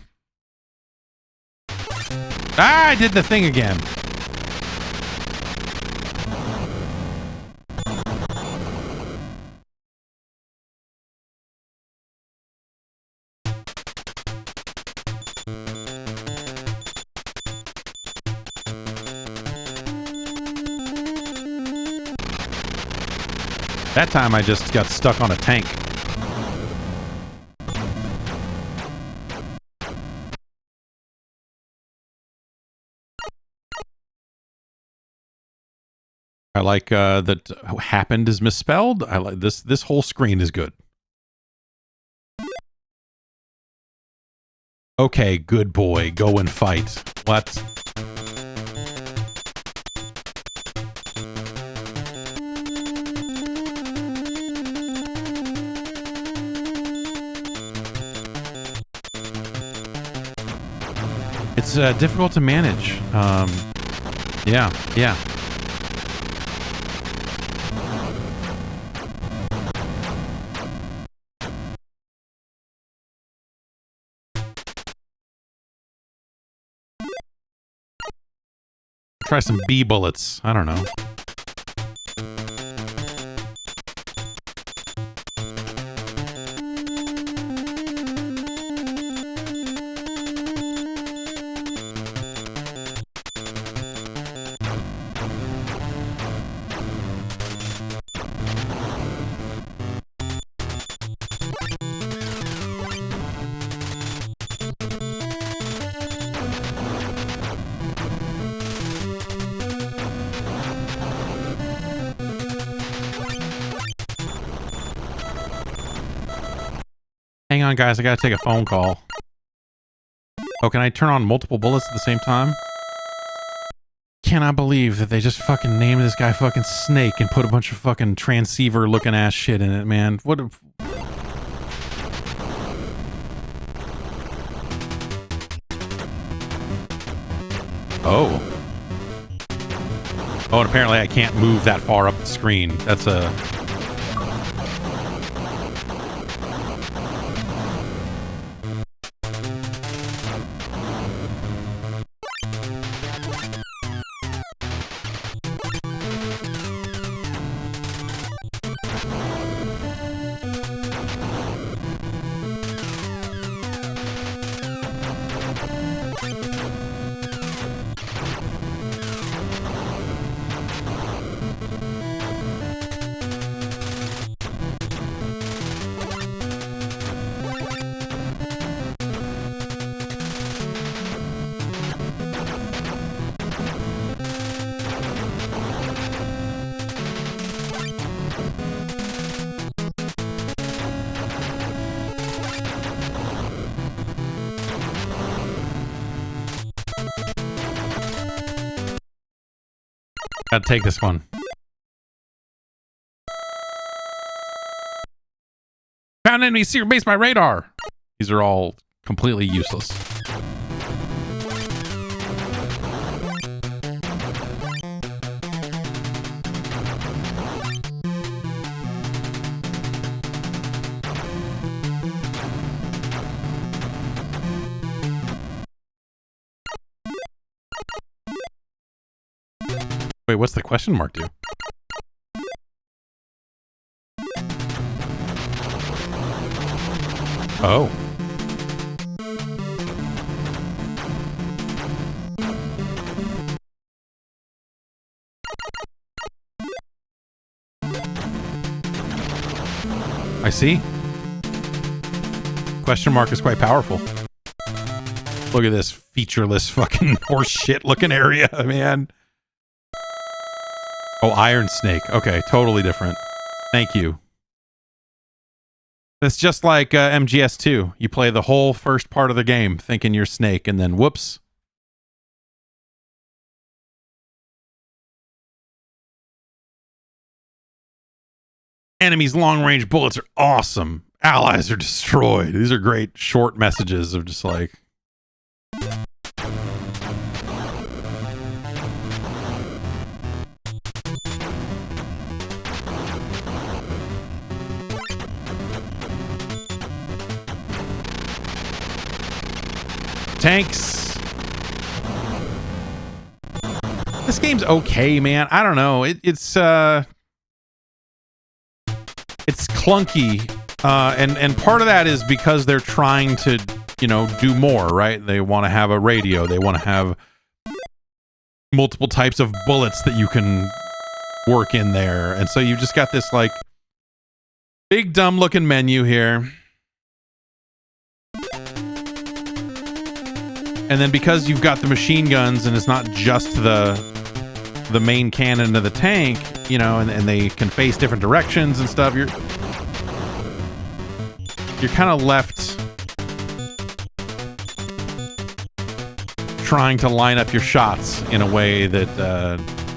Ah, I did the thing again. That time I just got stuck on a tank. I like that happened is misspelled. I like this whole screen is good. Okay, good boy, go and fight. What? It's difficult to manage. Yeah. Try some B bullets. I don't know. Hang on, guys. I gotta take a phone call. Oh, can I turn on multiple bullets at the same time? Cannot believe that they just fucking named this guy fucking Snake and put a bunch of fucking transceiver looking ass shit in it, man. What a... Oh. Oh, and apparently I can't move that far up the screen. That's a... Gotta take this one. Found enemy secret base by radar. These are all completely useless. Wait, what's the question mark do? Oh. I see. Question mark is quite powerful. Look at this featureless fucking horse shit looking area, man. Oh, Iron Snake. Okay, totally different. Thank you. It's just like MGS2. You play the whole first part of the game thinking you're Snake, and then whoops. Enemies' long-range bullets are awesome. Allies are destroyed. These are great short messages of just like... Tanks. This game's okay, man. I don't know. It's clunky, and part of that is because they're trying to, you know, do more, right? They want to have a radio. They want to have multiple types of bullets that you can work in there, and so you've just got this like big dumb looking menu here. And then because you've got the machine guns and it's not just the main cannon of the tank, you know, and they can face different directions and stuff, you're kind of left trying to line up your shots in a way that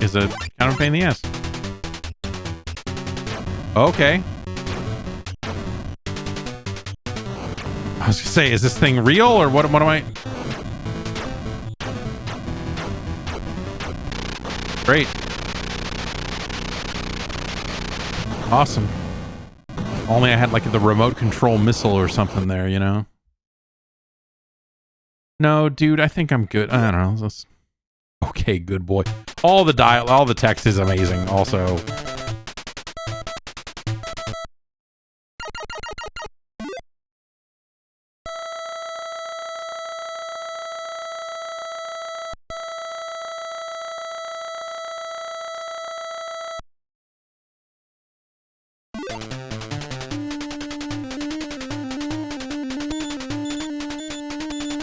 is a kind of pain in the ass. Okay. I was gonna say, is this thing real or what am I... Great. Awesome. Only I had like the remote control missile or something there, you know? No, dude, I think I'm good. I don't know. Okay, good boy. All the text is amazing also.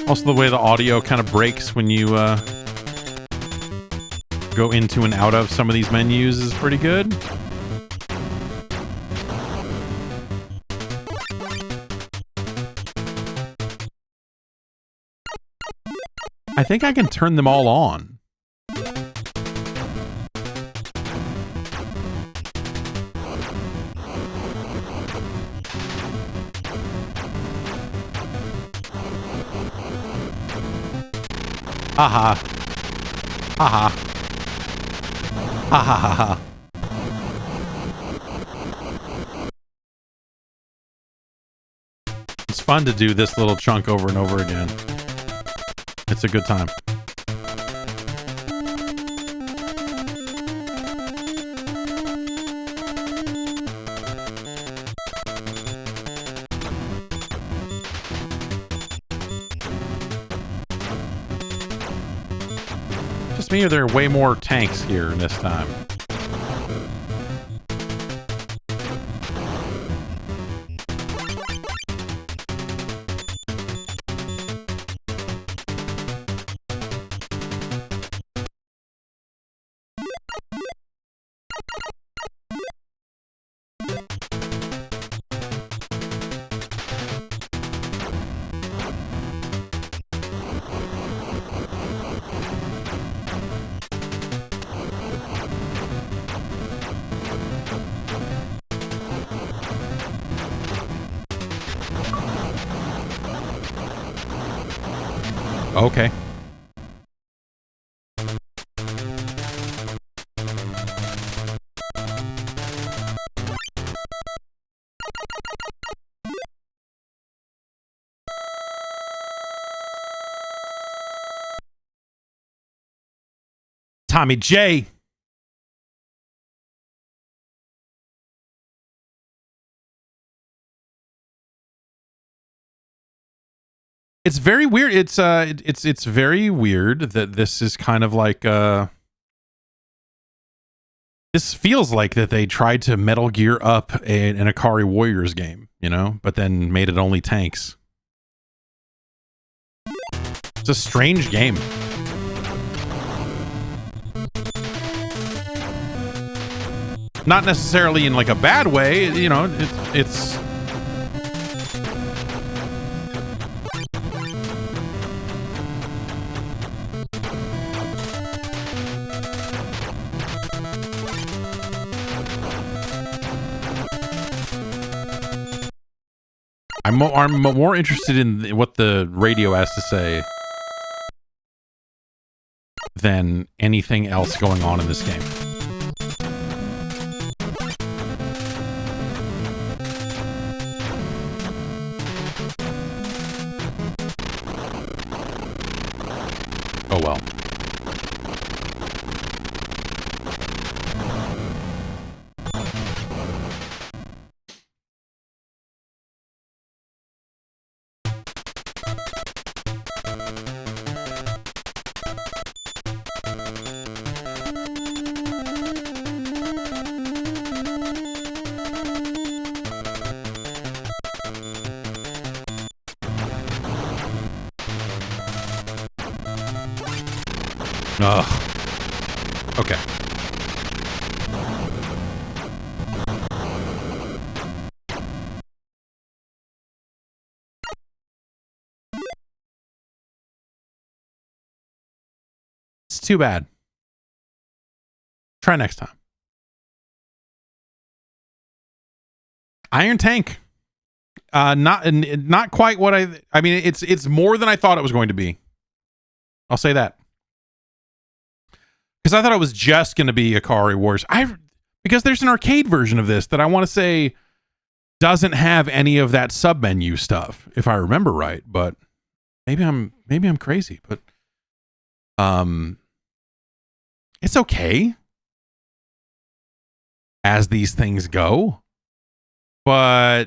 Also, the way the audio kind of breaks when you go into and out of some of these menus is pretty good. I think I can turn them all on. Haha. Haha. Ha ha ha ha. It's fun to do this little chunk over and over again. It's a good time. Just me, or there are way more tanks here this time? Okay. Tommy J. It's very weird. It's very weird that this is kind of like this feels like that they tried to Metal Gear up an Akari Warriors game, you know, but then made it only tanks. It's a strange game. Not necessarily in like a bad way, you know, it's I'm more interested in what the radio has to say than anything else going on in this game. Oh well. Ugh. Okay. It's too bad. Try next time. Iron Tank. Not quite what I mean, it's more than I thought it was going to be. I'll say that. Because I thought it was just going to be Ikari Wars. Because there's an arcade version of this that I want to say doesn't have any of that sub-menu stuff, if I remember right. But maybe I'm crazy. But it's okay as these things go. But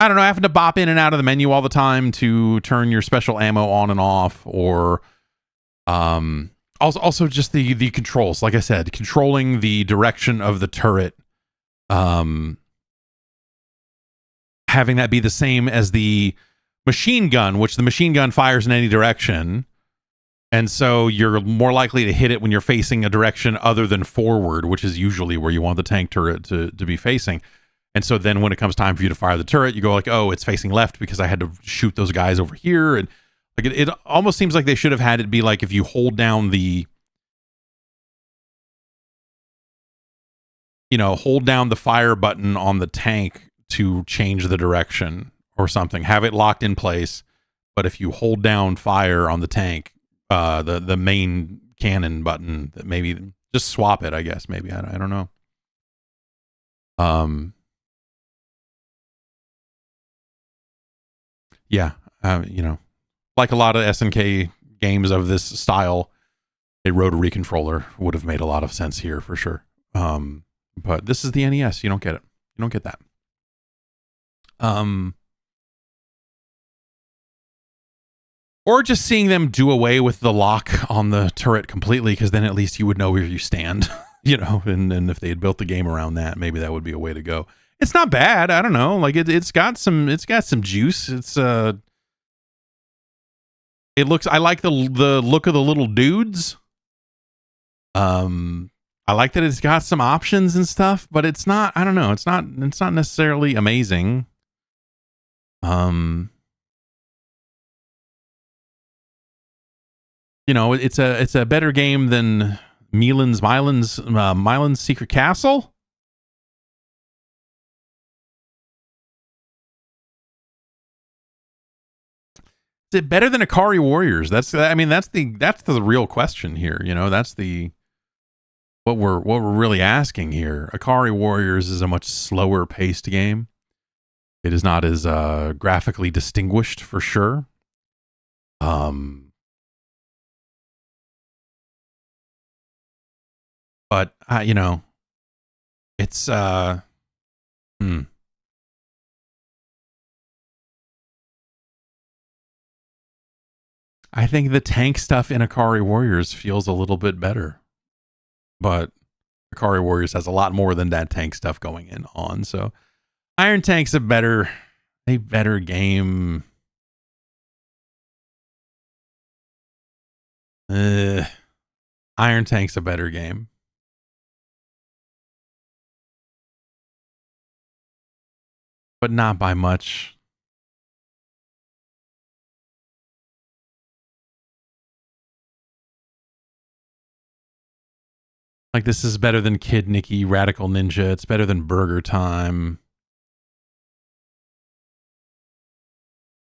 I don't know, having to bop in and out of the menu all the time to turn your special ammo on and off, or also just the controls. Like I said, controlling the direction of the turret, having that be the same as the machine gun, which the machine gun fires in any direction. And so you're more likely to hit it when you're facing a direction other than forward, which is usually where you want the tank turret to be facing. And so then when it comes time for you to fire the turret, you go like, oh, it's facing left because I had to shoot those guys over here. And like it almost seems like they should have had it be like if you hold down the, hold down the fire button on the tank to change the direction or something. Have it locked in place. But if you hold down fire on the tank, the main cannon button, that maybe just swap it, I guess. Maybe. I don't know. Yeah, like a lot of SNK games of this style, a rotary controller would have made a lot of sense here for sure. But this is the NES. You don't get it. You don't get that. Or just seeing them do away with the lock on the turret completely, because then at least you would know where you stand, and if they had built the game around that, maybe that would be a way to go. It's not bad. I don't know. Like it's got some juice. I like the look of the little dudes. I like that it's got some options and stuff, but it's not, I don't know. It's not necessarily amazing. It's a better game than Mylan's Secret Castle. Is it better than Ikari Warriors? That's the real question here. That's what we're really asking here. Ikari Warriors is a much slower paced game. It is not as graphically distinguished for sure. But it's I think the tank stuff in Ikari Warriors feels a little bit better. But Ikari Warriors has a lot more than that tank stuff going on. So Iron Tank's a better game. Iron Tank's a better game. but not by much. Like, this is better than Kid Nicky, Radical Ninja. It's better than Burger Time.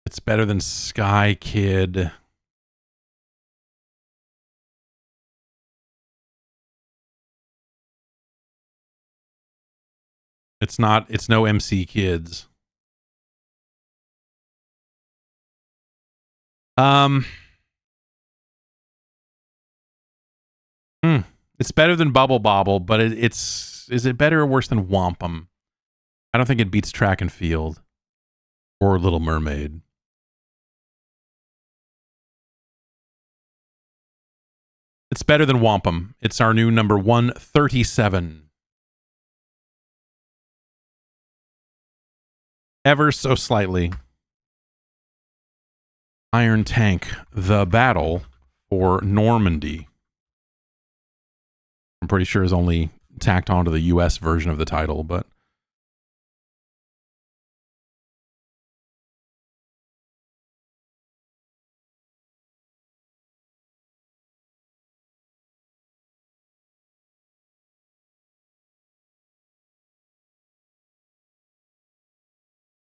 It's better than Sky Kid. It's no MC Kids. It's better than Bubble Bobble, but is it better or worse than Wampum? I don't think it beats Track and Field or Little Mermaid. It's better than Wampum. It's our new number 137. Ever so slightly. Iron Tank, The Battle for Normandy. I'm pretty sure is only tacked onto the US version of the title, but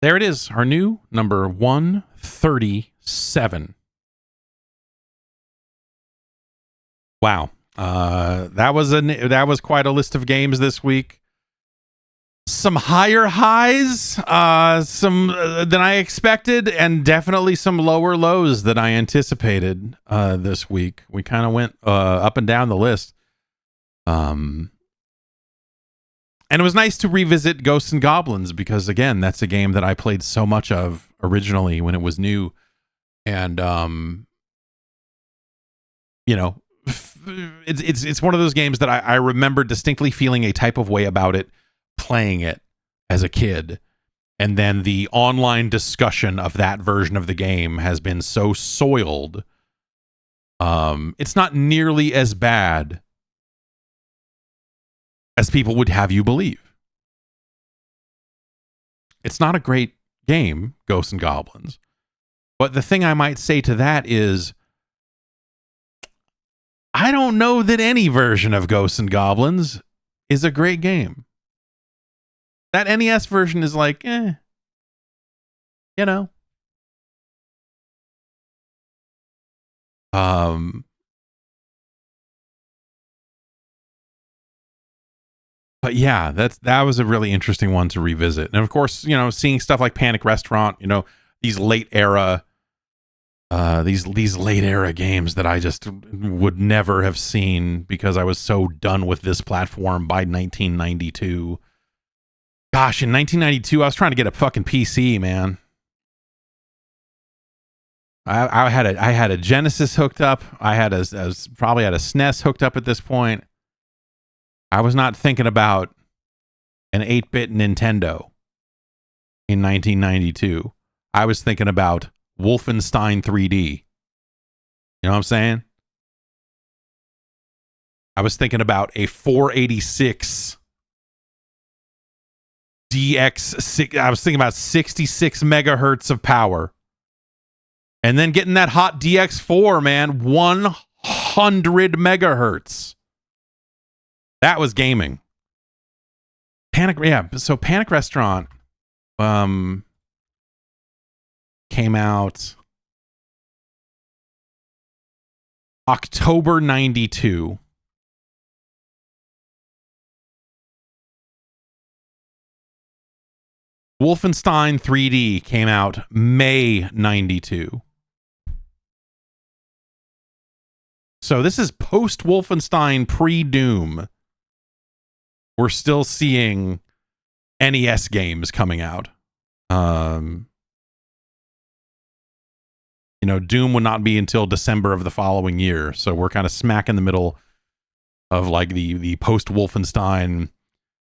there it is, our new number 137. Wow. That was quite a list of games this week. Some higher highs, some than I expected, and definitely some lower lows than I anticipated this week. We kind of went up and down the list. And it was nice to revisit Ghosts and Goblins because, again, that's a game that I played so much of originally when it was new. And, you know, it's one of those games that I remember distinctly feeling a type of way about it, playing it as a kid. And then the online discussion of that version of the game has been so soiled. It's not nearly as bad as people would have you believe. It's not a great game, Ghosts and Goblins. But the thing I might say to that is, I don't know that any version of Ghosts and Goblins is a great game. That NES version is like, you know. But yeah, that was a really interesting one to revisit. And of course, you know, seeing stuff like Panic Restaurant, you know, these late era games that I just would never have seen because I was so done with this platform by 1992. Gosh, in 1992, I was trying to get a fucking PC, man. I had a Genesis hooked up. I probably had a SNES hooked up at this point. I was not thinking about an 8-bit Nintendo in 1992. I was thinking about Wolfenstein 3D. You know what I'm saying? I was thinking about a 486 DX6. I was thinking about 66 megahertz of power. And then getting that hot DX4, man, 100 megahertz. That was gaming. Panic Restaurant came out October 92. Wolfenstein 3D came out May 92. So this is post Wolfenstein, pre-Doom. We're still seeing NES games coming out. You know, Doom would not be until December of the following year. So we're kind of smack in the middle of like the post Wolfenstein. And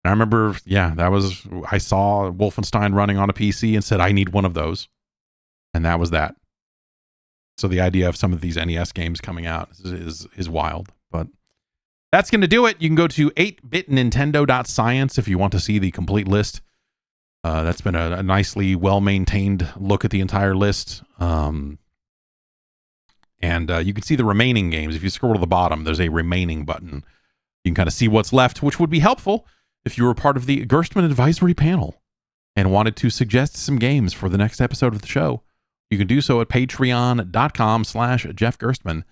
I remember, I saw Wolfenstein running on a PC and said, I need one of those. And that was that. So the idea of some of these NES games coming out is wild. But that's going to do it. You can go to 8bitnintendo.science if you want to see the complete list That's been a nicely well-maintained look at the entire list. And you can see the remaining games. If you scroll to the bottom, there's a remaining button. You can kind of see what's left, which would be helpful if you were part of the Gerstmann advisory panel and wanted to suggest some games for the next episode of the show. You can do so at patreon.com/Jeff Gerstmann.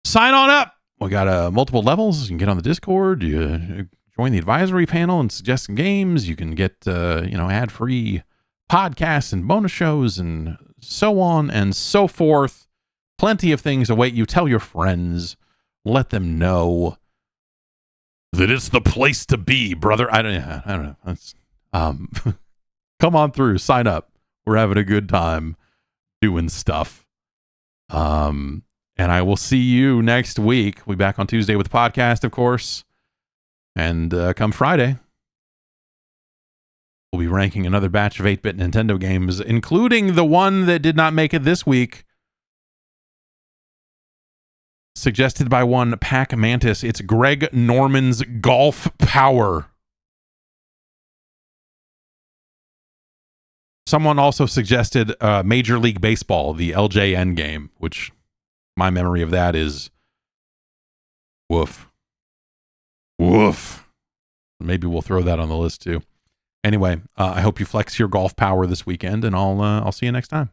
Sign on up. We got multiple levels. You can get on the Discord. You join the advisory panel and suggest some games. You can get ad-free podcasts and bonus shows and so on and so forth. Plenty of things await you. Tell your friends. Let them know that it's the place to be, brother. I don't know. That's, come on through. Sign up. We're having a good time doing stuff. And I will see you next week. We'll be back on Tuesday with the podcast, of course. And come Friday, we'll be ranking another batch of 8-bit Nintendo games, including the one that did not make it this week. Suggested by one Pac Mantis. It's Greg Norman's Golf Power. Someone also suggested Major League Baseball, the LJN game, which my memory of that is woof. Woof. Maybe we'll throw that on the list too. Anyway, I hope you flex your golf power this weekend, and I'll see you next time.